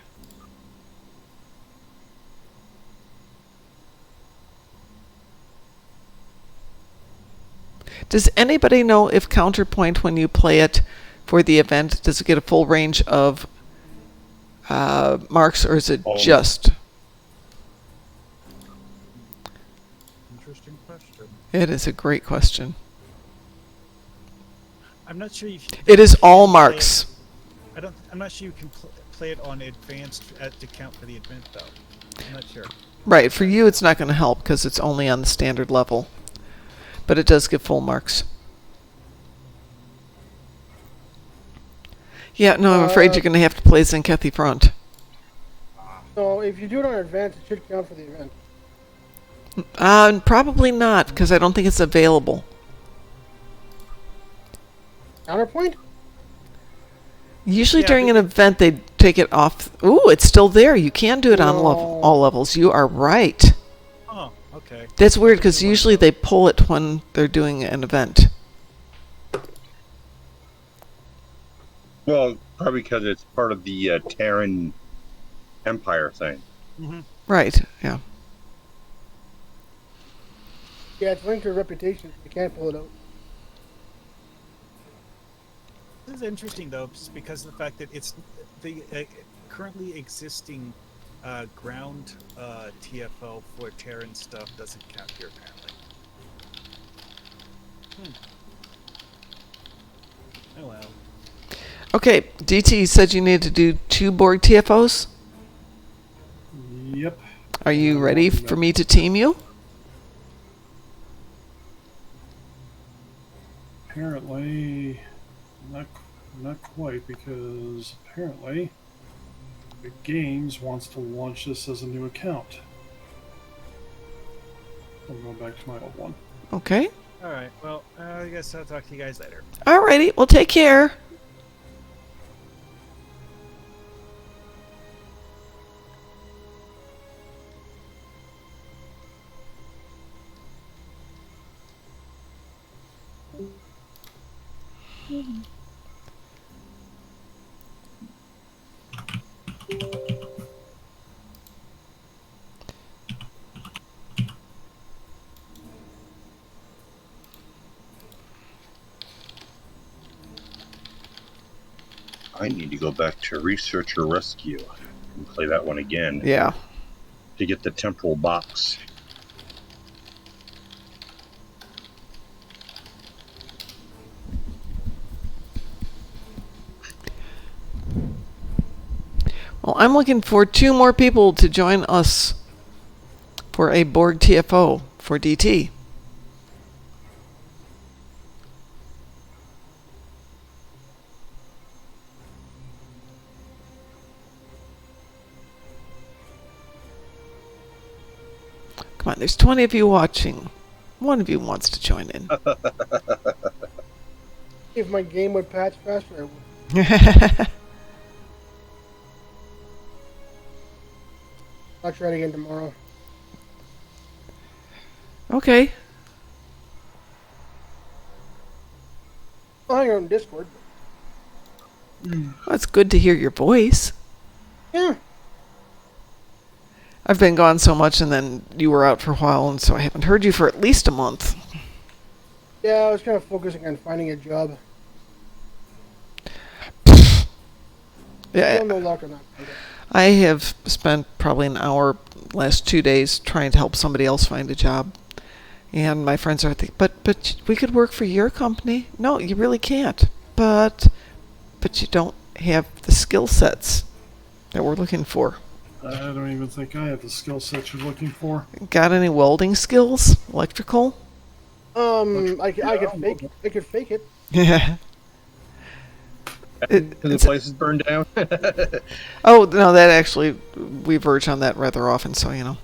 Does anybody know if Counterpoint, when you play it for the event, does it get a full range of marks, or is it just? Interesting question. It is a great question. I'm not sure if It is all marks. I'm not sure you can play it on advanced to count for the event, though. I'm not sure. Right, for you it's not going to help because it's only on the standard level. But it does give full marks. Yeah, no, I'm afraid you're going to have to play Zenkethi Front. So if you do it on advanced, it should count for the event. Probably not, because I don't think it's available. Counterpoint? Usually during an event, they take it off. Ooh, it's still there. You can do it on all levels. You are right. Oh, okay. That's weird, because usually they pull it when they're doing an event. Well, probably because it's part of the Terran Empire thing. Mm-hmm. Right, yeah. Yeah, it's linked to a reputation. You can't pull it out. This is interesting, though, just because of the fact that it's the currently existing ground TFO for Terran stuff doesn't count here, apparently. Oh well. Okay, DT said you need to do 2 Borg TFOs. Yep. Are you ready for me to team you? Apparently, not quite, because apparently the Games wants to launch this as a new account. I'm going back to my old one. Okay. All right. Well, I guess I'll talk to you guys later. Alrighty, well, take care. I need to go back to Researcher Rescue and play that one again. Yeah. To get the temporal box. Well, I'm looking for 2 more people to join us for a Borg TFO for DT. Come on, there's 20 of you watching. One of you wants to join in. If my game would patch faster, I would. I'll try it again tomorrow. Okay. I'll hang out on Discord. Well, it's good to hear your voice. Yeah. I've been gone so much, and then you were out for a while, and so I haven't heard you for at least a month. Yeah, I was kind of focusing on finding a job. Yeah. Still no luck on that. I have spent probably an hour last 2 days trying to help somebody else find a job. And my friends are thinking, but we could work for your company. No, you really can't. But you don't have the skill sets that we're looking for. I don't even think I have the skill set you're looking for. Got any welding skills? Electrical? I could fake it. Yeah. The place is burned down. Oh, no, that actually, we verge on that rather often, so, you know.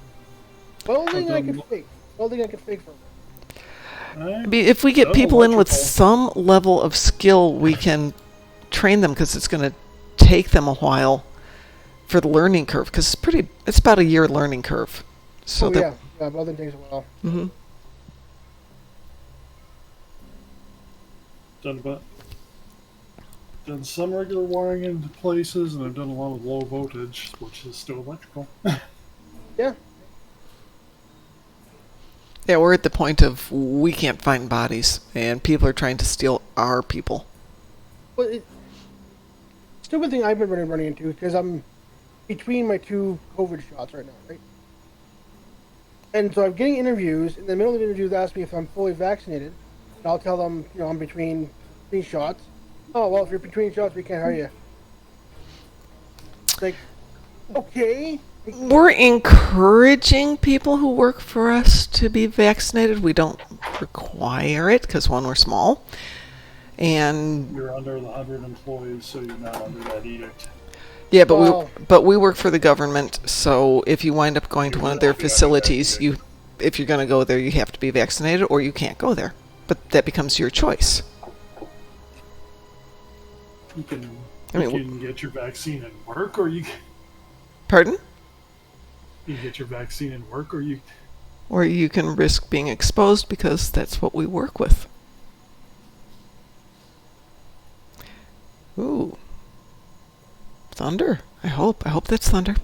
Welding I could fake. Welding I could fake for. I mean, if we get people in with some level of skill, we can train them, because it's going to take them a while for the learning curve, because it's about a year learning curve. So yeah, welding takes a while. Mm-hmm. Done some regular wiring into places, and I've done a lot of low voltage, which is still electrical. Yeah. Yeah, we're at the point of we can't find bodies, and people are trying to steal our people. Well, stupid thing I've been running into, because I'm between my 2 COVID shots right now, right? And so I'm getting interviews. In the middle of the interviews, they ask me if I'm fully vaccinated. And I'll tell them, I'm between 3 shots. Oh, well, if you're between shots, we can't hire you. Like, okay. We're encouraging people who work for us to be vaccinated. We don't require it, because, one, we're small. And you're under the 100 employees, so you're not under that edict. Yeah, but we work for the government, so if you wind up going to one of their facilities, if you're going to go there, you have to be vaccinated, or you can't go there. But that becomes your choice. You can get your vaccine and work, or you. Pardon? You get your vaccine and work, or you. Or you can risk being exposed, because that's what we work with. Ooh. Thunder. I hope that's thunder.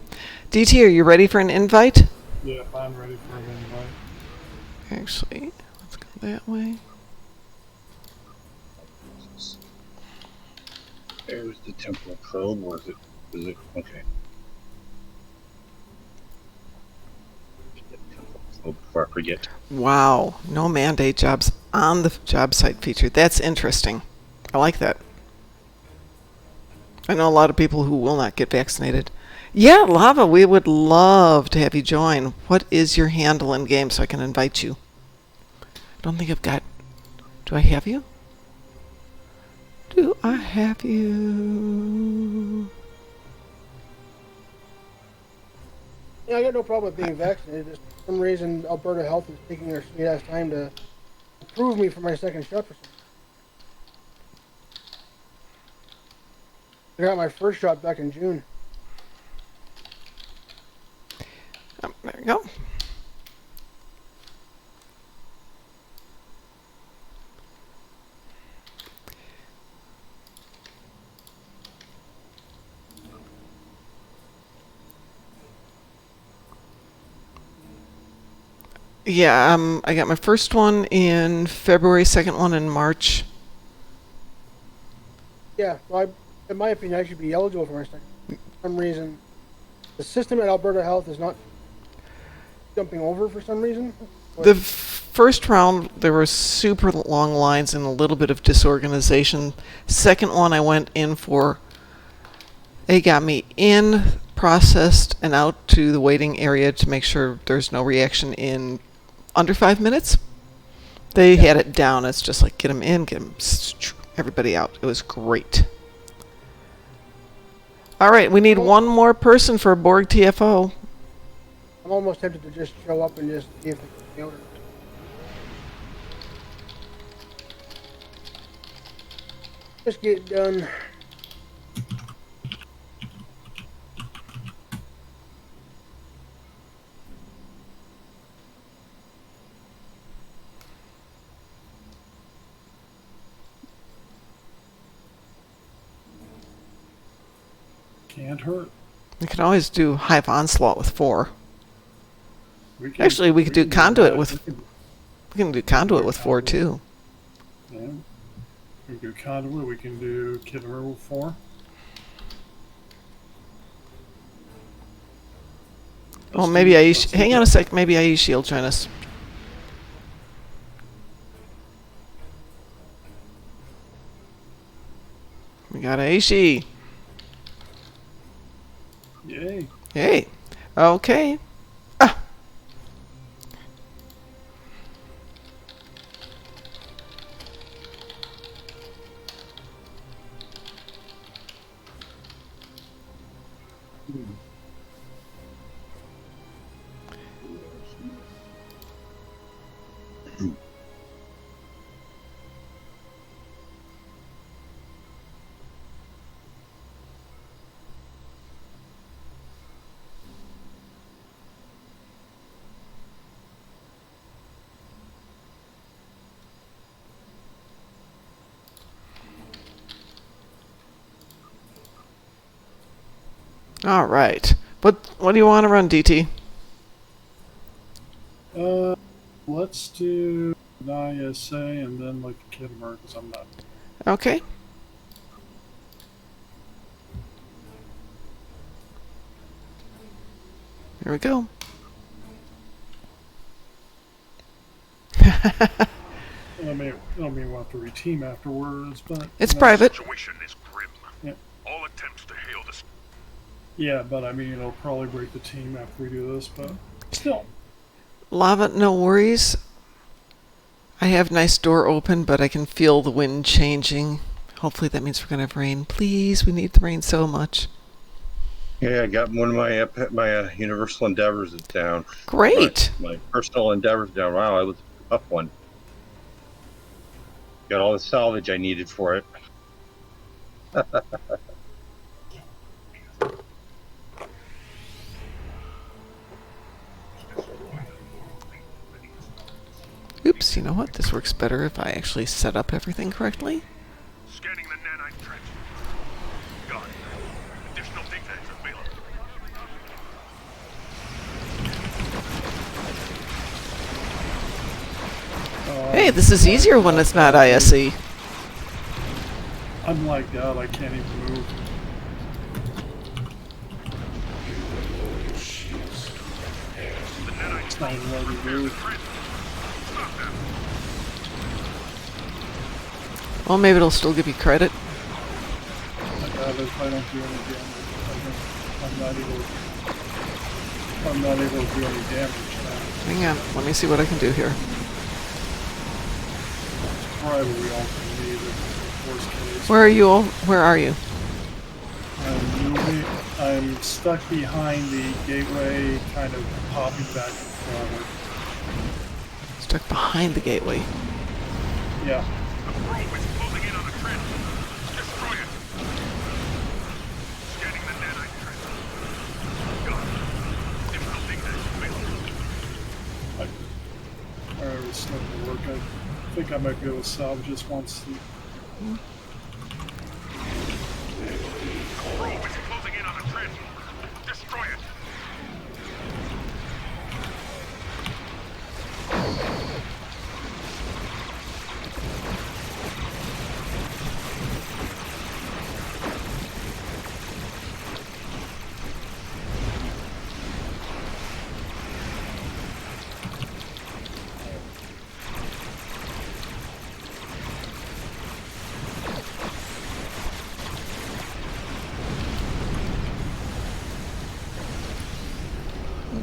DT, are you ready for an invite? Yeah, I'm ready for an invite. Actually, let's go that way. There's the temporal probe. Was it? Okay. Temporal probe before I forget. Wow. No mandate jobs on the job site feature. That's interesting. I like that. I know a lot of people who will not get vaccinated. Yeah, Lava, we would love to have you join. What is your handle in game so I can invite you? I don't think I've got... Do I have you? Do I have you? Yeah, I got no problem with being vaccinated. Just for some reason, Alberta Health is taking their sweet-ass time to approve me for my second shot for some. I got my first shot back in June. There we go. Yeah, I got my first one in February, second one in March. Yeah, well, in my opinion, I should be eligible for my second. For some reason, the system at Alberta Health is not jumping over for some reason. The first round, there were super long lines and a little bit of disorganization. Second one, I went in for. They got me in, processed, and out to the waiting area to make sure there's no reaction in under 5 minutes. They had it down. It's just like, get them in, get them, everybody out. It was great. All right, we need one more person for Borg TFO. I'm almost tempted to just show up and just see if they can Just get it done. Can't hurt. We can always do Hive Onslaught with 4. We can, Actually, we could do can Conduit that. with... We can do Conduit with 4, too. Yeah. We can do Conduit. We can do Kid River with 4. Oh, maybe Aishi... Hang on a sec. Maybe Aishi will join us. We got Aishi. Yay. Hey. Okay. Ah. All right. What do you want to run, DT? Let's do an ISA and then like a Kid River because I'm not. Okay. Here we go. I mean, we'll have to reteam afterwards, but It's private. The situation is grim. Yeah. All attempts to hail this. Yeah, but I mean, it'll probably break the team after we do this, but still. Lava, no worries. I have nice door open, but I can feel the wind changing. Hopefully that means we're going to have rain. Please, we need the rain so much. Yeah, I got one of my Universal Endeavors is down. Great. My personal endeavors down. Wow, it was a tough one. Got all the salvage I needed for it. Oops, you know what? This works better if I actually set up everything correctly. Scanning the nanite trench. Got it. Additional data is available. Hey, this is easier when it's not ISE. I'm like that. I can't even move. It's not even letting me move. Well, maybe it'll still give you credit. If I don't do any damage, I'm not able to do any damage now. Hang on, let me see what I can do here. Probably all can need it, worst case. Where are you all? Where are you? I'm stuck behind the gateway, kind of popping back and forward. Stuck behind the gateway. Yeah. The probe is closing in on the trench. Destroy it. Scanning the nanite trench. Got it. Additional data is available. Alright, it's starting to work. I think I might be able to salvage this once. The probe is closing in on the trench. Destroy it.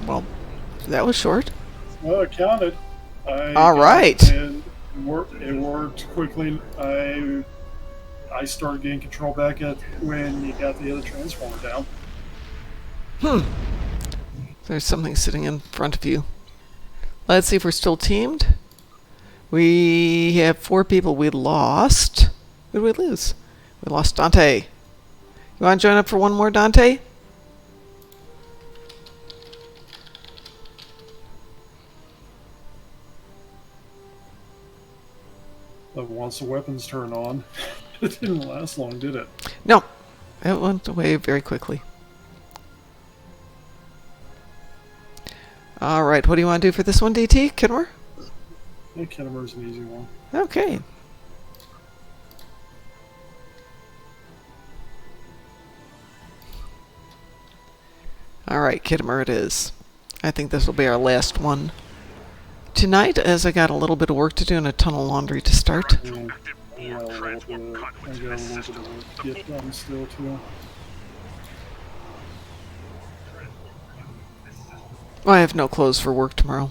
Well, that was short. Well, it counted. All right. And it worked quickly. I started getting control back at when you got the other transformer down. There's something sitting in front of you. Let's see if we're still teamed. We have 4 people. We lost. Who did we lose? We lost Dante. You want to join up for one more, Dante? But once the weapons turn on, it didn't last long, did it? No. It went away very quickly. All right. What do you want to do for this one, DT? Kenmore? Yeah, Kennemer's an easy one. Okay. All right, Kittimer it is. I think this will be our last one tonight, as I got a little bit of work to do and a ton of laundry to start. I got a little bit of work to get done still, too. Well, I have no clothes for work tomorrow.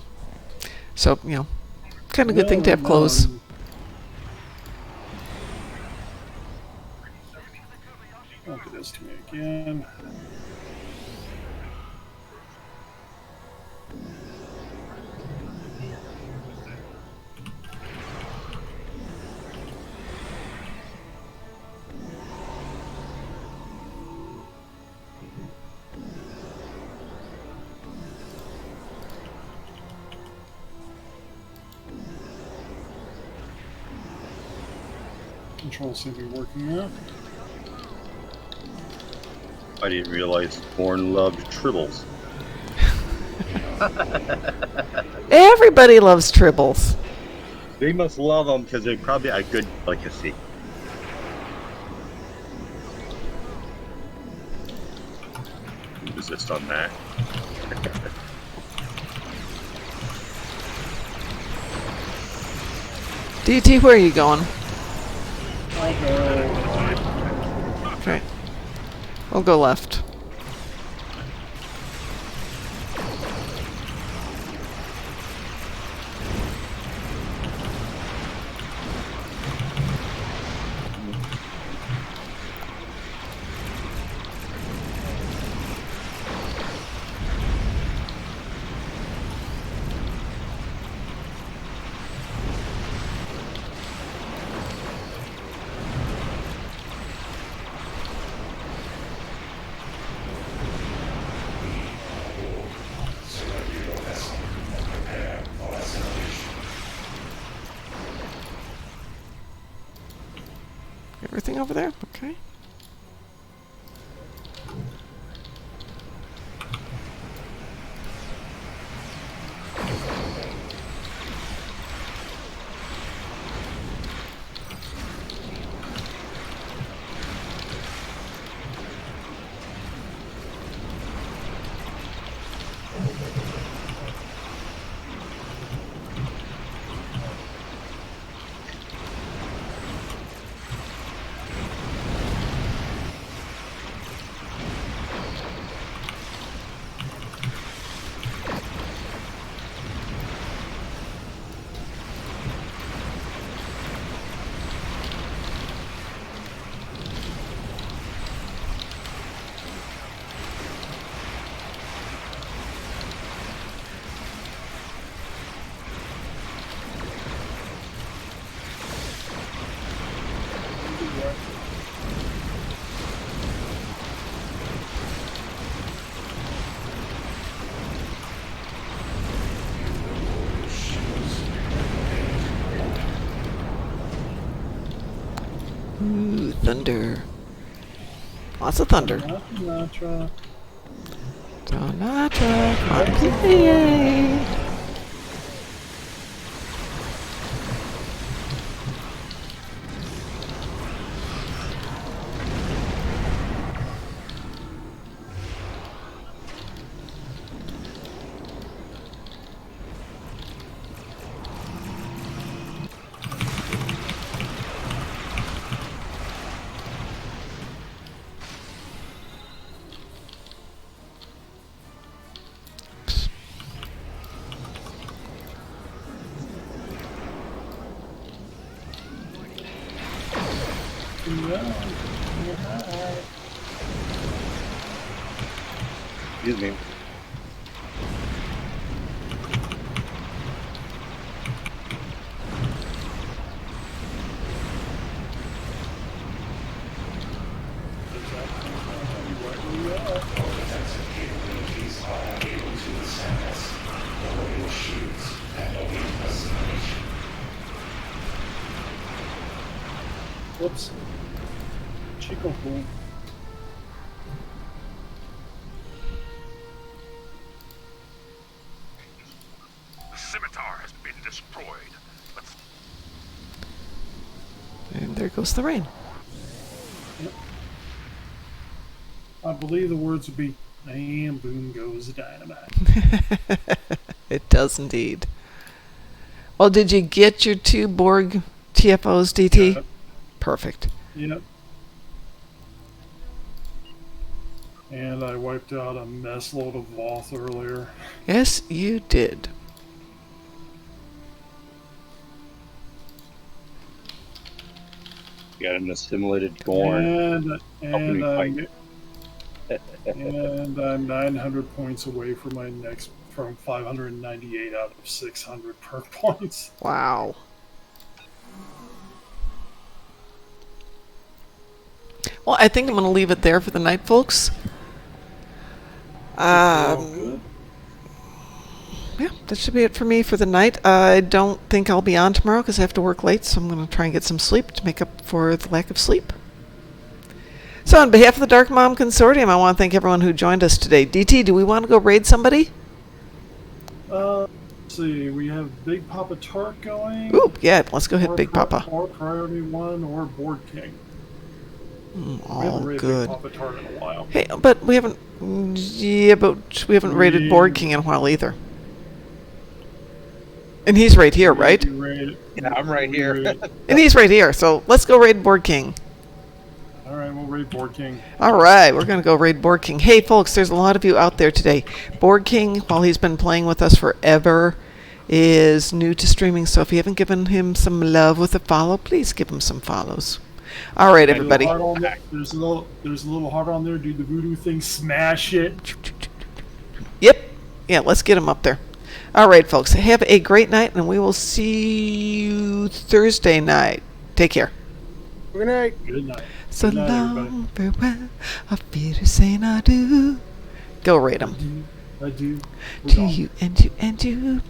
So, you know, kind of good thing to have clothes. Don't do this to me again. Controls seem to be working out. I didn't realize Thorn loved tribbles. Everybody loves tribbles. They must love them because they're probably a good delicacy. Resist on that. DT, where are you going? Okay. We'll go left. Everything over there? Okay. Ooh, thunder. Lots of thunder. Donatra. Donatra, come on, play. Excuse me. Whoops. Chico fool. The scimitar has been destroyed. Let's And there goes the rain. I believe the words would be, and boom goes the dynamite. It does indeed. Well, did you get your 2 Borg TFOs, DT? Yep. Perfect. Yep. And I wiped out a mess load of Voth earlier. Yes, you did. Got an assimilated Gorn. And I'm 900 points away from my next, from 598 out of 600 perk points. Wow. Well, I think I'm going to leave it there for the night, folks. Yeah, that should be it for me for the night. I don't think I'll be on tomorrow because I have to work late, so I'm going to try and get some sleep to make up for the lack of sleep. So on behalf of the Darkmom Consortium, I want to thank everyone who joined us today. DT, do we want to go raid somebody? Let's see, we have Big Papa Tart going. Ooh, yeah, let's go hit Big Papa. Or Priority 1 or Board King. We All haven't raided good. Big Papa Tart in a while. Hey, but we haven't. Yeah, but we haven't raided Board King in a while either. And he's right here, right? Yeah, I'm right here. And he's right here, so let's go raid Board King. Alright, we'll raid Board King. Alright, we're going to go raid Board King. Hey, folks, there's a lot of you out there today. Board King, while he's been playing with us forever, is new to streaming, so if you haven't given him some love with a follow, please give him some follows. Alright, everybody. There's a little heart on there. Do the voodoo thing. Smash it. Yep. Yeah, let's get him up there. Alright, folks, have a great night, and we will see you Thursday night. Take care. Good night. Good night. So Good night, long, farewell, auf Wiedersehen, adieu. Go raid him. I do. To you and you and you.